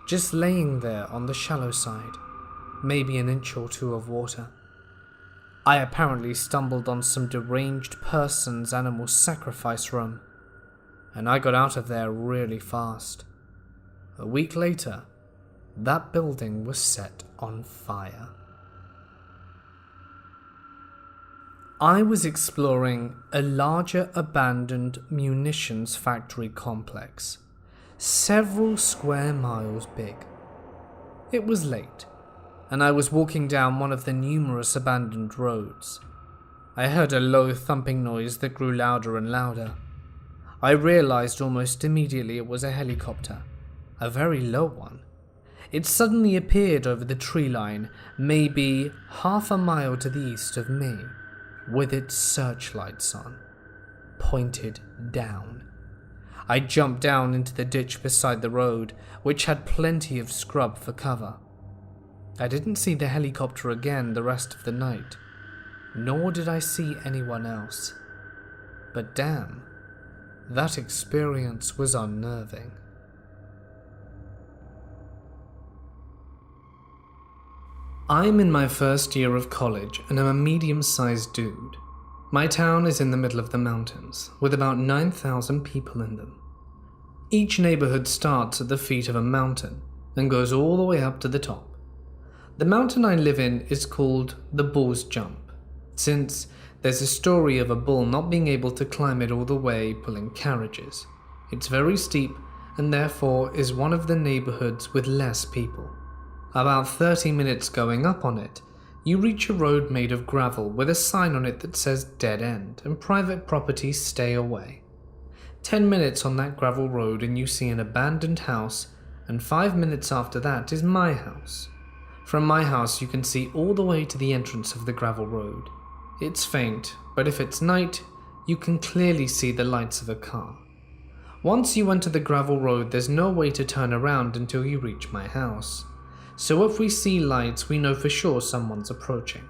just laying there on the shallow side, maybe an inch or two of water. I apparently stumbled on some deranged person's animal sacrifice room, and I got out of there really fast. A week later, that building was set on fire. I was exploring a larger abandoned munitions factory complex, several square miles big. It was late, and I was walking down one of the numerous abandoned roads. I heard a low thumping noise that grew louder and louder. I realized almost immediately it was a helicopter, a very low one. It suddenly appeared over the tree line, maybe half a mile to the east of me, with its searchlights on, pointed down. I jumped down into the ditch beside the road, which had plenty of scrub for cover. I didn't see the helicopter again the rest of the night, nor did I see anyone else. But damn, that experience was unnerving. I'm in my first year of college and I'm a medium-sized dude. My town is in the middle of the mountains, with about 9,000 people in them. Each neighborhood starts at the feet of a mountain and goes all the way up to the top. The mountain I live in is called the Bull's Jump, since there's a story of a bull not being able to climb it all the way pulling carriages. It's very steep and therefore is one of the neighborhoods with less people. About 30 minutes going up on it, you reach a road made of gravel with a sign on it that says dead end and private property stay away. 10 minutes on that gravel road and you see an abandoned house, and 5 minutes after that is my house. From my house you can see all the way to the entrance of the gravel road. It's faint, but if it's night, you can clearly see the lights of a car. Once you enter the gravel road, there's no way to turn around until you reach my house. So if we see lights, we know for sure someone's approaching.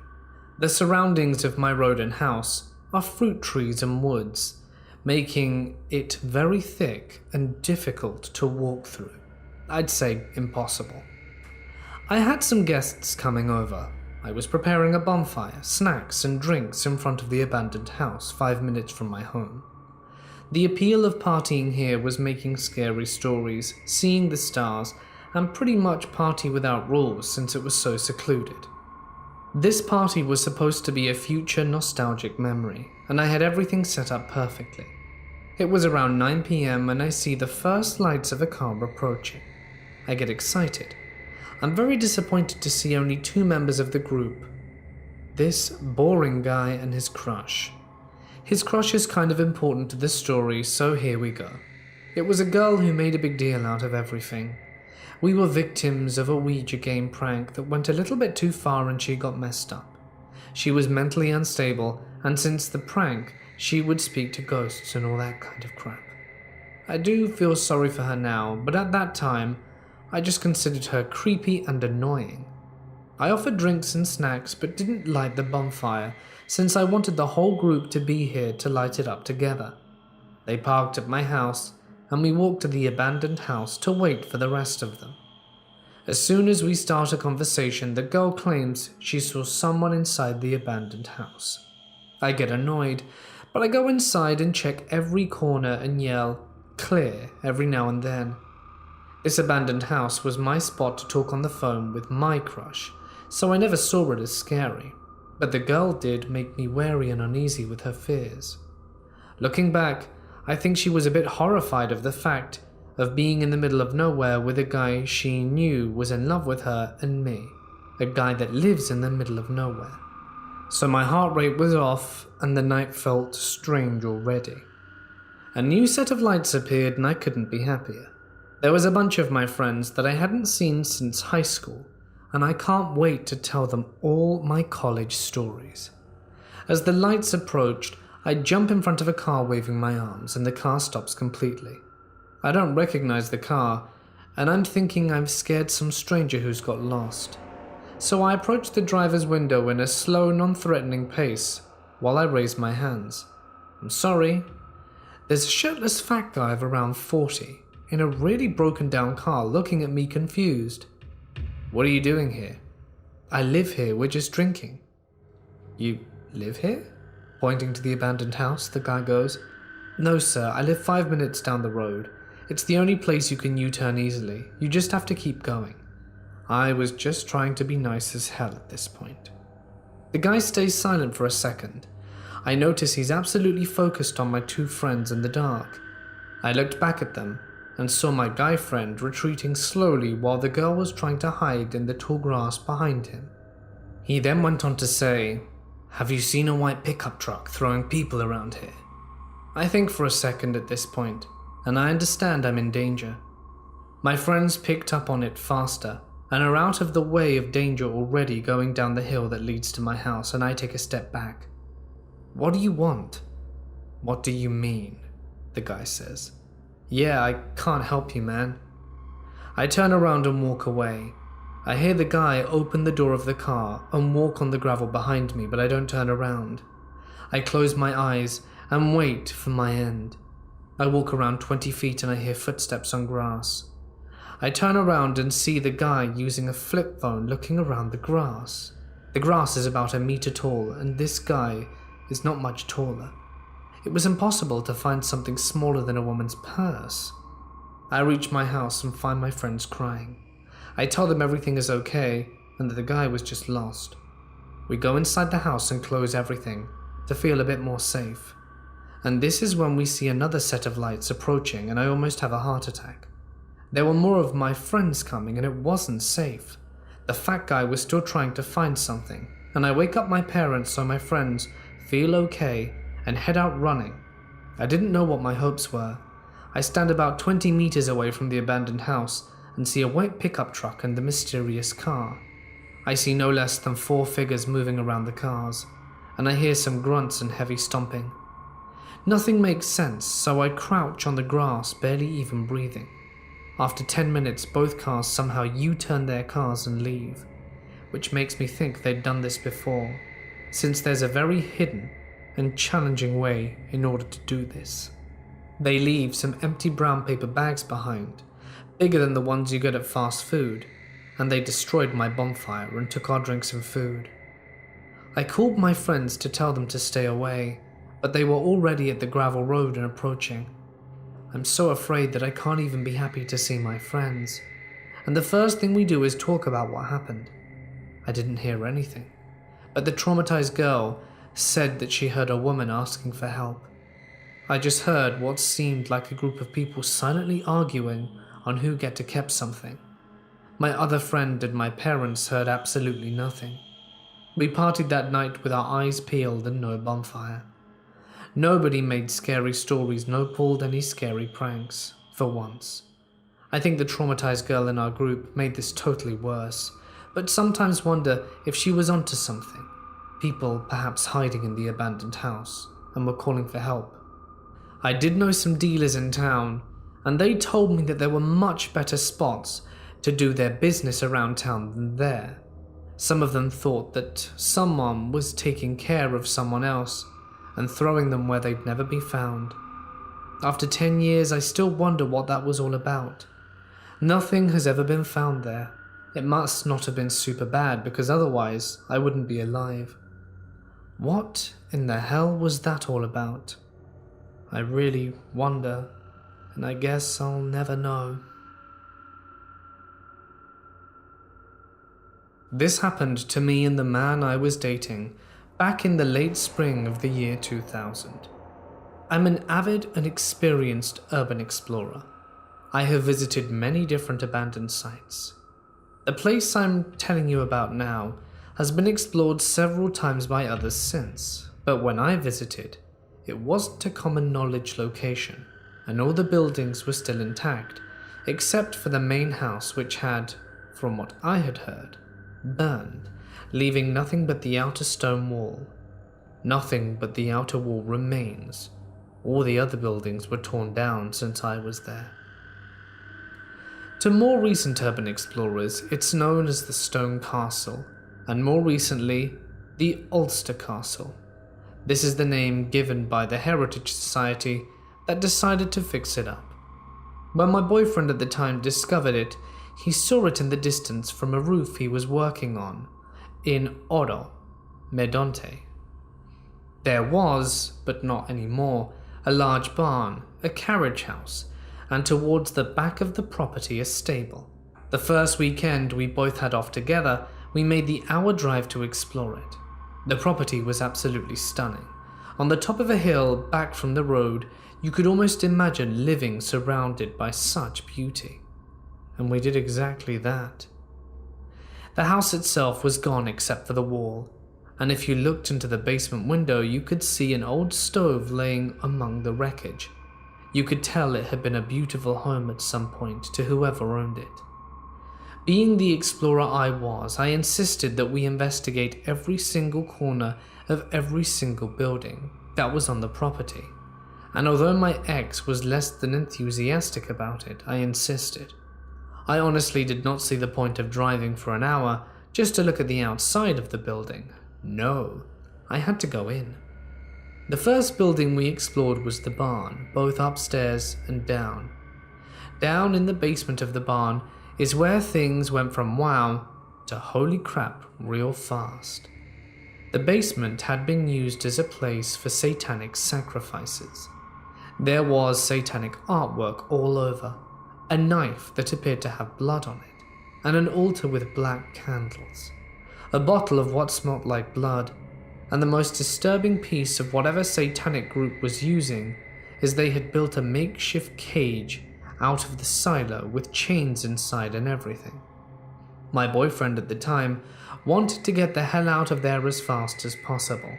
The surroundings of my road and house are fruit trees and woods, making it very thick and difficult to walk through. I'd say impossible. I had some guests coming over. I was preparing a bonfire, snacks and drinks in front of the abandoned house 5 minutes from my home. The appeal of partying here was making scary stories, seeing the stars, and pretty much party without rules since it was so secluded. This party was supposed to be a future nostalgic memory, and I had everything set up perfectly. It was around 9 p.m. and I see the first lights of a car approaching. I get excited. I'm very disappointed to see only 2 members of the group. This boring guy and his crush. His crush is kind of important to the story, so here we go. It was a girl who made a big deal out of everything. We were victims of a Ouija game prank that went a little bit too far and she got messed up. She was mentally unstable, and since the prank, she would speak to ghosts and all that kind of crap. I do feel sorry for her now, but at that time, I just considered her creepy and annoying. I offered drinks and snacks but didn't light the bonfire since I wanted the whole group to be here to light it up together. They parked at my house and we walked to the abandoned house to wait for the rest of them. As soon as we start a conversation, the girl claims she saw someone inside the abandoned house. I get annoyed, but I go inside and check every corner and yell, "Clear," every now and then. This abandoned house was my spot to talk on the phone with my crush, so I never saw it as scary, but the girl did make me wary and uneasy with her fears. Looking back, I think she was a bit horrified of the fact of being in the middle of nowhere with a guy she knew was in love with her and me, a guy that lives in the middle of nowhere. So my heart rate was off and the night felt strange already. A new set of lights appeared and I couldn't be happier. There was a bunch of my friends that I hadn't seen since high school, and I can't wait to tell them all my college stories. As the lights approached, I jump in front of a car waving my arms, and the car stops completely. I don't recognize the car, and I'm thinking I've scared some stranger who's got lost. So I approach the driver's window in a slow, non-threatening pace, while I raise my hands. "I'm sorry." There's a shirtless fat guy of around 40, in a really broken down car looking at me confused. "What are you doing here?" "I live here, we're just drinking." "You live here?" Pointing to the abandoned house, the guy goes, "No sir, I live 5 minutes down the road. It's the only place you can U-turn easily. You just have to keep going." I was just trying to be nice as hell at this point. The guy stays silent for a second. I notice he's absolutely focused on my two friends in the dark. I looked back at them and saw my guy friend retreating slowly while the girl was trying to hide in the tall grass behind him. He then went on to say, "Have you seen a white pickup truck throwing people around here?" I think for a second at this point, and I understand I'm in danger. My friends picked up on it faster and are out of the way of danger already going down the hill that leads to my house, and I take a step back. "What do you want?" "What do you mean?" the guy says. "Yeah, I can't help you, man." I turn around and walk away. I hear the guy open the door of the car and walk on the gravel behind me, but I don't turn around. I close my eyes and wait for my end. I walk around 20 feet and I hear footsteps on grass. I turn around and see the guy using a flip phone looking around the grass. The grass is about 1 meter tall and this guy is not much taller. It was impossible to find something smaller than a woman's purse. I reach my house and find my friends crying. I tell them everything is okay and that the guy was just lost. We go inside the house and close everything to feel a bit more safe. And this is when we see another set of lights approaching and I almost have a heart attack. There were more of my friends coming and it wasn't safe. The fat guy was still trying to find something, and I wake up my parents so my friends feel okay and head out running. I didn't know what my hopes were. I stand about 20 meters away from the abandoned house and see a white pickup truck and the mysterious car. I see no less than 4 figures moving around the cars, and I hear some grunts and heavy stomping. Nothing makes sense, so I crouch on the grass, barely even breathing. After 10 minutes, both cars somehow U-turn their cars and leave, which makes me think they'd done this before, since there's a very hidden and challenging way in order to do this. They leave some empty brown paper bags behind, bigger than the ones you get at fast food, and they destroyed my bonfire and took our drinks and food. I called my friends to tell them to stay away, but they were already at the gravel road and approaching. I'm so afraid that I can't even be happy to see my friends, and the first thing we do is talk about what happened. I didn't hear anything, but the traumatized girl said that she heard a woman asking for help. I just heard what seemed like a group of people silently arguing on who get to keep something. My other friend and my parents heard absolutely nothing. We partied that night with our eyes peeled and no bonfire. Nobody made scary stories, no pulled any scary pranks. for once. I think the traumatized girl in our group made this totally worse, but sometimes wonder if she was onto something. People perhaps hiding in the abandoned house and were calling for help. I did know some dealers in town, and they told me that there were much better spots to do their business around town than there. Some of them thought that someone was taking care of someone else and throwing them where they'd never be found. After 10 years, I still wonder what that was all about. Nothing has ever been found there. It must not have been super bad, because otherwise I wouldn't be alive. What in the hell was that all about? I really wonder, and I guess I'll never know. This happened to me and the man I was dating back in the late spring of the year 2000. I'm an avid and experienced urban explorer. I have visited many different abandoned sites. The place I'm telling you about now has been explored several times by others since, but when I visited, it wasn't a common knowledge location, and all the buildings were still intact, except for the main house, which had, from what I had heard, burned, leaving nothing but the outer stone wall. Nothing but the outer wall remains. All the other buildings were torn down since I was there. To more recent urban explorers, it's known as the Stone Castle, and more recently, the Ulster Castle. This is the name given by the Heritage Society that decided to fix it up. When my boyfriend at the time discovered it, he saw it in the distance from a roof he was working on in Oro, Medonte. There was, but not anymore, a large barn, a carriage house, and towards the back of the property a stable. The first weekend we both had off together, we made the hour drive to explore it. The property was absolutely stunning. On the top of a hill back from the road, you could almost imagine living surrounded by such beauty. And we did exactly that. The house itself was gone except for the wall, and if you looked into the basement window, you could see an old stove laying among the wreckage. You could tell it had been a beautiful home at some point to whoever owned it. Being the explorer I was, I insisted that we investigate every single corner of every single building that was on the property. And although my ex was less than enthusiastic about it, I insisted. I honestly did not see the point of driving for an hour just to look at the outside of the building. No, I had to go in. The first building we explored was the barn, both upstairs and down. Down in the basement of the barn is where things went from wow to holy crap real fast. The basement had been used as a place for satanic sacrifices. There was satanic artwork all over, a knife that appeared to have blood on it, and an altar with black candles, a bottle of what smelt like blood, and the most disturbing piece of whatever satanic group was using is they had built a makeshift cage out of the silo with chains inside and everything. My boyfriend at the time wanted to get the hell out of there as fast as possible,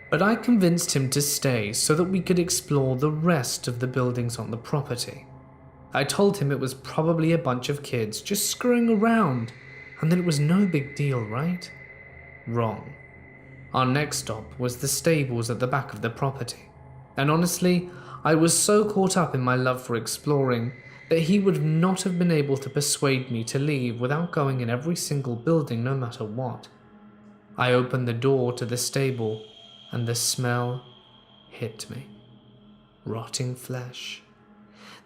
but I convinced him to stay so that we could explore the rest of the buildings on the property. I told him it was probably a bunch of kids just screwing around and that it was no big deal, right? Wrong. Our next stop was the stables at the back of the property, and honestly, I was so caught up in my love for exploring that he would not have been able to persuade me to leave without going in every single building no matter what. I opened the door to the stable and the smell hit me. Rotting flesh.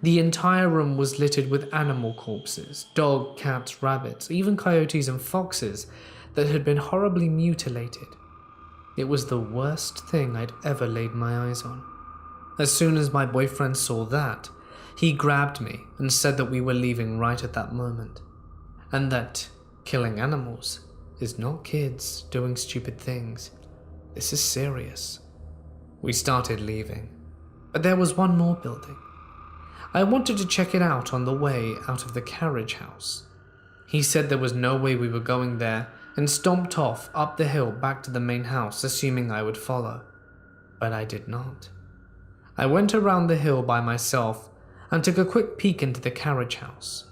The entire room was littered with animal corpses, dogs, cats, rabbits, even coyotes and foxes that had been horribly mutilated. It was the worst thing I'd ever laid my eyes on. As soon as my boyfriend saw that, he grabbed me and said that we were leaving right at that moment, and that killing animals is not kids doing stupid things. This is serious. We started leaving, but there was one more building. I wanted to check it out on the way out of the carriage house. He said there was no way we were going there and stomped off up the hill back to the main house, assuming I would follow. But I did not. I went around the hill by myself and took a quick peek into the carriage house.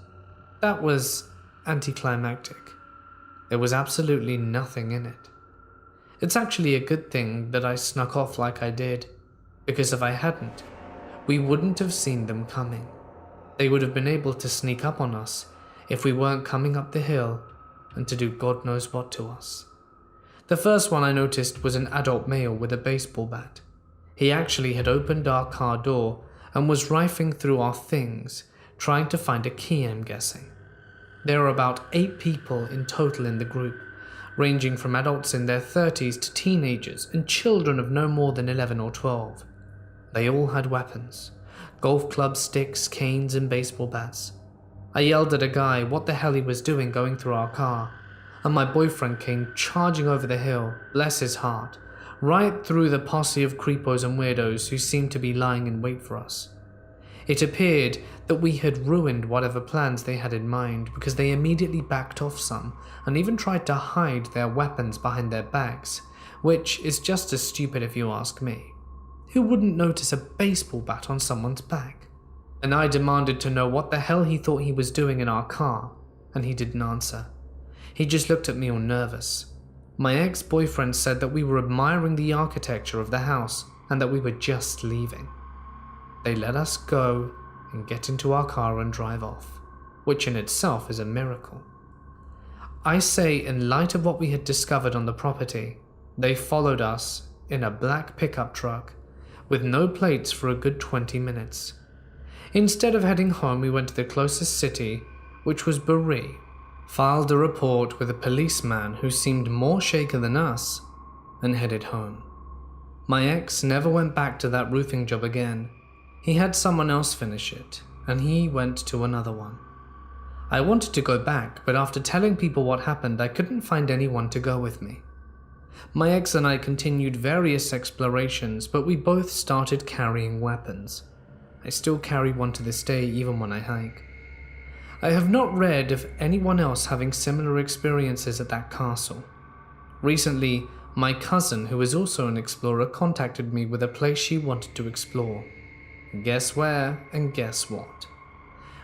That was anticlimactic. There was absolutely nothing in it. It's actually a good thing that I snuck off like I did, because if I hadn't, we wouldn't have seen them coming. They would have been able to sneak up on us if we weren't coming up the hill and to do God knows what to us. The first one I noticed was an adult male with a baseball bat. He actually had opened our car door and was rifling through our things, trying to find a key, I'm guessing. There were about 8 people in total in the group, ranging from adults in their 30s to teenagers and children of no more than 11 or 12. They all had weapons: golf clubs, sticks, canes, and baseball bats. I yelled at a guy what the hell he was doing going through our car, and my boyfriend came charging over the hill, bless his heart, right through the posse of creepos and weirdos who seemed to be lying in wait for us. It appeared that we had ruined whatever plans they had in mind, because they immediately backed off some and even tried to hide their weapons behind their backs, which is just as stupid if you ask me. Who wouldn't notice a baseball bat on someone's back? And I demanded to know what the hell he thought he was doing in our car, and he didn't answer. He just looked at me all nervous. My ex-boyfriend said that we were admiring the architecture of the house and that we were just leaving. They let us go and get into our car and drive off, which in itself is a miracle. I say, in light of what we had discovered on the property, they followed us in a black pickup truck with no plates for a good 20 minutes. Instead of heading home, we went to the closest city, which was Bury, filed a report with a policeman who seemed more shaken than us, and headed home. My ex never went back to that roofing job again. He had someone else finish it, and he went to another one. I wanted to go back, but after telling people what happened, I couldn't find anyone to go with me. My ex and I continued various explorations, but we both started carrying weapons. I still carry one to this day, even when I hike. I have not read of anyone else having similar experiences at that castle. Recently, my cousin, who is also an explorer, contacted me with a place she wanted to explore. Guess where and guess what?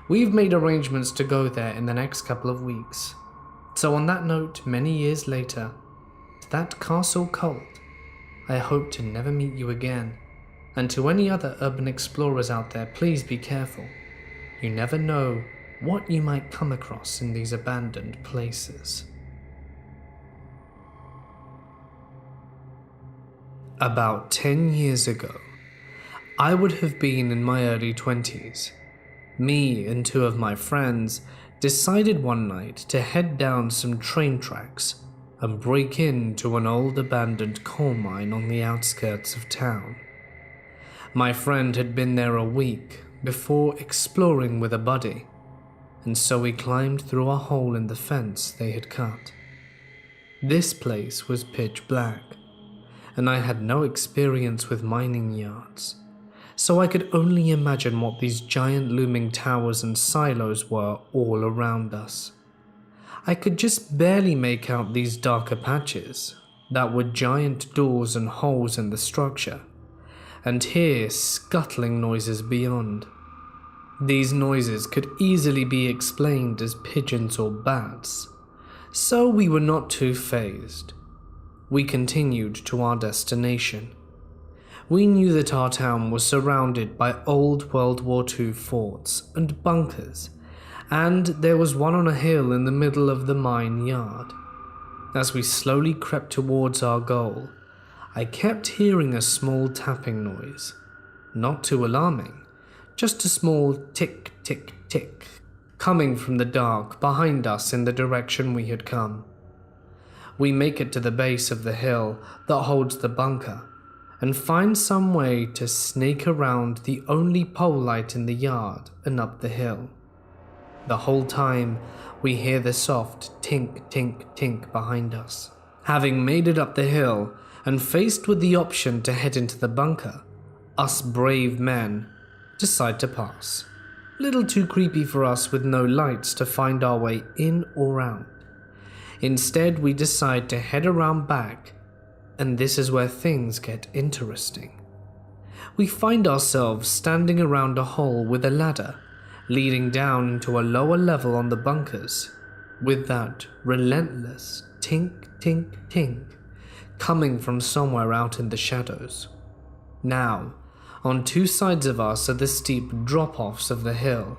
We've made arrangements to go there in the next couple of weeks. So on that note, many years later, to that castle cult, I hope to never meet you again. And to any other urban explorers out there, please be careful. You never know what you might come across in these abandoned places. About 10 years ago, I would have been in my early 20s. Me and 2 of my friends decided one night to head down some train tracks and break into an old abandoned coal mine on the outskirts of town. My friend had been there a week before exploring with a buddy, and so we climbed through a hole in the fence they had cut. This place was pitch black, and I had no experience with mining yards, so I could only imagine what these giant looming towers and silos were all around us. I could just barely make out these darker patches that were giant doors and holes in the structure, and hear scuttling noises beyond. These noises could easily be explained as pigeons or bats, so we were not too fazed. We continued to our destination. We knew that our town was surrounded by old World War II forts and bunkers, and there was one on a hill in the middle of the mine yard. As we slowly crept towards our goal, I kept hearing a small tapping noise. Not too alarming, just a small tick, tick, tick, coming from the dark behind us in the direction we had come. We make it to the base of the hill that holds the bunker, and find some way to snake around the only pole light in the yard and up the hill. The whole time, we hear the soft tink, tink, tink behind us. Having made it up the hill, and faced with the option to head into the bunker, us brave men decide to pass. Little too creepy for us with no lights to find our way in or out. Instead, we decide to head around back, and this is where things get interesting. We find ourselves standing around a hole with a ladder leading down into a lower level on the bunkers, with that relentless tink, tink, tink coming from somewhere out in the shadows. Now, on two sides of us are the steep drop-offs of the hill.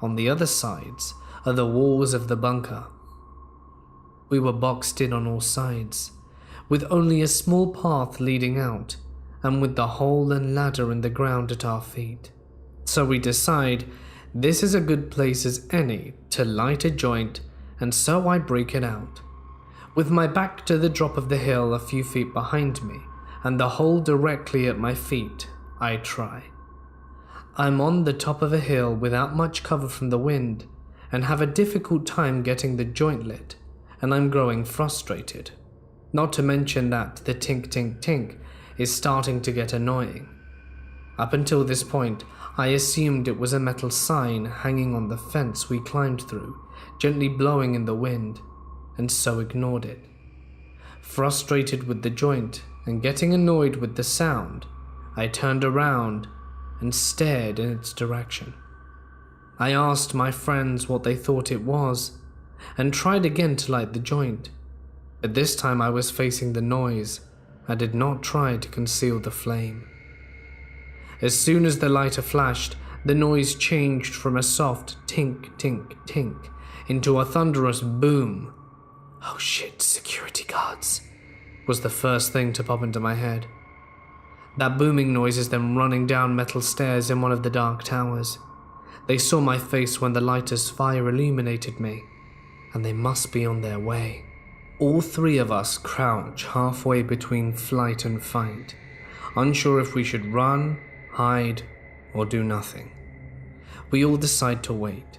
On the other sides are the walls of the bunker. We were boxed in on all sides, with only a small path leading out, and with the hole and ladder in the ground at our feet. So we decide this is a good place as any to light a joint, and so I break it out. With my back to the drop of the hill a few feet behind me, and the hole directly at my feet, I try. I'm on the top of a hill without much cover from the wind, and have a difficult time getting the joint lit, and I'm growing frustrated. Not to mention that the tink tink tink is starting to get annoying. Up until this point, I assumed it was a metal sign hanging on the fence we climbed through, gently blowing in the wind, and so ignored it. Frustrated with the joint and getting annoyed with the sound, I turned around and stared in its direction. I asked my friends what they thought it was, and tried again to light the joint, but this time I was facing the noise. I did not try to conceal the flame. As soon as the lighter flashed, the noise changed from a soft tink, tink, tink into a thunderous boom. "Oh shit, security guards," was the first thing to pop into my head. That booming noise is them running down metal stairs in one of the dark towers. They saw my face when the lighter's fire illuminated me, and they must be on their way. All three of us crouch halfway between flight and fight, unsure if we should run, hide, or do nothing. We all decide to wait.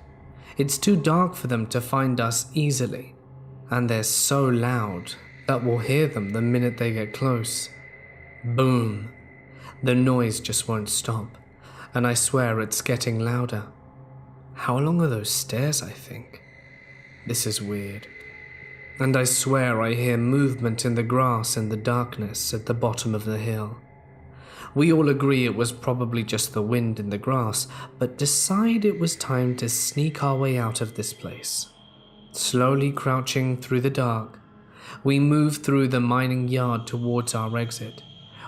It's too dark for them to find us easily, and they're so loud that we'll hear them the minute they get close. Boom! The noise just won't stop, and I swear it's getting louder. How long are those stairs, I think? This is weird. And I swear I hear movement in the grass in the darkness at the bottom of the hill. We all agree it was probably just the wind in the grass, but decide it was time to sneak our way out of this place. Slowly crouching through the dark, we move through the mining yard towards our exit,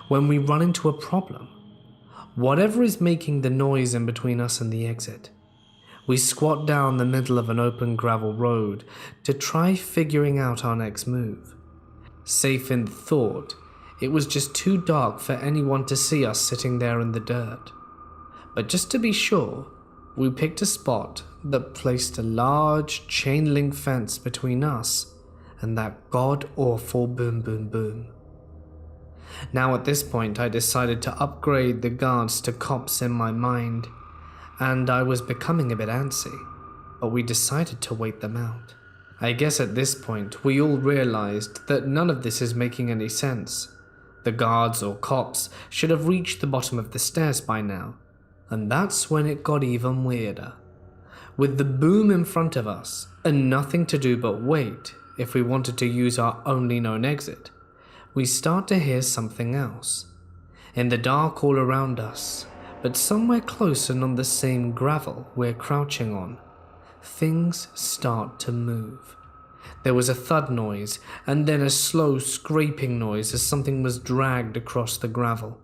when we run into a problem. Whatever is making the noise in between us and the exit. We squat down the middle of an open gravel road to try figuring out our next move. Safe in the thought, it was just too dark for anyone to see us sitting there in the dirt. But just to be sure, we picked a spot that placed a large chain link fence between us and that god-awful boom boom boom. Now at this point I decided to upgrade the guards to cops in my mind, and I was becoming a bit antsy, but we decided to wait them out. I guess at this point we all realized that none of this is making any sense. The guards or cops should have reached the bottom of the stairs by now, and that's when it got even weirder. With the boom in front of us and nothing to do but wait if we wanted to use our only known exit, we start to hear something else. In the dark all around us, but somewhere close and on the same gravel we're crouching on, things start to move. There was a thud noise, and then a slow scraping noise as something was dragged across the gravel.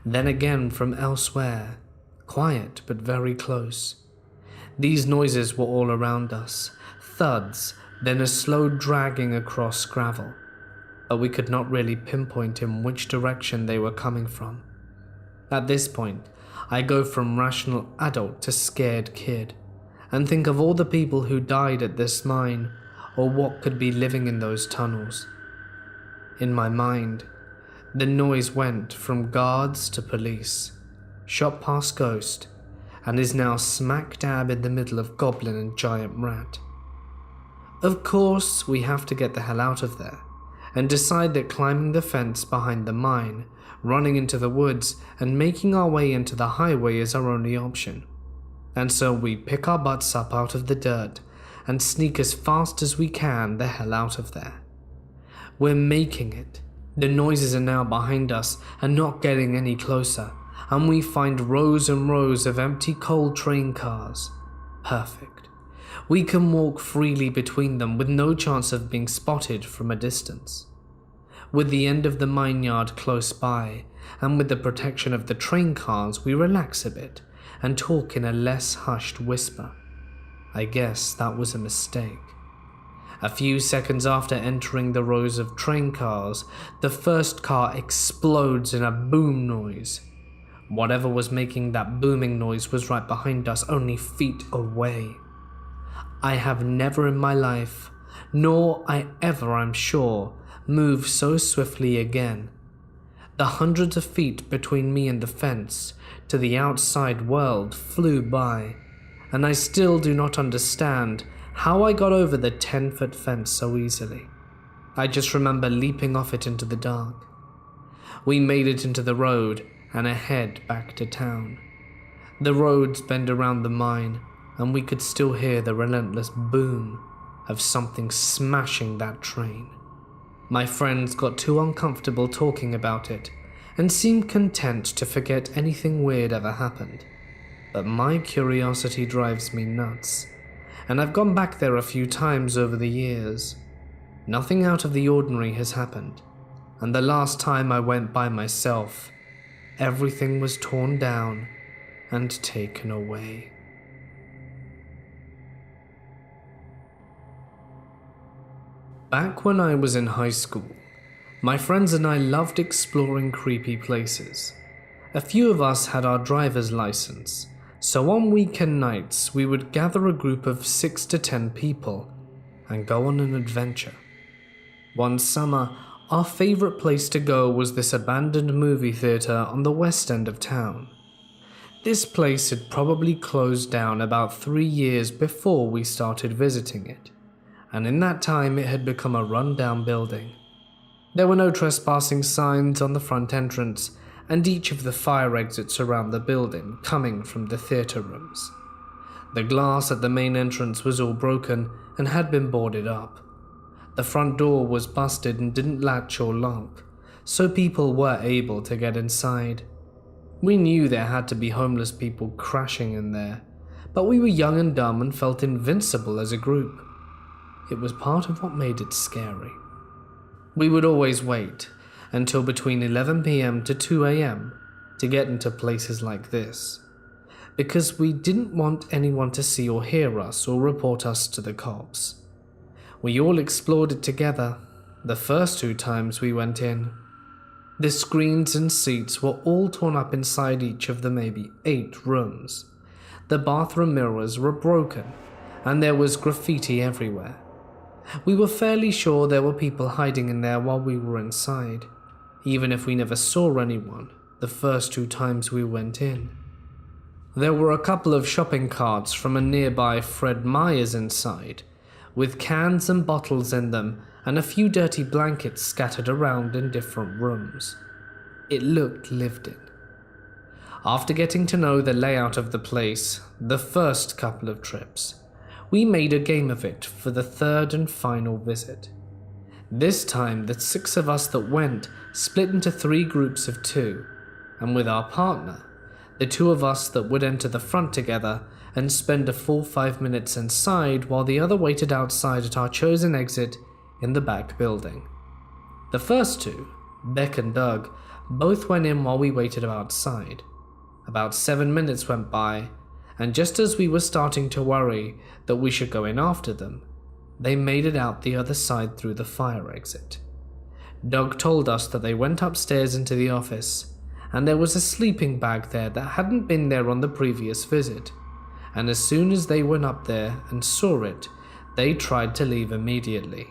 Then again from elsewhere, quiet but very close. These noises were all around us, thuds, then a slow dragging across gravel, but we could not really pinpoint in which direction they were coming from. At this point, I go from rational adult to scared kid, and think of all the people who died at this mine, or what could be living in those tunnels. In my mind, the noise went from guards to police, shot past Ghost, and is now smack dab in the middle of Goblin and Giant Rat. Of course, we have to get the hell out of there, and decide that climbing the fence behind the mine, running into the woods, and making our way into the highway is our only option. And so we pick our butts up out of the dirt and sneak as fast as we can the hell out of there. We're making it. The noises are now behind us and not getting any closer, and we find rows and rows of empty coal train cars. Perfect. We can walk freely between them with no chance of being spotted from a distance. With the end of the mine yard close by, and with the protection of the train cars, we relax a bit and talk in a less hushed whisper. I guess that was a mistake. A few seconds after entering the rows of train cars, the first car explodes in a boom noise. Whatever was making that booming noise was right behind us, only feet away. I have never in my life, nor I ever, I'm sure, moved so swiftly again. The hundreds of feet between me and the fence to the outside world flew by, and I still do not understand how I got over the 10-foot fence so easily. I just remember leaping off it into the dark. We made it into the road and ahead back to town. The roads bend around the mine, and we could still hear the relentless boom of something smashing that train. My friends got too uncomfortable talking about it and seemed content to forget anything weird ever happened. But my curiosity drives me nuts, and I've gone back there a few times over the years. Nothing out of the ordinary has happened, and the last time I went by myself, everything was torn down and taken away. Back when I was in high school, my friends and I loved exploring creepy places. A few of us had our driver's license, so on weekend nights we would gather a group of 6 to 10 people and go on an adventure. One summer, our favorite place to go was this abandoned movie theater on the west end of town. This place had probably closed down about 3 years before we started visiting it, and in that time it had become a run-down building. There were no trespassing signs on the front entrance, and each of the fire exits around the building coming from the theater rooms. The glass at the main entrance was all broken and had been boarded up. The front door was busted and didn't latch or lock, so people were able to get inside. We knew there had to be homeless people crashing in there, but we were young and dumb and felt invincible as a group. It was part of what made it scary. We would always wait until between 11 p.m. to 2 a.m. to get into places like this, because we didn't want anyone to see or hear us or report us to the cops. We all explored it together the first 2 times we went in. The screens and seats were all torn up inside each of the maybe 8 rooms. The bathroom mirrors were broken, and there was graffiti everywhere. We were fairly sure there were people hiding in there while we were inside, even if we never saw anyone the first 2 times we went in. There were a couple of shopping carts from a nearby Fred Meyer's inside, with cans and bottles in them and a few dirty blankets scattered around in different rooms. It looked lived in. After getting to know the layout of the place the first couple of trips, we made a game of it for the 3rd and final visit. This time, the 6 of us that went split into 3 groups of 2, and with our partner, the 2 of us that would enter the front together and spend a full 5 minutes inside while the other waited outside at our chosen exit in the back building. The first 2, Beck and Doug, both went in while we waited outside. About 7 minutes went by, and just as we were starting to worry that we should go in after them, they made it out the other side through the fire exit. Doug told us that they went upstairs into the office, and there was a sleeping bag there that hadn't been there on the previous visit, and as soon as they went up there and saw it, they tried to leave immediately.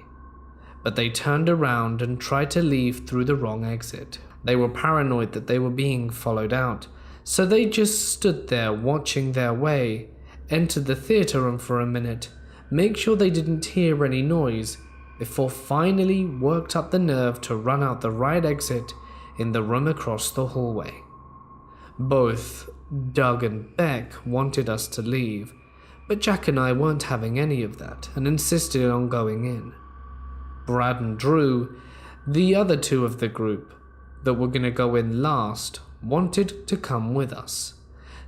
But they turned around and tried to leave through the wrong exit. They were paranoid that they were being followed out, so they just stood there watching their way, entered the theater room for a minute, make sure they didn't hear any noise, before finally worked up the nerve to run out the right exit in the room across the hallway. Both Doug and Beck wanted us to leave, but Jack and I weren't having any of that and insisted on going in. Brad and Drew, the other 2 of the group that were going to go in last, wanted to come with us,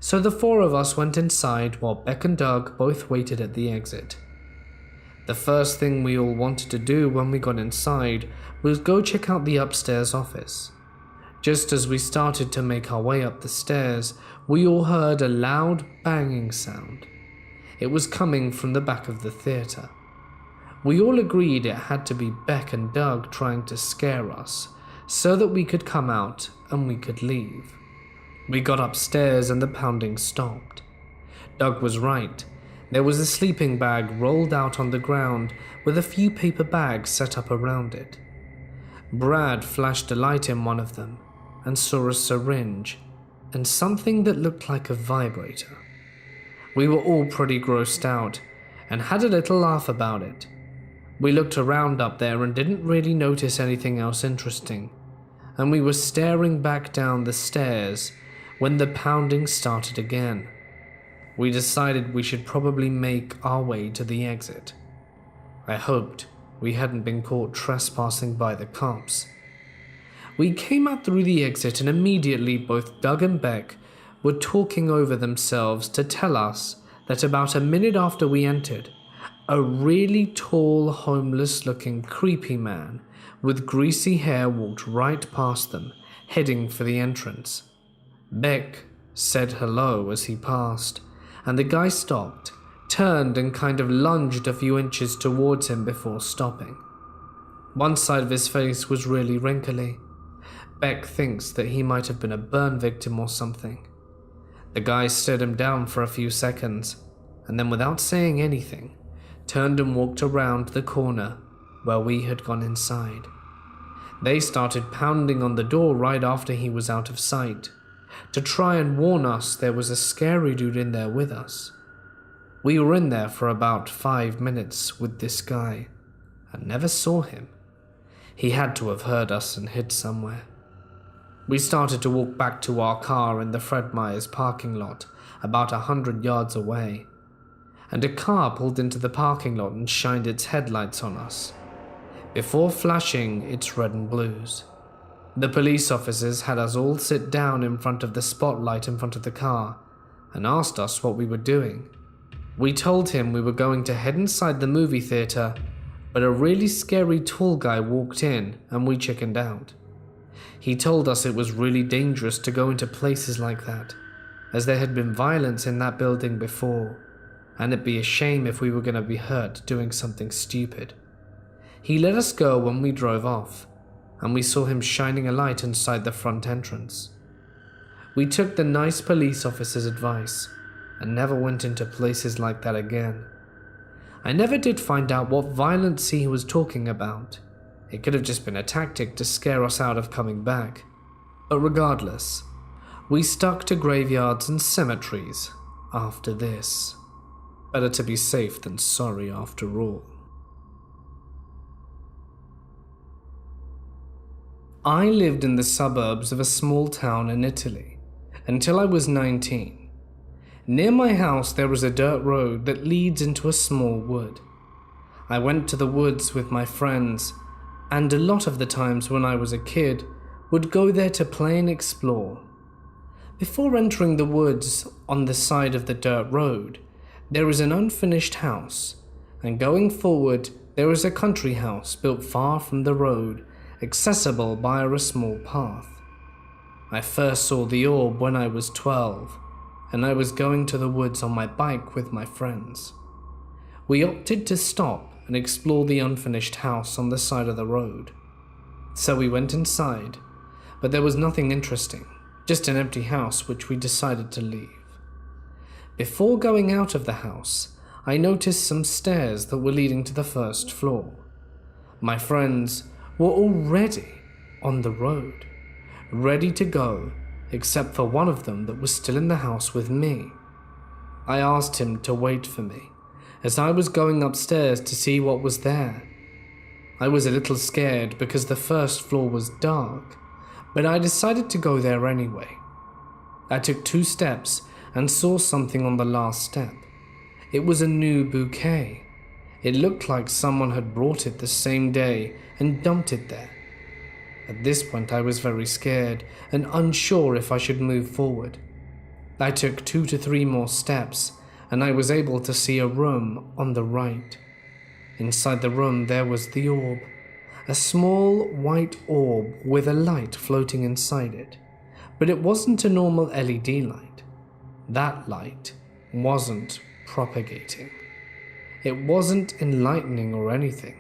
so the four of us went inside while Beck and Doug both waited at the exit. The first thing we all wanted to do when we got inside was go check out the upstairs office. Just as we started to make our way up the stairs, we all heard a loud banging sound. It was coming from the back of the theatre. We all agreed it had to be Beck and Doug trying to scare us, so that we could come out and we could leave. We got upstairs and the pounding stopped. Doug was right. There was a sleeping bag rolled out on the ground with a few paper bags set up around it. Brad flashed a light in one of them and saw a syringe and something that looked like a vibrator. We were all pretty grossed out and had a little laugh about it. We looked around up there and didn't really notice anything else interesting, and we were staring back down the stairs when the pounding started again. We decided we should probably make our way to the exit. I hoped we hadn't been caught trespassing by the cops. We came out through the exit and immediately both Doug and Beck were talking over themselves to tell us that about a minute after we entered, a really tall, homeless-looking, creepy man with greasy hair walked right past them, heading for the entrance. Beck said hello as he passed, and the guy stopped, turned and kind of lunged a few inches towards him before stopping. One side of his face was really wrinkly. Beck thinks that he might have been a burn victim or something. The guy stared him down for a few seconds, and then without saying anything, turned and walked around the corner where we had gone inside. They started pounding on the door right after he was out of sight, to try and warn us there was a scary dude in there with us. We were in there for about 5 minutes with this guy and never saw him. He had to have heard us and hid somewhere. We started to walk back to our car in the Fred Meyer's parking lot, about 100 yards away, and a car pulled into the parking lot and shined its headlights on us, before flashing its red and blues. The police officers had us all sit down in front of the spotlight in front of the car and asked us what we were doing. We told him we were going to head inside the movie theater, but a really scary tall guy walked in and we chickened out. He told us it was really dangerous to go into places like that, as there had been violence in that building before, and it'd be a shame if we were going to be hurt doing something stupid. He let us go when we drove off, and we saw him shining a light inside the front entrance. We took the nice police officer's advice and never went into places like that again. I never did find out what violence he was talking about. It could have just been a tactic to scare us out of coming back. But regardless, we stuck to graveyards and cemeteries after this. Better to be safe than sorry after all. I lived in the suburbs of a small town in Italy until I was 19. Near my house there was a dirt road that leads into a small wood. I went to the woods with my friends, and a lot of the times when I was a kid would go there to play and explore. Before entering the woods on the side of the dirt road, there is an unfinished house, and going forward there is a country house built far from the road, accessible via a small path. I first saw the orb when I was 12, and I was going to the woods on my bike with my friends. We opted to stop and explore the unfinished house on the side of the road. So we went inside, but there was nothing interesting, just an empty house which we decided to leave. Before going out of the house, I noticed some stairs that were leading to the first floor. My friends were already on the road, ready to go, except for one of them that was still in the house with me. I asked him to wait for me, as I was going upstairs to see what was there. I was a little scared because the first floor was dark, but I decided to go there anyway. I took 2 steps and saw something on the last step. It was a new bouquet. It looked like someone had brought it the same day and dumped it there. At this point I was very scared and unsure if I should move forward. I took 2 to 3 more steps and I was able to see a room on the right. Inside the room there was the orb, a small white orb with a light floating inside it, but it wasn't a normal LED light. That light wasn't propagating. It wasn't enlightening or anything.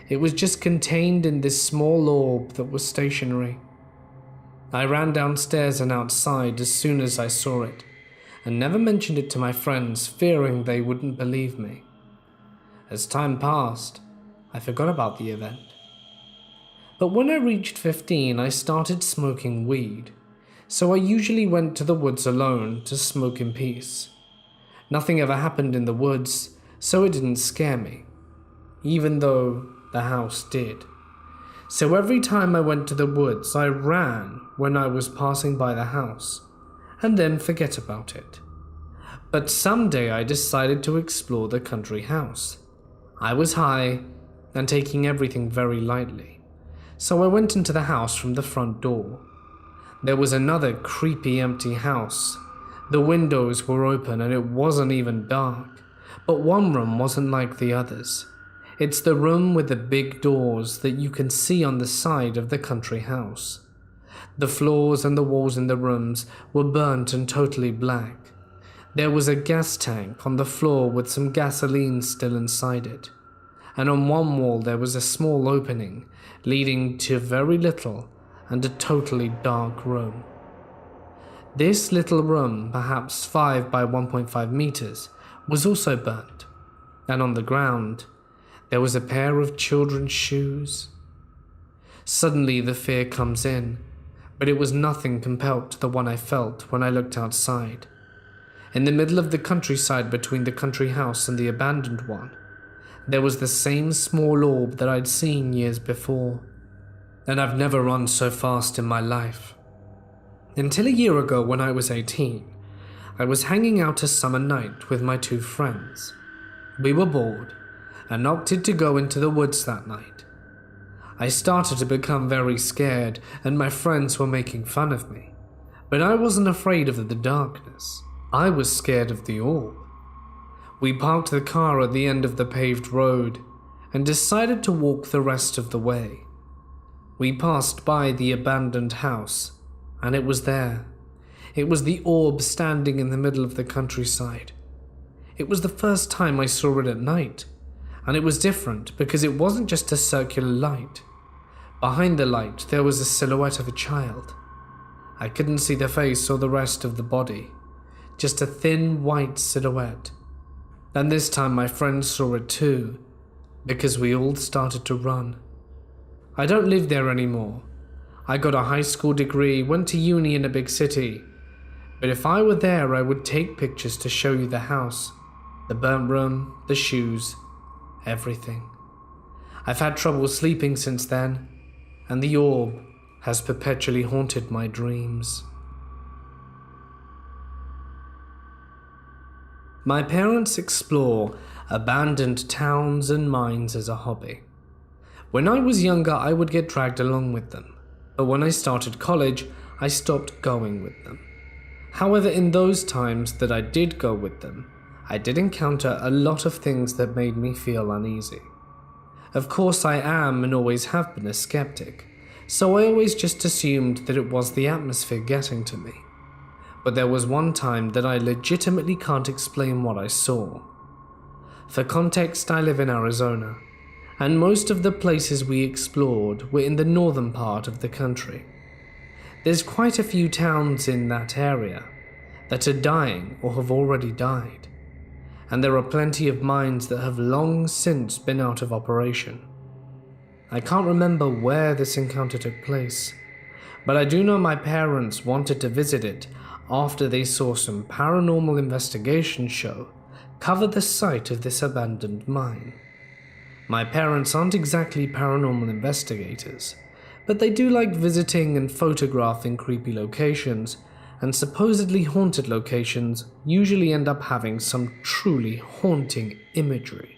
It was just contained in this small orb that was stationary. I ran downstairs and outside as soon as I saw it, and never mentioned it to my friends, fearing they wouldn't believe me. As time passed, I forgot about the event. But when I reached 15, I started smoking weed, so I usually went to the woods alone to smoke in peace. Nothing ever happened in the woods, so it didn't scare me, even though the house did. So every time I went to the woods, I ran when I was passing by the house, and then forget about it. But someday I decided to explore the country house. I was high and taking everything very lightly, so I went into the house from the front door. There was another creepy empty house. The windows were open and it wasn't even dark, but one room wasn't like the others. It's the room with the big doors that you can see on the side of the country house. The floors and the walls in the rooms were burnt and totally black. There was a gas tank on the floor with some gasoline still inside it, and on one wall there was a small opening leading to very little and a totally dark room. This little room, perhaps 5 by 1.5 meters, was also burnt, and on the ground there was a pair of children's shoes. Suddenly the fear comes in, but it was nothing compared to the one I felt when I looked outside. In the middle of the countryside between the country house and the abandoned one, there was the same small orb that I'd seen years before. And I've never run so fast in my life. Until a year ago when I was 18, I was hanging out a summer night with my 2 friends. We were bored and opted to go into the woods that night. I started to become very scared and my friends were making fun of me, but I wasn't afraid of the darkness. I was scared of the orb. We parked the car at the end of the paved road and decided to walk the rest of the way. We passed by the abandoned house, and it was there. It was the orb standing in the middle of the countryside. It was the first time I saw it at night, and it was different because it wasn't just a circular light. Behind the light, there was a silhouette of a child. I couldn't see the face or the rest of the body, just a thin white silhouette. And this time my friends saw it too, because we all started to run. I don't live there anymore. I got a high school degree, went to uni in a big city. But if I were there, I would take pictures to show you the house, the burnt room, the shoes, everything. I've had trouble sleeping since then, and the orb has perpetually haunted my dreams. My parents explore abandoned towns and mines as a hobby. When I was younger, I would get dragged along with them, but when I started college, I stopped going with them. However, in those times that I did go with them, I did encounter a lot of things that made me feel uneasy. Of course, I am and always have been a skeptic, so I always just assumed that it was the atmosphere getting to me. But there was one time that I legitimately can't explain what I saw. For context, I live in Arizona, and most of the places we explored were in the northern part of the country. There's quite a few towns in that area that are dying or have already died, and there are plenty of mines that have long since been out of operation. I can't remember where this encounter took place, but I do know my parents wanted to visit it after they saw some paranormal investigation show cover the site of this abandoned mine. My parents aren't exactly paranormal investigators, but they do like visiting and photographing creepy locations, and supposedly haunted locations usually end up having some truly haunting imagery.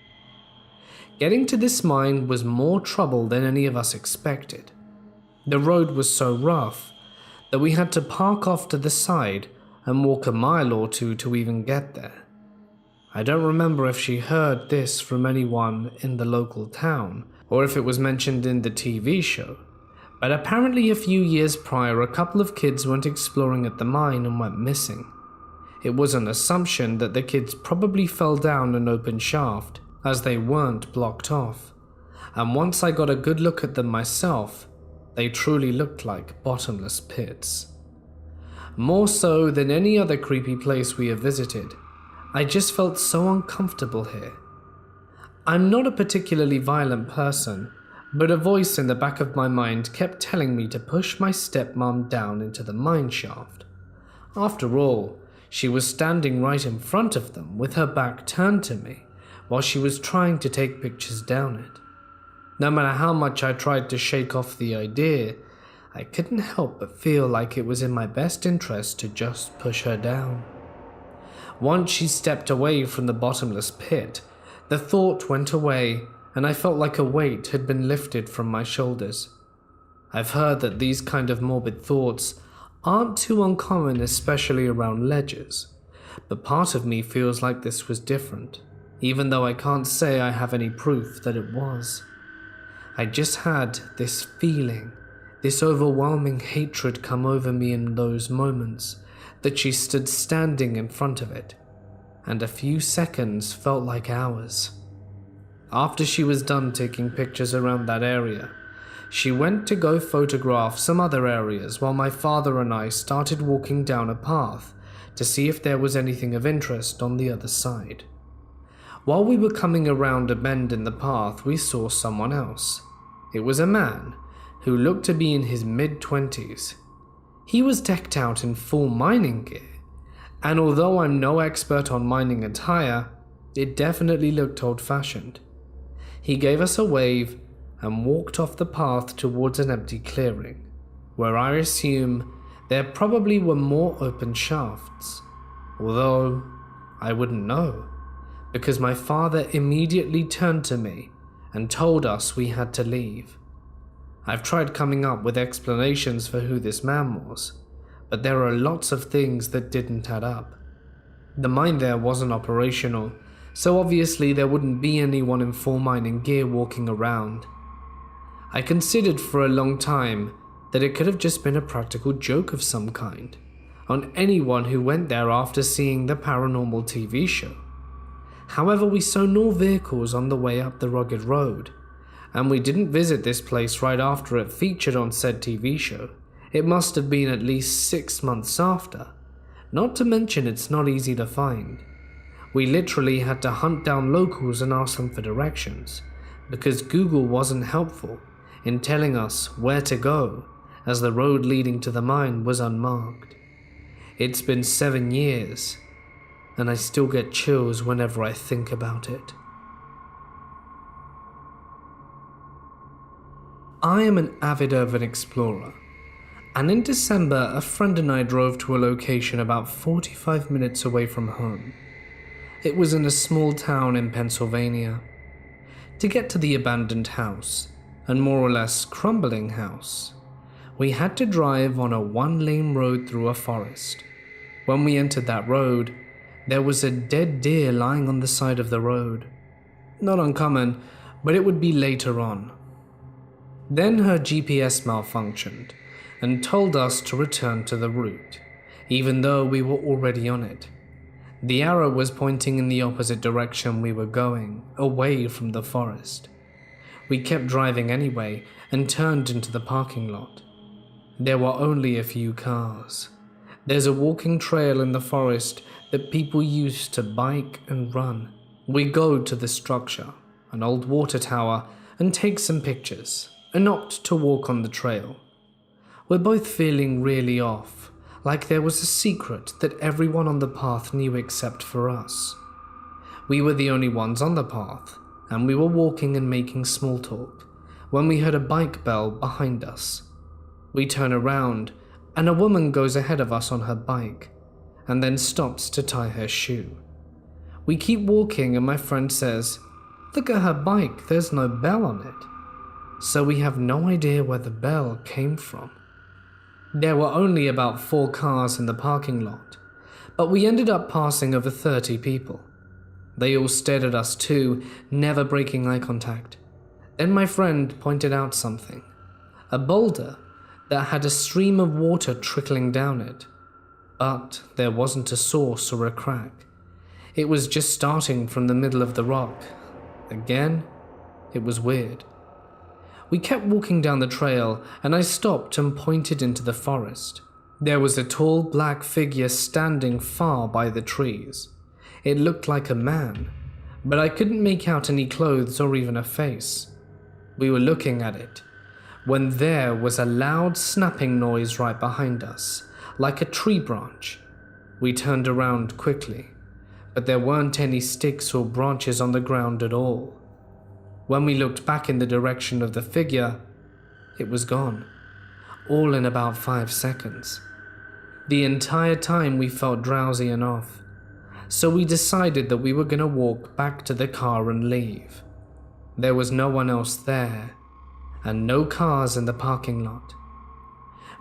Getting to this mine was more trouble than any of us expected. The road was so rough that we had to park off to the side and walk a mile or two to even get there. I don't remember if she heard this from anyone in the local town or if it was mentioned in the TV show, but apparently a few years prior a couple of kids went exploring at the mine and went missing. It was an assumption that the kids probably fell down an open shaft as they weren't blocked off, and once I got a good look at them myself, they truly looked like bottomless pits. More so than any other creepy place we have visited, I just felt so uncomfortable here. I'm not a particularly violent person, but a voice in the back of my mind kept telling me to push my stepmom down into the mine shaft. After all, she was standing right in front of them with her back turned to me while she was trying to take pictures down it. No matter how much I tried to shake off the idea, I couldn't help but feel like it was in my best interest to just push her down. Once she stepped away from the bottomless pit, the thought went away and I felt like a weight had been lifted from my shoulders. I've heard that these kind of morbid thoughts aren't too uncommon, especially around ledges, but part of me feels like this was different, even though I can't say I have any proof that it was. I just had this feeling, this overwhelming hatred come over me in those moments that she stood standing in front of it, and a few seconds felt like hours. After she was done taking pictures around that area, she went to go photograph some other areas while my father and I started walking down a path to see if there was anything of interest on the other side. While we were coming around a bend in the path, we saw someone else. It was a man who looked to be in his mid-20s. He was decked out in full mining gear, and although I'm no expert on mining attire, it definitely looked old-fashioned. He gave us a wave and walked off the path towards an empty clearing, where I assume there probably were more open shafts, although I wouldn't know, because my father immediately turned to me and told us we had to leave. I've tried coming up with explanations for who this man was, but there are lots of things that didn't add up. The mine there wasn't operational, so obviously there wouldn't be anyone in full mining gear walking around. I considered for a long time that it could have just been a practical joke of some kind on anyone who went there after seeing the paranormal TV show. However, we saw no vehicles on the way up the rugged road, and we didn't visit this place right after it featured on said TV show. It must have been at least 6 months after, not to mention it's not easy to find. We literally had to hunt down locals and ask them for directions, because Google wasn't helpful in telling us where to go, as the road leading to the mine was unmarked. It's been 7 years, and I still get chills whenever I think about it. I am an avid urban explorer, and in December a friend and I drove to a location about 45 minutes away from home. It was in a small town in Pennsylvania. To get to the abandoned house, and more or less crumbling house, we had to drive on a 1-lane road through a forest. When we entered that road, there was a dead deer lying on the side of the road. Not uncommon, but it would be later on. Then her GPS malfunctioned and told us to return to the route, even though we were already on it. The arrow was pointing in the opposite direction we were going, away from the forest. We kept driving anyway and turned into the parking lot. There were only a few cars. There's a walking trail in the forest that people use to bike and run. We go to the structure, an old water tower, and take some pictures, and opt to walk on the trail. We're both feeling really off, like there was a secret that everyone on the path knew except for us. We were the only ones on the path, and we were walking and making small talk, when we heard a bike bell behind us. We turn around, and a woman goes ahead of us on her bike, and then stops to tie her shoe. We keep walking and my friend says, "Look at her bike, there's no bell on it." so we have no idea where the bell came from. There were only about 4 cars in the parking lot, but we ended up passing over 30 people. They all stared at us too, never breaking eye contact. Then my friend pointed out something, a boulder that had a stream of water trickling down it, but there wasn't a source or a crack. It was just starting from the middle of the rock. Again, it was weird. We kept walking down the trail, and I stopped and pointed into the forest. There was a tall black figure standing far by the trees. It looked like a man, but I couldn't make out any clothes or even a face. We were looking at it, when there was a loud snapping noise right behind us, like a tree branch. We turned around quickly, but there weren't any sticks or branches on the ground at all. When we looked back in the direction of the figure, it was gone, all in about 5 seconds. The entire time we felt drowsy and off, so we decided that we were going to walk back to the car and leave. There was no one else there, and no cars in the parking lot.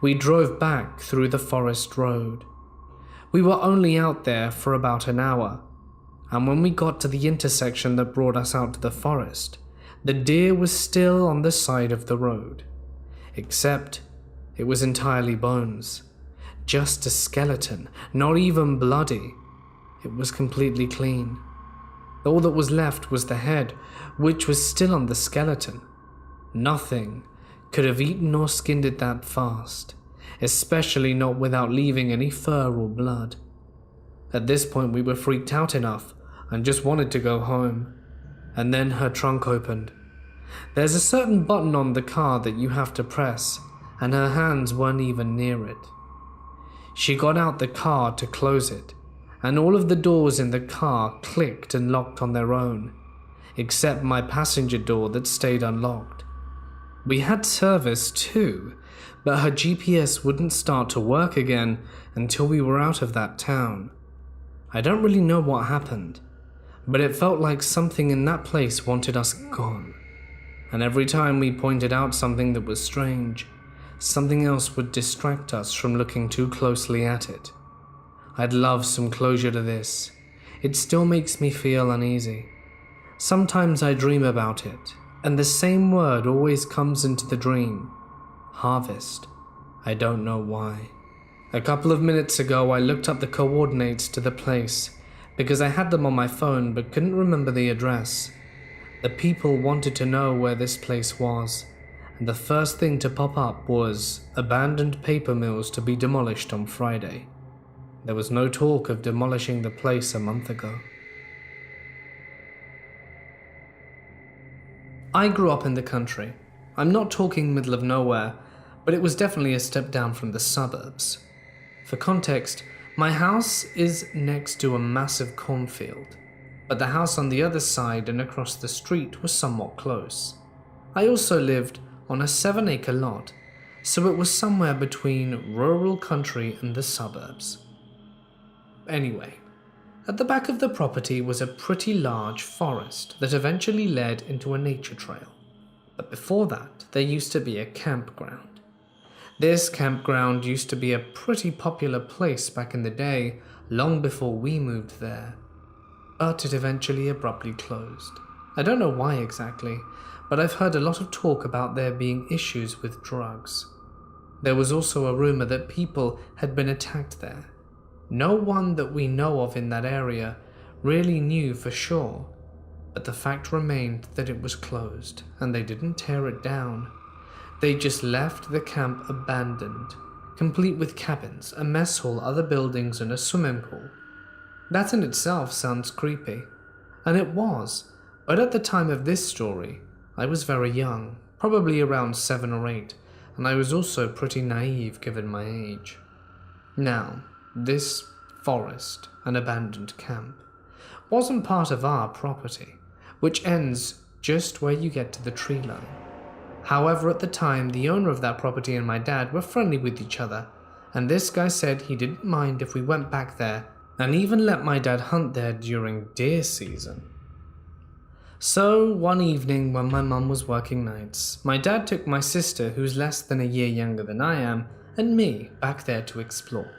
We drove back through the forest road. We were only out there for about an hour, and when we got to the intersection that brought us out to the forest, the deer was still on the side of the road, except it was entirely bones. Just a skeleton, not even bloody. It was completely clean. All that was left was the head, which was still on the skeleton. Nothing could have eaten or skinned it that fast, especially not without leaving any fur or blood. At this point we were freaked out enough and just wanted to go home. And then her trunk opened. There's a certain button on the car that you have to press, and her hands weren't even near it. She got out the car to close it, and all of the doors in the car clicked and locked on their own, except my passenger door that stayed unlocked. We had service too, but her GPS wouldn't start to work again until we were out of that town. I don't really know what happened, but it felt like something in that place wanted us gone. And every time we pointed out something that was strange, something else would distract us from looking too closely at it. I'd love some closure to this. It still makes me feel uneasy. Sometimes I dream about it, and the same word always comes into the dream. Harvest. I don't know why. A couple of minutes ago I looked up the coordinates to the place, because I had them on my phone but couldn't remember the address. The people wanted to know where this place was, and the first thing to pop up was abandoned paper mills to be demolished on Friday. There was no talk of demolishing the place a month ago. I grew up in the country. I'm not talking middle of nowhere, but it was definitely a step down from the suburbs. For context, my house is next to a massive cornfield, but the house on the other side and across the street was somewhat close. I also lived on a 7-acre lot, so it was somewhere between rural country and the suburbs. Anyway, at the back of the property was a pretty large forest that eventually led into a nature trail. But before that, there used to be a campground. This campground used to be a pretty popular place back in the day, long before we moved there. But it eventually abruptly closed. I don't know why exactly, but I've heard a lot of talk about there being issues with drugs. There was also a rumor that people had been attacked there. No one that we know of in that area really knew for sure, but the fact remained that it was closed, and they didn't tear it down. They just left the camp abandoned, complete with cabins, a mess hall, other buildings, and a swimming pool. That in itself sounds creepy, and it was, but at the time of this story, I was very young, probably around 7 or 8, and I was also pretty naive given my age. Now, this forest, an abandoned camp, wasn't part of our property, which ends just where you get to the tree line. However, at the time, the owner of that property and my dad were friendly with each other, and this guy said he didn't mind if we went back there and even let my dad hunt there during deer season. So, one evening when my mum was working nights, my dad took my sister, who's less than a year younger than I am, and me back there to explore.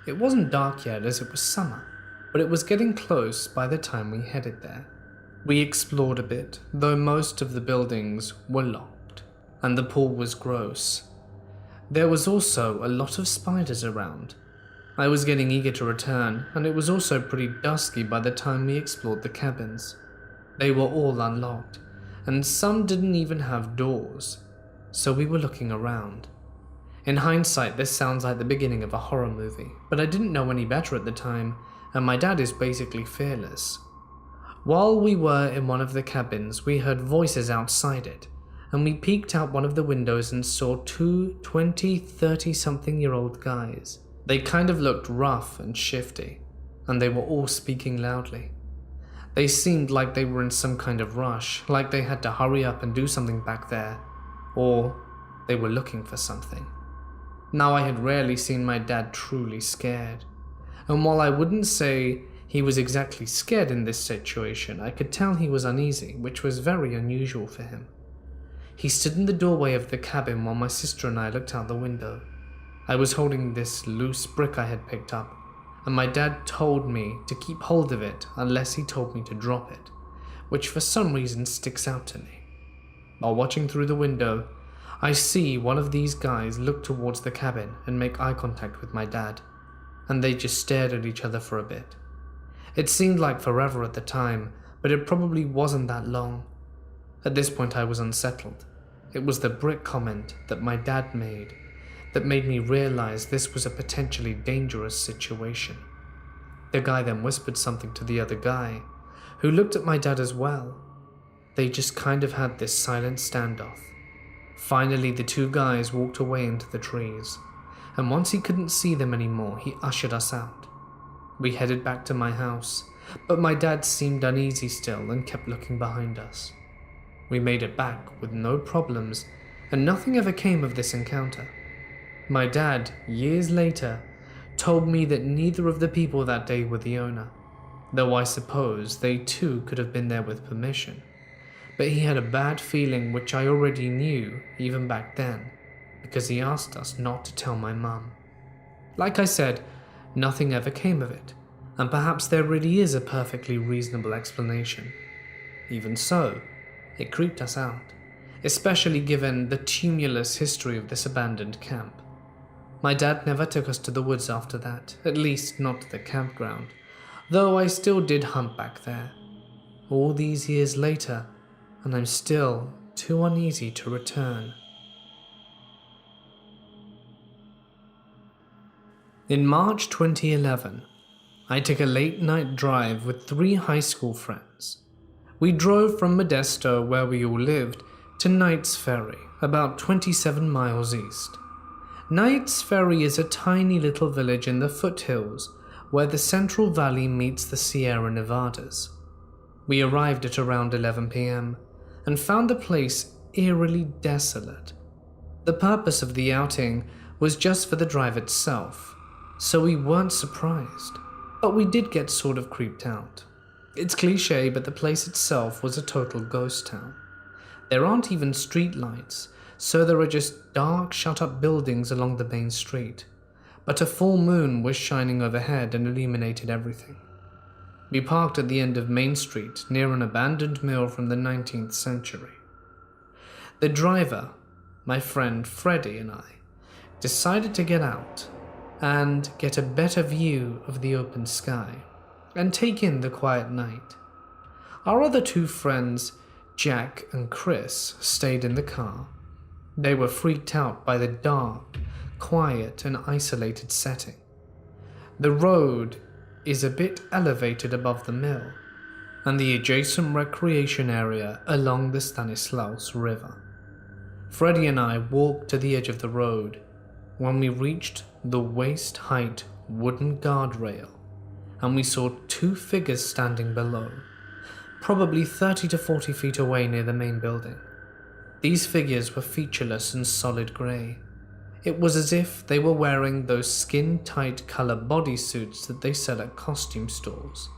It wasn't dark yet as it was summer, but it was getting close by the time we headed there. We explored a bit, though most of the buildings were locked, and the pool was gross. There was also a lot of spiders around. I was getting eager to return, and it was also pretty dusky by the time we explored the cabins. They were all unlocked, and some didn't even have doors, so we were looking around. In hindsight, this sounds like the beginning of a horror movie, but I didn't know any better at the time, and my dad is basically fearless. While we were in one of the cabins, we heard voices outside it, and we peeked out one of the windows and saw two 30-something-year-old guys. They kind of looked rough and shifty, and they were all speaking loudly. They seemed like they were in some kind of rush, like they had to hurry up and do something back there, or they were looking for something. Now, I had rarely seen my dad truly scared, and while I wouldn't say he was exactly scared in this situation, I could tell he was uneasy, which was very unusual for him. He stood in the doorway of the cabin while my sister and I looked out the window. I was holding this loose brick I had picked up, and my dad told me to keep hold of it unless he told me to drop it, which for some reason sticks out to me. While watching through the window, I see one of these guys look towards the cabin and make eye contact with my dad, and they just stared at each other for a bit. It seemed like forever at the time, but it probably wasn't that long. At this point I was unsettled. It was the brick comment that my dad made that made me realize this was a potentially dangerous situation. The guy then whispered something to the other guy, who looked at my dad as well. They just kind of had this silent standoff. Finally, the two guys walked away into the trees, and once he couldn't see them anymore, he ushered us out. We headed back to my house, but my dad seemed uneasy still and kept looking behind us. We made it back with no problems, and nothing ever came of this encounter. My dad, years later, told me that neither of the people that day were the owner, though I suppose they too could have been there with permission. But he had a bad feeling, which I already knew even back then, because he asked us not to tell my mum. Like I said, nothing ever came of it, and perhaps there really is a perfectly reasonable explanation. Even so, it creeped us out, especially given the tumultuous history of this abandoned camp. My dad never took us to the woods after that, at least not to the campground, though I still did hunt back there. All these years later, and I'm still too uneasy to return. In March 2011, I took a late-night drive with 3 high school friends. We drove from Modesto, where we all lived, to Knights Ferry, about 27 miles east. Knights Ferry is a tiny little village in the foothills where the Central Valley meets the Sierra Nevadas. We arrived at around 11 p.m. and found the place eerily desolate. The purpose of the outing was just for the drive itself, so we weren't surprised, but we did get sort of creeped out. It's cliché, but the place itself was a total ghost town. There aren't even street lights, so there are just dark, shut-up buildings along the main street, but a full moon was shining overhead and illuminated everything. We parked at the end of Main Street near an abandoned mill from the 19th century. The driver, my friend Freddie, and I decided to get out and get a better view of the open sky and take in the quiet night. Our other 2 friends, Jack and Chris, stayed in the car. They were freaked out by the dark, quiet, and isolated setting. The road is a bit elevated above the mill and the adjacent recreation area along the Stanislaus River. Freddie and I walked to the edge of the road. When we reached the waist-height wooden guardrail, and we saw 2 figures standing below, probably 30 to 40 feet away near the main building. These figures were featureless and solid grey. It was as if they were wearing those skin-tight colour bodysuits that they sell at costume stores.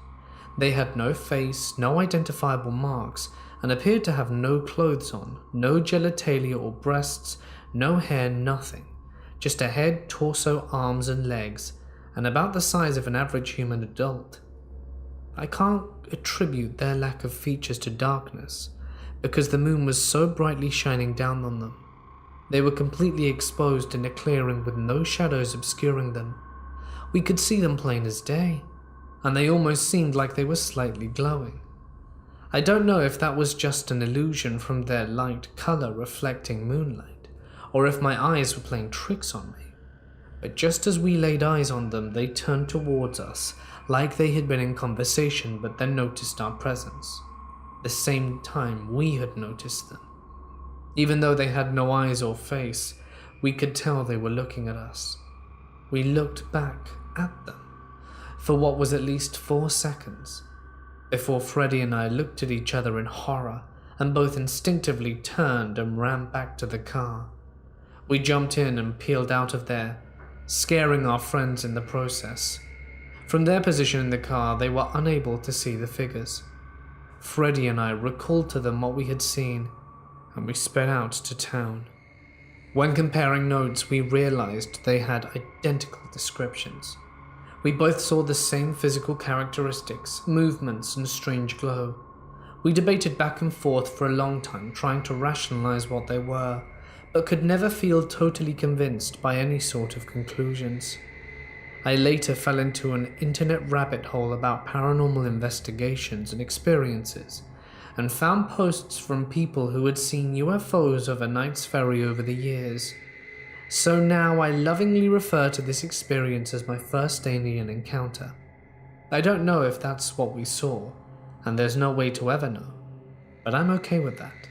They had no face, no identifiable marks, and appeared to have no clothes on, no genitalia or breasts, no hair, nothing. Just a head, torso, arms and legs, and about the size of an average human adult. I can't attribute their lack of features to darkness, because the moon was so brightly shining down on them. They were completely exposed in a clearing with no shadows obscuring them. We could see them plain as day, and they almost seemed like they were slightly glowing. I don't know if that was just an illusion from their light color reflecting moonlight, or if my eyes were playing tricks on me. But just as we laid eyes on them, they turned towards us, like they had been in conversation but then noticed our presence. The same time we had noticed them. Even though they had no eyes or face, we could tell they were looking at us. We looked back at them for what was at least 4 seconds, before Freddie and I looked at each other in horror and both instinctively turned and ran back to the car. We jumped in and peeled out of there, scaring our friends in the process. From their position in the car, they were unable to see the figures. Freddie and I recalled to them what we had seen, and we sped out to town. When comparing notes, we realized they had identical descriptions. We both saw the same physical characteristics, movements, and strange glow. We debated back and forth for a long time, trying to rationalize what they were, but could never feel totally convinced by any sort of conclusions. I later fell into an internet rabbit hole about paranormal investigations and experiences, and found posts from people who had seen UFOs over Knight's Ferry over the years. So now I lovingly refer to this experience as my first alien encounter. I don't know if that's what we saw, and there's no way to ever know, but I'm okay with that.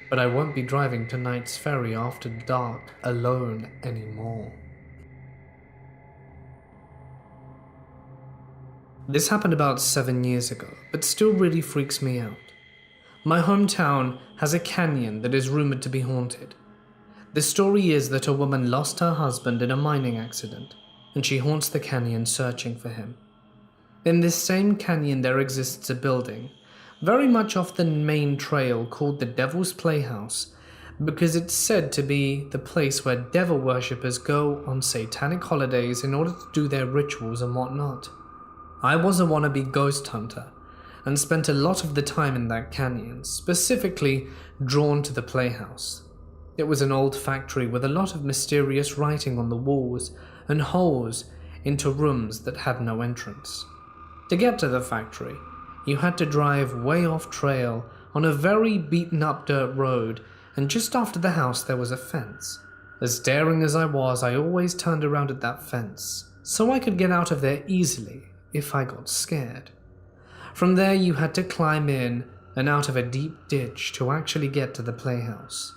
But I won't be driving to Knight's Ferry after dark alone anymore. This happened about 7 years ago, but still really freaks me out. My hometown has a canyon that is rumored to be haunted. The story is that a woman lost her husband in a mining accident, and she haunts the canyon searching for him. In this same canyon there exists a building, very much off the main trail, called the Devil's Playhouse, because it's said to be the place where devil worshippers go on satanic holidays in order to do their rituals and whatnot. I was a wannabe ghost hunter, and spent a lot of the time in that canyon, specifically drawn to the playhouse. It was an old factory with a lot of mysterious writing on the walls and holes into rooms that had no entrance. To get to the factory, you had to drive way off trail on a very beaten up dirt road, and just after the house there was a fence. As daring as I was, I always turned around at that fence, so I could get out of there easily if I got scared. From there you had to climb in and out of a deep ditch to actually get to the playhouse.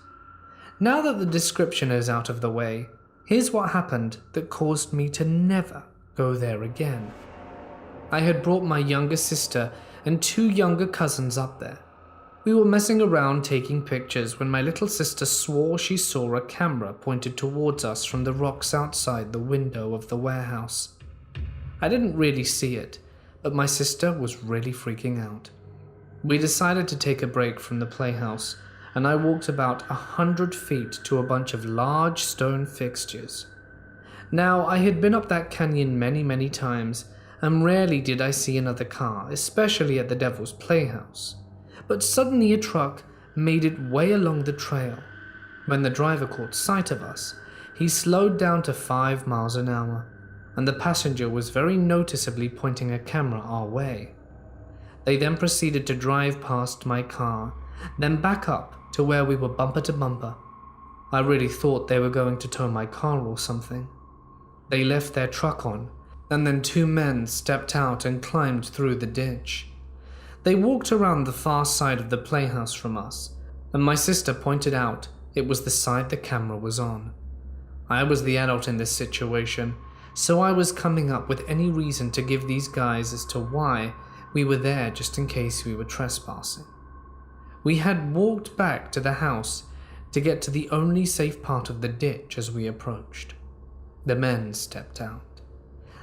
Now that the description is out of the way, here's what happened that caused me to never go there again. I had brought my younger sister and 2 younger cousins up there. We were messing around taking pictures when my little sister swore she saw a camera pointed towards us from the rocks outside the window of the warehouse. I didn't really see it, but my sister was really freaking out. We decided to take a break from the playhouse, and I walked about 100 feet to a bunch of large stone fixtures. Now, I had been up that canyon many times, and rarely did I see another car, especially at the Devil's Playhouse. But suddenly a truck made it way along the trail. When the driver caught sight of us, he slowed down to 5 miles an hour, and the passenger was very noticeably pointing a camera our way. They then proceeded to drive past my car, then back up to where we were bumper to bumper. I really thought they were going to tow my car or something. They left their truck on, and then 2 men stepped out and climbed through the ditch. They walked around the far side of the playhouse from us, and my sister pointed out it was the side the camera was on. I was the adult in this situation, so I was coming up with any reason to give these guys as to why we were there, just in case we were trespassing. We had walked back to the house to get to the only safe part of the ditch as we approached. The men stepped out.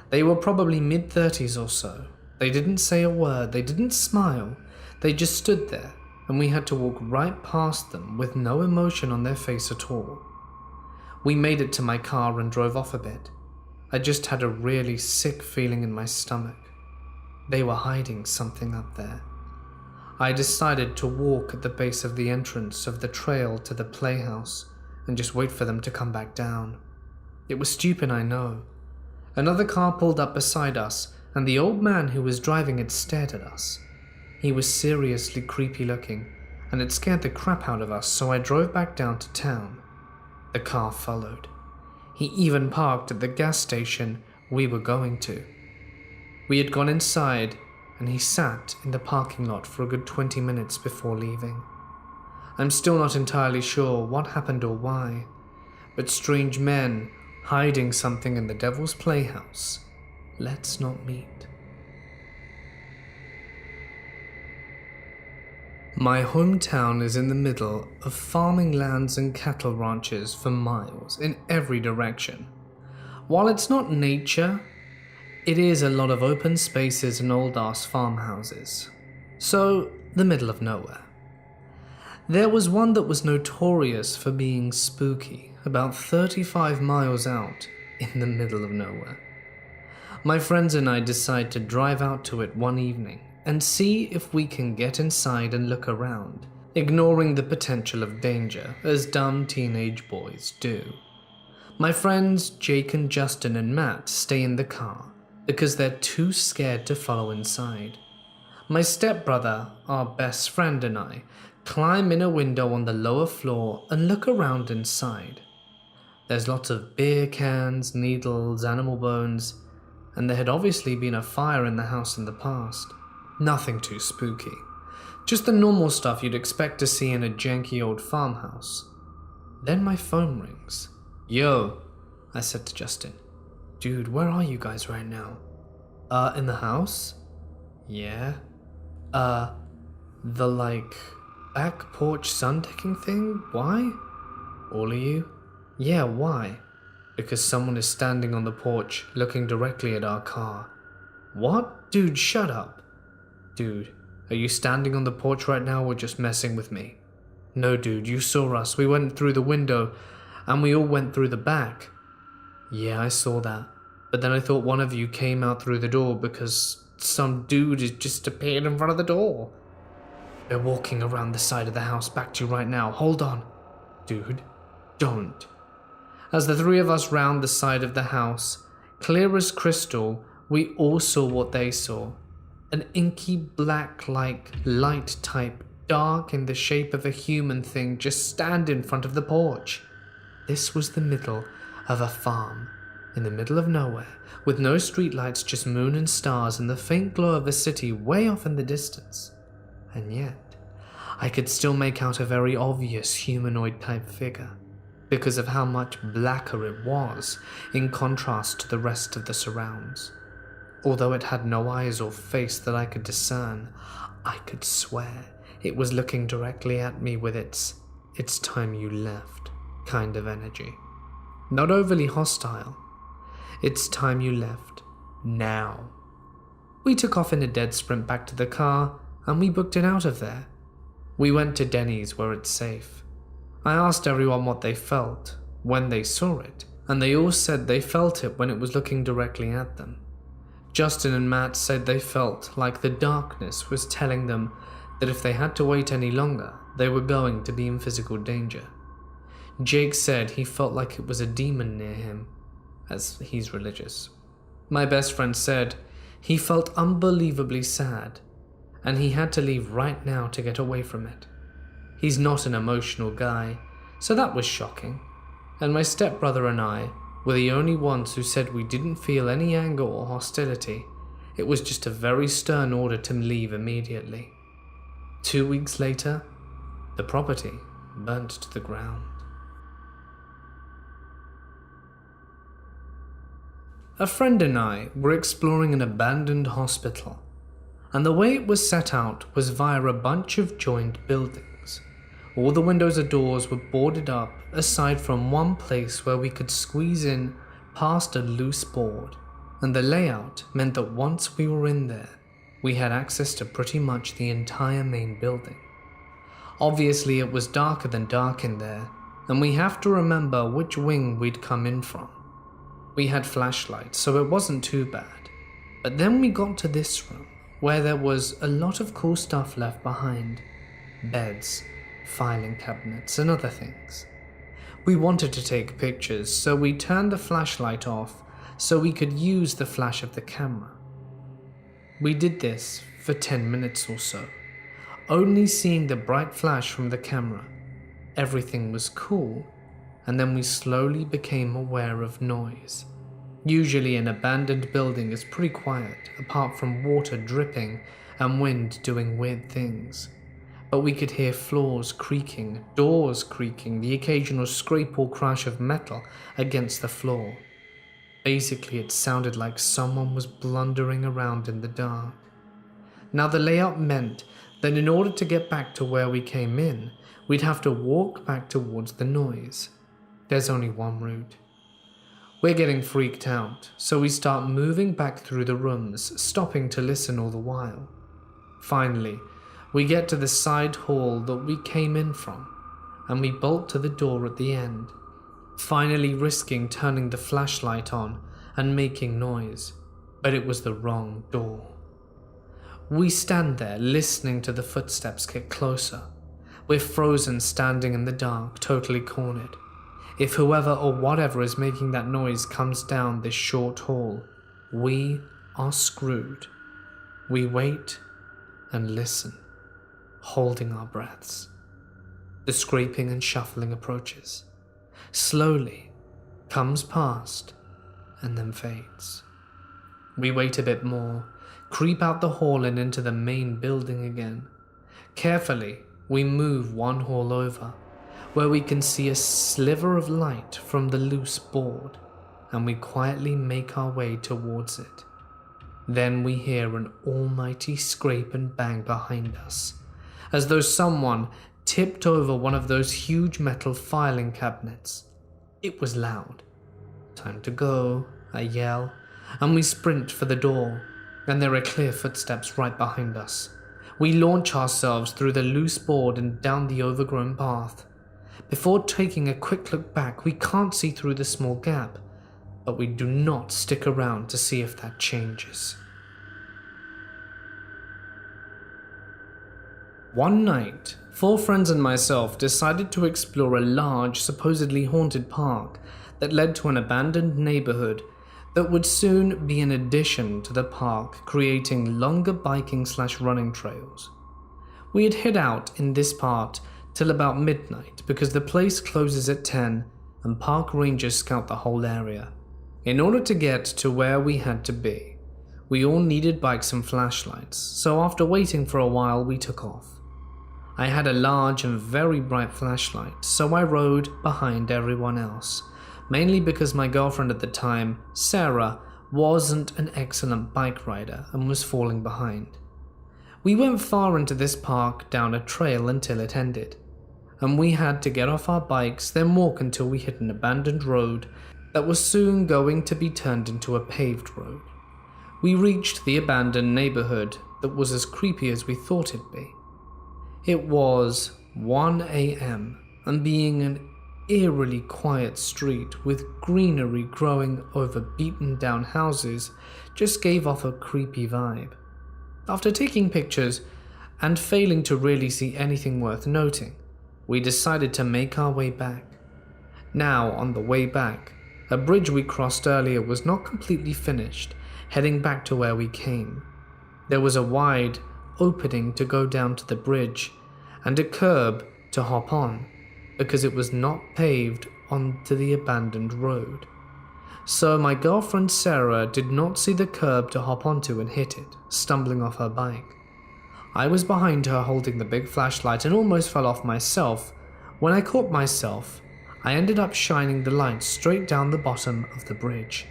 They were probably mid-30s or so, They didn't say a word, they didn't smile, they just stood there, and we had to walk right past them with no emotion on their face at all. We made it to my car and drove off a bit. I just had a really sick feeling in my stomach. They were hiding something up there. I decided to walk at the base of the entrance of the trail to the playhouse and just wait for them to come back down. It was stupid, I know. Another car pulled up beside us, and the old man who was driving it stared at us. He was seriously creepy looking, and it scared the crap out of us, so I drove back down to town. The car followed. He even parked at the gas station we were going to. We had gone inside, and he sat in the parking lot for a good 20 minutes before leaving. I'm still not entirely sure what happened or why, but strange men hiding something in the Devil's Playhouse. Let's not meet. My hometown is in the middle of farming lands and cattle ranches for miles in every direction. While it's not nature, it is a lot of open spaces and old-ass farmhouses. So, the middle of nowhere. There was one that was notorious for being spooky, about 35 miles out in the middle of nowhere. My friends and I decide to drive out to it one evening and see if we can get inside and look around, ignoring the potential of danger, as dumb teenage boys do. My friends Jake and Justin and Matt stay in the car because they're too scared to follow inside. My stepbrother, our best friend, and I climb in a window on the lower floor and look around inside. There's lots of beer cans, needles, animal bones, and there had obviously been a fire in the house in the past. Nothing too spooky. Just the normal stuff you'd expect to see in a janky old farmhouse. Then my phone rings. "Yo," I said to Justin. "Dude, where are you guys right now?" In the house?" "Yeah." The back porch sun decking thing? Why?" "All of you?" "Yeah, why?" "Because someone is standing on the porch looking directly at our car." "What? Dude, shut up." "Dude, are you standing on the porch right now or just messing with me?" "No, dude, you saw us. We went through the window and we all went through the back." "Yeah, I saw that. But then I thought one of you came out through the door because some dude has just appeared in front of the door." "They're walking around the side of the house back to you right now. Hold on." "Dude, don't." As the three of us round the side of the house, clear as crystal, we all saw what they saw. An inky black light type, dark in the shape of a human thing, just stand in front of the porch. This was the middle of a farm, in the middle of nowhere, with no streetlights, just moon and stars and the faint glow of a city way off in the distance. And yet, I could still make out a very obvious humanoid type figure, because of how much blacker it was in contrast to the rest of the surrounds. Although it had no eyes or face that I could discern, I could swear it was looking directly at me with its time you left kind of energy. Not overly hostile. It's time you left. Now. We took off in a dead sprint back to the car and we booked it out of there. We went to Denny's where it's safe. I asked everyone what they felt when they saw it, and they all said they felt it when it was looking directly at them. Justin and Matt said they felt like the darkness was telling them that if they had to wait any longer, they were going to be in physical danger. Jake said he felt like it was a demon near him, as he's religious. My best friend said he felt unbelievably sad, and he had to leave right now to get away from it. He's not an emotional guy, so that was shocking, and my stepbrother and I were the only ones who said we didn't feel any anger or hostility. It was just a very stern order to leave immediately. 2 weeks later, the property burnt to the ground. A friend and I were exploring an abandoned hospital, and the way it was set out was via a bunch of joined buildings. All the windows and doors were boarded up, aside from one place where we could squeeze in past a loose board, and the layout meant that once we were in there, we had access to pretty much the entire main building. Obviously, it was darker than dark in there, and we have to remember which wing we'd come in from. We had flashlights, so it wasn't too bad. But then we got to this room, where there was a lot of cool stuff left behind. Beds, filing cabinets, and other things. We wanted to take pictures, so we turned the flashlight off so we could use the flash of the camera. We did this for 10 minutes or so, only seeing the bright flash from the camera. Everything was cool, and then we slowly became aware of noise. Usually an abandoned building is pretty quiet, apart from water dripping and wind doing weird things. But we could hear floors creaking, doors creaking, the occasional scrape or crash of metal against the floor. Basically, it sounded like someone was blundering around in the dark. Now, the layout meant that in order to get back to where we came in, we'd have to walk back towards the noise. There's only one route. We're getting freaked out, so we start moving back through the rooms, stopping to listen all the while. Finally, we get to the side hall that we came in from, and we bolt to the door at the end, finally risking turning the flashlight on and making noise, but it was the wrong door. We stand there listening to the footsteps get closer. We're frozen standing in the dark, totally cornered. If whoever or whatever is making that noise comes down this short hall, we are screwed. We wait and listen, holding our breaths. The scraping and shuffling approaches. Slowly, comes past, and then fades. We wait a bit more, creep out the hall and into the main building again. Carefully, we move one hall over, where we can see a sliver of light from the loose board, and we quietly make our way towards it. Then we hear an almighty scrape and bang behind us, as though someone tipped over one of those huge metal filing cabinets. It was loud. "Time to go," I yell, and we sprint for the door, and there are clear footsteps right behind us. We launch ourselves through the loose board and down the overgrown path. Before taking a quick look back, we can't see through the small gap, but we do not stick around to see if that changes. One night, 4 friends and myself decided to explore a large, supposedly haunted park that led to an abandoned neighborhood that would soon be an addition to the park, creating longer biking/running trails. We had hid out in this part till about midnight because the place closes at 10 and park rangers scout the whole area. In order to get to where we had to be, we all needed bikes and flashlights, so after waiting for a while we took off. I had a large and very bright flashlight, so I rode behind everyone else, mainly because my girlfriend at the time, Sarah, wasn't an excellent bike rider and was falling behind. We went far into this park down a trail until it ended, and we had to get off our bikes, then walk until we hit an abandoned road that was soon going to be turned into a paved road. We reached the abandoned neighborhood that was as creepy as we thought it'd be. It was 1 a.m. and being an eerily quiet street with greenery growing over beaten down houses just gave off a creepy vibe. After taking pictures and failing to really see anything worth noting, we decided to make our way back. Now, on the way back, a bridge we crossed earlier was not completely finished, heading back to where we came. There was a wide opening to go down to the bridge and a curb to hop on, because it was not paved onto the abandoned road. So my girlfriend Sarah did not see the curb to hop onto and hit it, stumbling off her bike. I was behind her holding the big flashlight and almost fell off myself. When I caught myself, I ended up shining the light straight down the bottom of the bridge.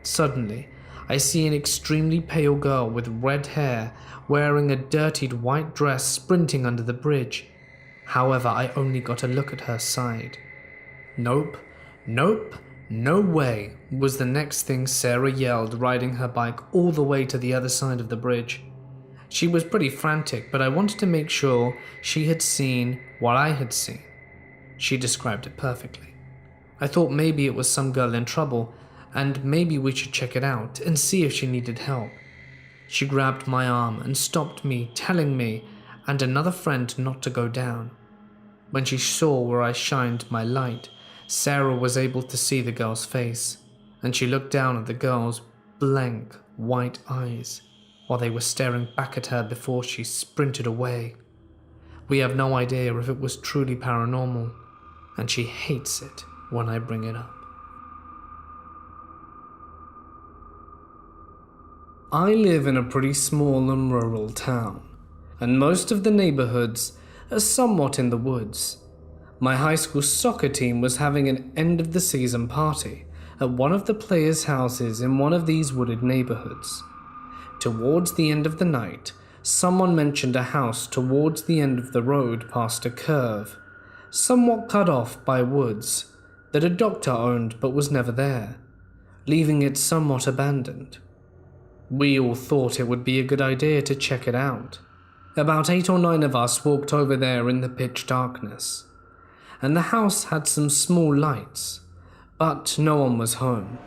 Suddenly, I see an extremely pale girl with red hair wearing a dirtied white dress sprinting under the bridge. However, I only got a look at her side. Nope, no way, was the next thing Sarah yelled, riding her bike all the way to the other side of the bridge. She was pretty frantic, but I wanted to make sure she had seen what I had seen. She described it perfectly. I thought maybe it was some girl in trouble, and maybe we should check it out and see if she needed help. She grabbed my arm and stopped me, telling me and another friend not to go down. When she saw where I shined my light, Sarah was able to see the girl's face, and she looked down at the girl's blank white eyes while they were staring back at her before she sprinted away. We have no idea if it was truly paranormal, and she hates it when I bring it up. I live in a pretty small and rural town, and most of the neighborhoods are somewhat in the woods. My high school soccer team was having an end-of-the-season party at one of the players' houses in one of these wooded neighborhoods. Towards the end of the night, someone mentioned a house towards the end of the road past a curve, somewhat cut off by woods, that a doctor owned but was never there, leaving it somewhat abandoned. We all thought it would be a good idea to check it out. About 8 or 9 of us walked over there in the pitch darkness, and the house had some small lights, but no one was home.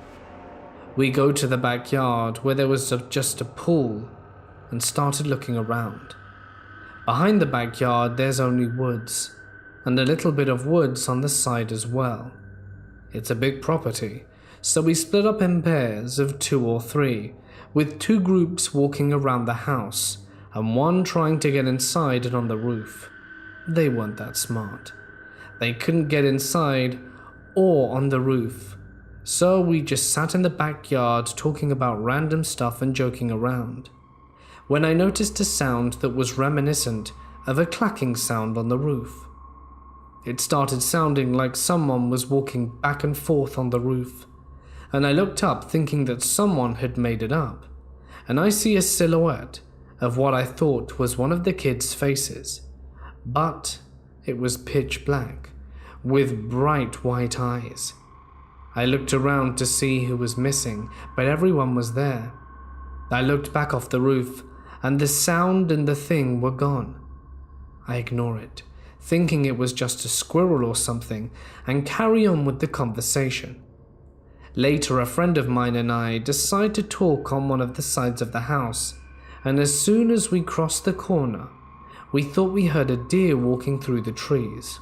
We go to the backyard where there was just a pool and started looking around. Behind the backyard there's only woods, and a little bit of woods on the side as well. It's a big property, so we split up in pairs of 2 or 3, with 2 groups walking around the house and one trying to get inside and on the roof. They weren't that smart. They couldn't get inside or on the roof, so we just sat in the backyard talking about random stuff and joking around, when I noticed a sound that was reminiscent of a clacking sound on the roof. It started sounding like someone was walking back and forth on the roof, and I looked up thinking that someone had made it up, and I see a silhouette of what I thought was one of the kids' faces, but it was pitch black, with bright white eyes. I looked around to see who was missing, but everyone was there. I looked back off the roof, and the sound and the thing were gone. I ignore it, thinking it was just a squirrel or something, and carry on with the conversation. Later, a friend of mine and I decide to talk on one of the sides of the house, and as soon as we crossed the corner, we thought we heard a deer walking through the trees.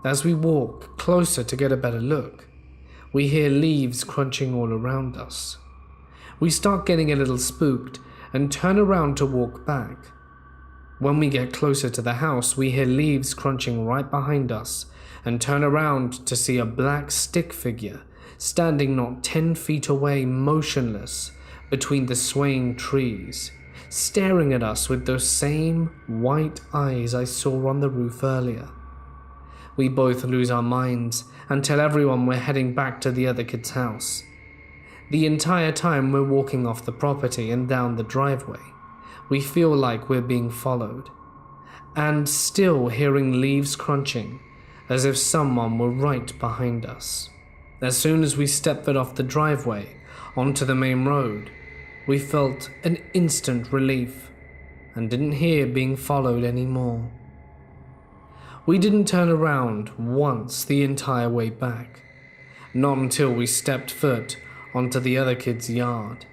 As we walk closer to get a better look, we hear leaves crunching all around us. We start getting a little spooked and turn around to walk back. When we get closer to the house, we hear leaves crunching right behind us and turn around to see a black stick figure standing not 10 feet away, motionless between the swaying trees, staring at us with those same white eyes I saw on the roof earlier. We both lose our minds and tell everyone we're heading back to the other kid's house. The entire time we're walking off the property and down the driveway, we feel like we're being followed, and still hearing leaves crunching, as if someone were right behind us. As soon as we stepped foot off the driveway onto the main road, we felt an instant relief and didn't hear being followed anymore. We didn't turn around once the entire way back, not until we stepped foot onto the other kid's yard.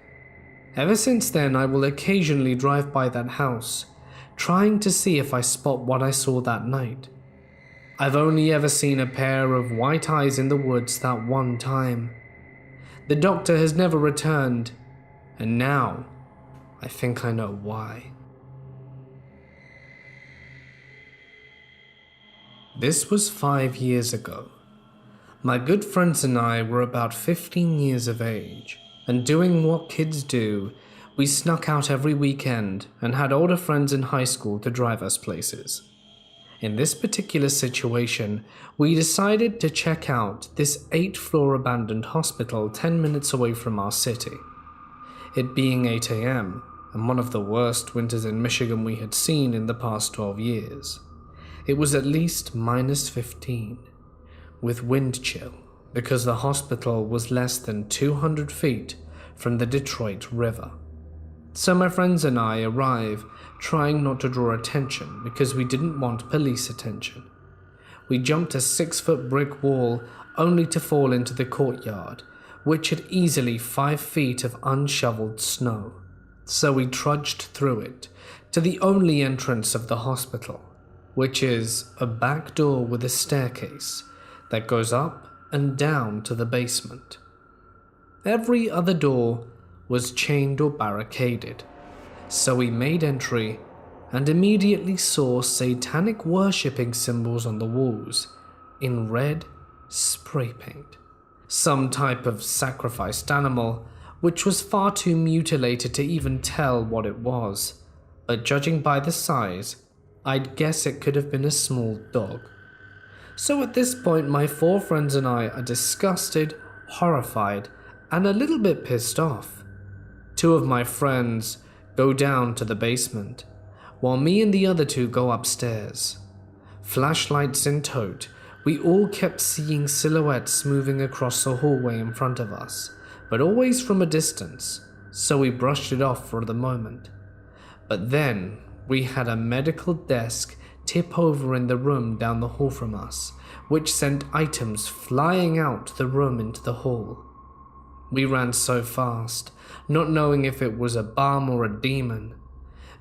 Ever since then, I will occasionally drive by that house, trying to see if I spot what I saw that night. I've only ever seen a pair of white eyes in the woods that one time. The doctor has never returned, and now I think I know why. This was 5 years ago. My good friends and I were about 15 years of age, and doing what kids do, we snuck out every weekend and had older friends in high school to drive us places. In this particular situation, we decided to check out this 8-floor abandoned hospital 10 minutes away from our city. It being 8 a.m. and one of the worst winters in Michigan we had seen in the past 12 years. It was at least -15, with wind chill, because the hospital was less than 200 feet from the Detroit River. So my friends and I arrive, trying not to draw attention because we didn't want police attention. We jumped a 6-foot brick wall only to fall into the courtyard, which had easily 5 feet of unshoveled snow. So we trudged through it to the only entrance of the hospital, which is a back door with a staircase that goes up and down to the basement. Every other door was chained or barricaded, so we made entry and immediately saw satanic worshipping symbols on the walls in red spray paint. Some type of sacrificed animal, which was far too mutilated to even tell what it was, but judging by the size, I'd guess it could have been a small dog. So at this point, my 4 friends and I are disgusted, horrified, and a little bit pissed off. 2 of my friends go down to the basement, while me and the other 2 go upstairs. Flashlights in tote, we all kept seeing silhouettes moving across the hallway in front of us, but always from a distance, so we brushed it off for the moment. But then we had a medical desk tip over in the room down the hall from us, which sent items flying out the room into the hall. We ran so fast, not knowing if it was a bum or a demon.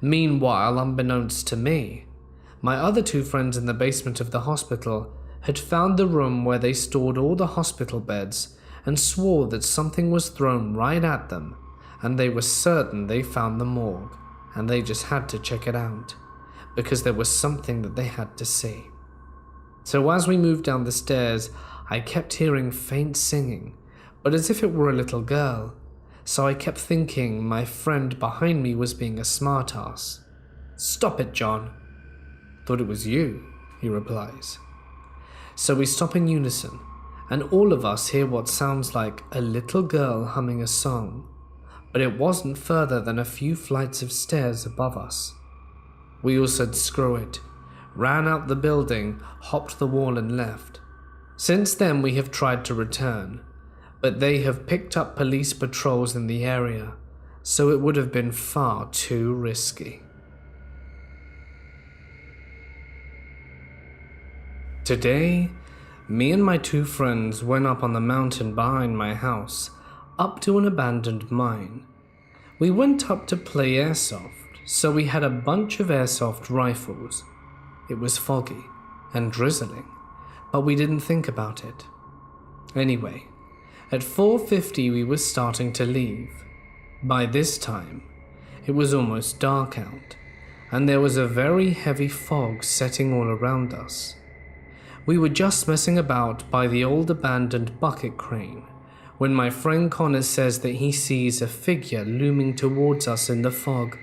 Meanwhile, unbeknownst to me, my other 2 friends in the basement of the hospital had found the room where they stored all the hospital beds and swore that something was thrown right at them, and they were certain they found the morgue, and they just had to check it out, because there was something that they had to see. So as we moved down the stairs, I kept hearing faint singing, but as if it were a little girl, so I kept thinking my friend behind me was being a smartass. "Stop it, John." "Thought it was you," he replies. So we stop in unison, and all of us hear what sounds like a little girl humming a song, but it wasn't further than a few flights of stairs above us. We all said screw it, ran out the building, hopped the wall and left. Since then we have tried to return, but they have picked up police patrols in the area, so it would have been far too risky. Today, me and my 2 friends went up on the mountain behind my house, up to an abandoned mine. We went up to play airsoft, so we had a bunch of airsoft rifles. It was foggy and drizzling, but we didn't think about it. Anyway, at 4:50 we were starting to leave. By this time, it was almost dark out, and there was a very heavy fog setting all around us. We were just messing about by the old abandoned bucket crane when my friend Connor says that he sees a figure looming towards us in the fog.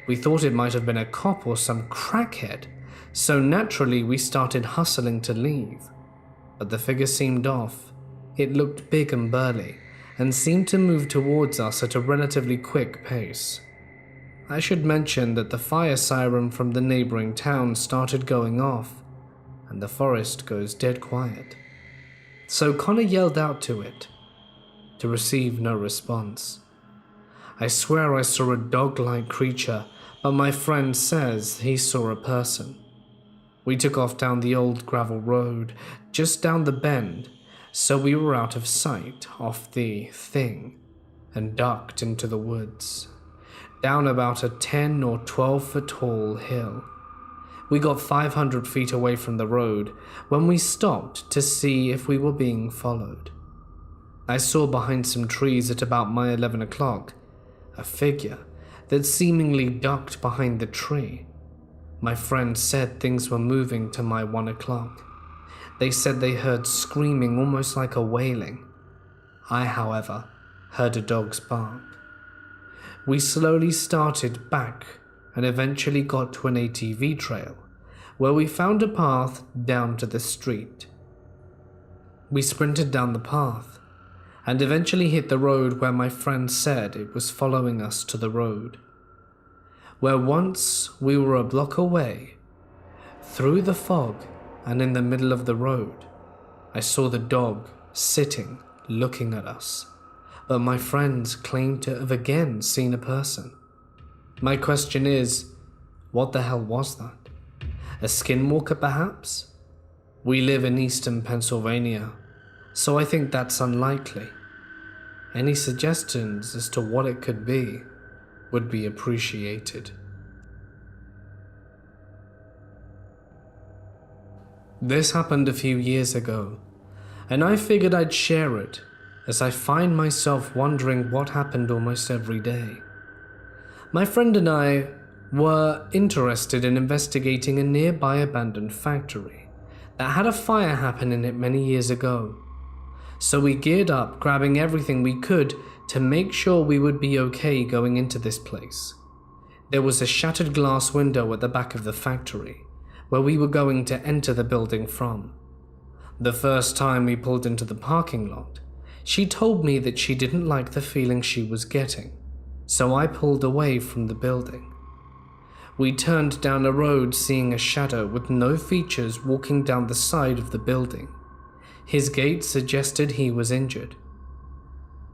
We thought it might have been a cop or some crackhead, so naturally we started hustling to leave. But the figure seemed off. It looked big and burly, and seemed to move towards us at a relatively quick pace. I should mention that the fire siren from the neighboring town started going off, and the forest goes dead quiet. So Connor yelled out to it, to receive no response. I swear I saw a dog-like creature, but my friend says he saw a person. We took off down the old gravel road, just down the bend, so we were out of sight off the thing, and ducked into the woods, down about a 10 or 12-foot tall hill. We got 500 feet away from the road when we stopped to see if we were being followed. I saw behind some trees at about my 11 o'clock a figure that seemingly ducked behind the tree. My friend said things were moving to my 1 o'clock. They said they heard screaming almost like a wailing. I, however, heard a dog's bark. We slowly started back and eventually got to an ATV trail where we found a path down to the street. We sprinted down the path and eventually hit the road where my friend said it was following us to the road, where once we were a block away, through the fog and in the middle of the road, I saw the dog sitting, looking at us, but my friends claimed to have again seen a person. My question is, what the hell was that? A skinwalker perhaps? We live in eastern Pennsylvania, so I think that's unlikely. Any suggestions as to what it could be would be appreciated. This happened a few years ago, and I figured I'd share it as I find myself wondering what happened almost every day. My friend and I were interested in investigating a nearby abandoned factory that had a fire happen in it many years ago. So we geared up, grabbing everything we could to make sure we would be okay going into this place. There was a shattered glass window at the back of the factory, where we were going to enter the building from. The first time we pulled into the parking lot, she told me that she didn't like the feeling she was getting, so I pulled away from the building. We turned down a road, seeing a shadow with no features walking down the side of the building. His gait suggested he was injured.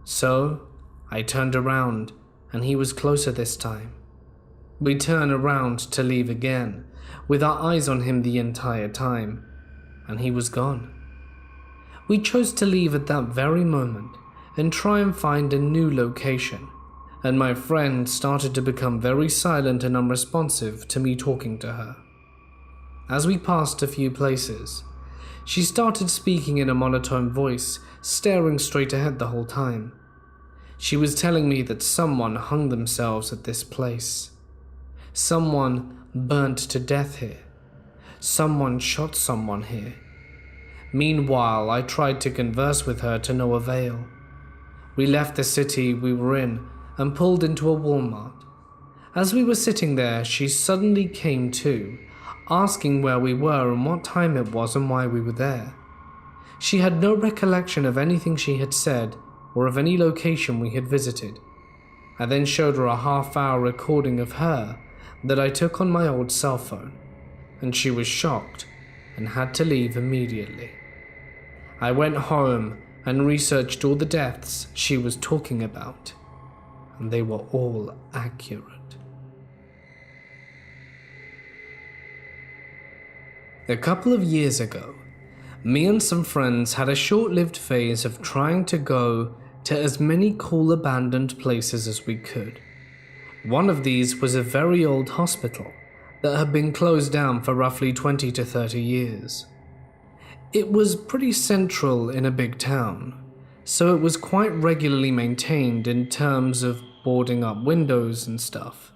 So, I turned around, and he was closer this time. We turned around to leave again, with our eyes on him the entire time, and he was gone. We chose to leave at that very moment and try and find a new location, and my friend started to become very silent and unresponsive to me talking to her. As we passed a few places, she started speaking in a monotone voice, staring straight ahead the whole time. She was telling me that someone hung themselves at this place. Someone burnt to death here. Someone shot someone here. Meanwhile, I tried to converse with her to no avail. We left the city we were in and pulled into a Walmart. As we were sitting there, she suddenly came to, asking where we were and what time it was and why we were there. She had no recollection of anything she had said or of any location we had visited. I then showed her a half-hour recording of her that I took on my old cell phone, and she was shocked and had to leave immediately. I went home and researched all the deaths she was talking about, and they were all accurate. A couple of years ago, me and some friends had a short-lived phase of trying to go to as many cool abandoned places as we could. One of these was a very old hospital that had been closed down for roughly 20 to 30 years. It was pretty central in a big town, so it was quite regularly maintained in terms of boarding up windows and stuff.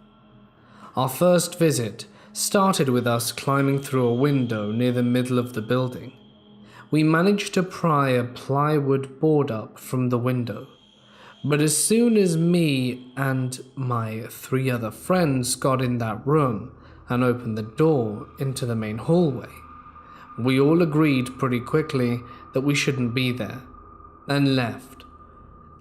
Our first visit started with us climbing through a window near the middle of the building. We managed to pry a plywood board up from the window, but as soon as me and my 3 other friends got in that room and opened the door into the main hallway, we all agreed pretty quickly that we shouldn't be there, and left.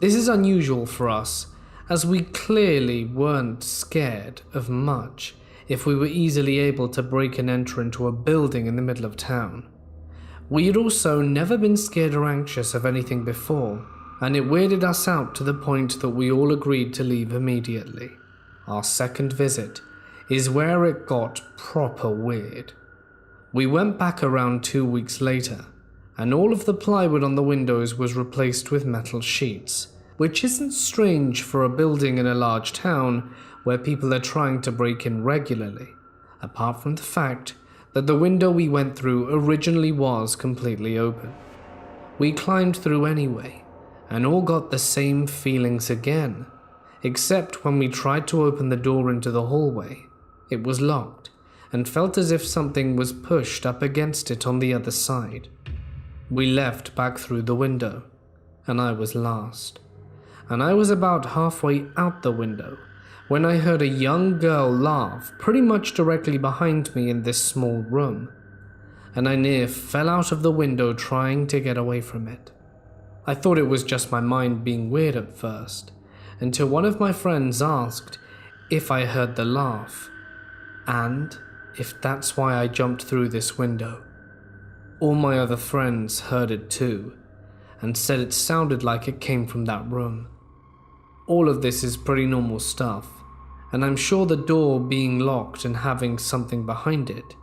This is unusual for us, as we clearly weren't scared of much if we were easily able to break and enter into a building in the middle of town. We had also never been scared or anxious of anything before, and it weirded us out to the point that we all agreed to leave immediately. Our second visit is where it got proper weird. We went back around 2 weeks later, and all of the plywood on the windows was replaced with metal sheets, which isn't strange for a building in a large town where people are trying to break in regularly, apart from the fact that the window we went through originally was completely open. We climbed through anyway, and all got the same feelings again, except when we tried to open the door into the hallway, it was locked, and felt as if something was pushed up against it on the other side. We left back through the window, and I was last. And I was about halfway out the window when I heard a young girl laugh pretty much directly behind me in this small room, and I near fell out of the window trying to get away from it. I thought it was just my mind being weird at first, until one of my friends asked if I heard the laugh, and if that's why I jumped through this window. All my other friends heard it too, and said it sounded like it came from that room. All of this is pretty normal stuff, and I'm sure the door being locked and having something behind it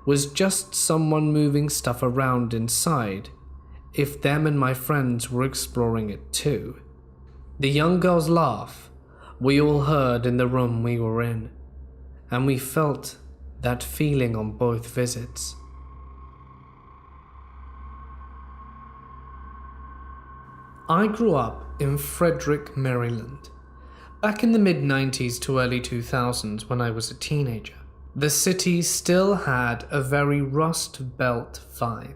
was just someone moving stuff around inside, if them and my friends were exploring it too. The young girl's laugh we all heard in the room we were in, and we felt that feeling on both visits. I grew up in Frederick, Maryland, back in the mid-90s to early 2000s when I was a teenager. The city still had a very Rust Belt vibe.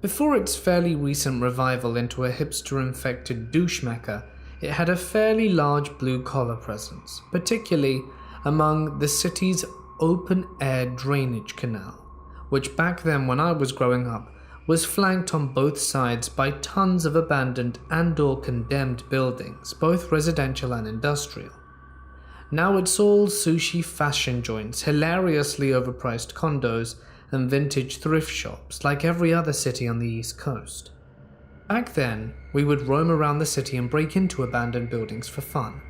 Before its fairly recent revival into a hipster-infected douche mecca, it had a fairly large blue-collar presence, particularly among the city's open-air drainage canal, which back then when I was growing up was flanked on both sides by tons of abandoned and/or condemned buildings, both residential and industrial. Now it's all sushi fashion joints, hilariously overpriced condos, and vintage thrift shops like every other city on the East Coast. Back then, we would roam around the city and break into abandoned buildings for fun.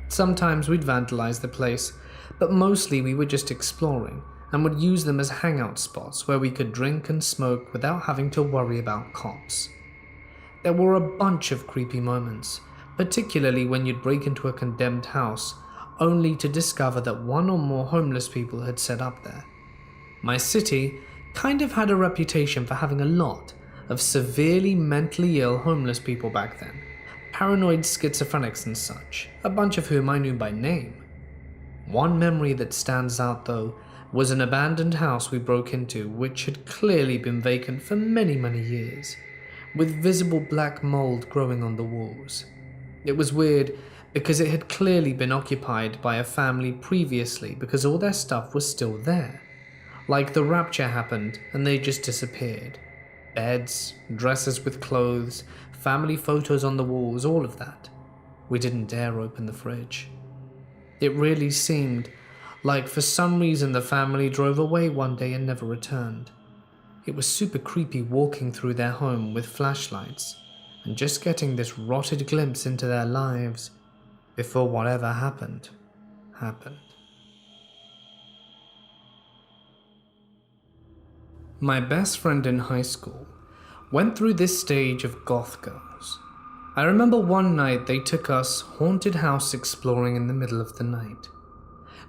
Sometimes we'd vandalize the place, but mostly we were just exploring and would use them as hangout spots where we could drink and smoke without having to worry about cops. There were a bunch of creepy moments, particularly when you'd break into a condemned house only to discover that one or more homeless people had set up there. My city kind of had a reputation for having a lot of severely mentally ill homeless people back then, paranoid schizophrenics and such, a bunch of whom I knew by name. One memory that stands out though was an abandoned house we broke into which had clearly been vacant for many years, with visible black mold growing on the walls. It was weird because it had clearly been occupied by a family previously because all their stuff was still there. Like the rapture happened and they just disappeared. Beds, dresses with clothes, family photos on the walls, all of that. We didn't dare open the fridge. It really seemed like for some reason the family drove away one day and never returned. It was super creepy walking through their home with flashlights and just getting this rotted glimpse into their lives before whatever happened. My best friend in high school went through this stage of goth girls. I remember one night they took us haunted house exploring in the middle of the night.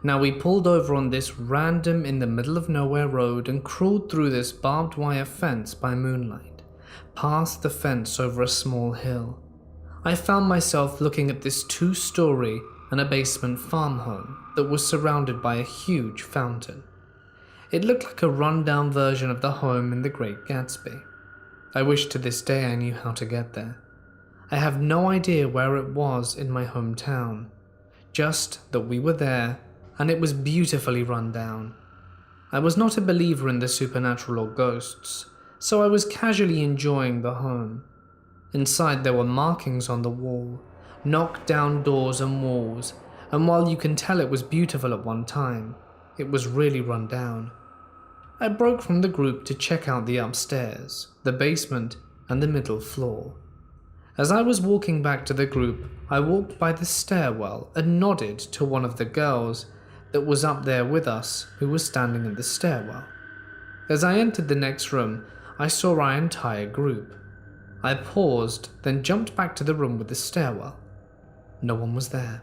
Now we pulled over on this random in the middle of nowhere road and crawled through this barbed wire fence by moonlight, past the fence over a small hill. I found myself looking at this 2-story and a basement farm home that was surrounded by a huge fountain. It looked like a run-down version of the home in The Great Gatsby. I wish to this day I knew how to get there. I have no idea where it was in my hometown, just that we were there and it was beautifully run down. I was not a believer in the supernatural or ghosts, so I was casually enjoying the home. Inside there were markings on the wall, knocked down doors and walls, and while you can tell it was beautiful at one time, it was really run down. I broke from the group to check out the upstairs, the basement, and the middle floor. As I was walking back to the group, I walked by the stairwell and nodded to one of the girls that was up there with us who was standing in the stairwell. As I entered the next room, I saw our entire group. I paused, then jumped back to the room with the stairwell. No one was there.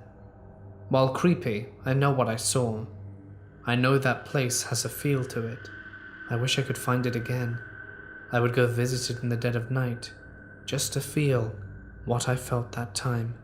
While creepy, I know what I saw. I know that place has a feel to it. I wish I could find it again. I would go visit it in the dead of night, just to feel what I felt that time.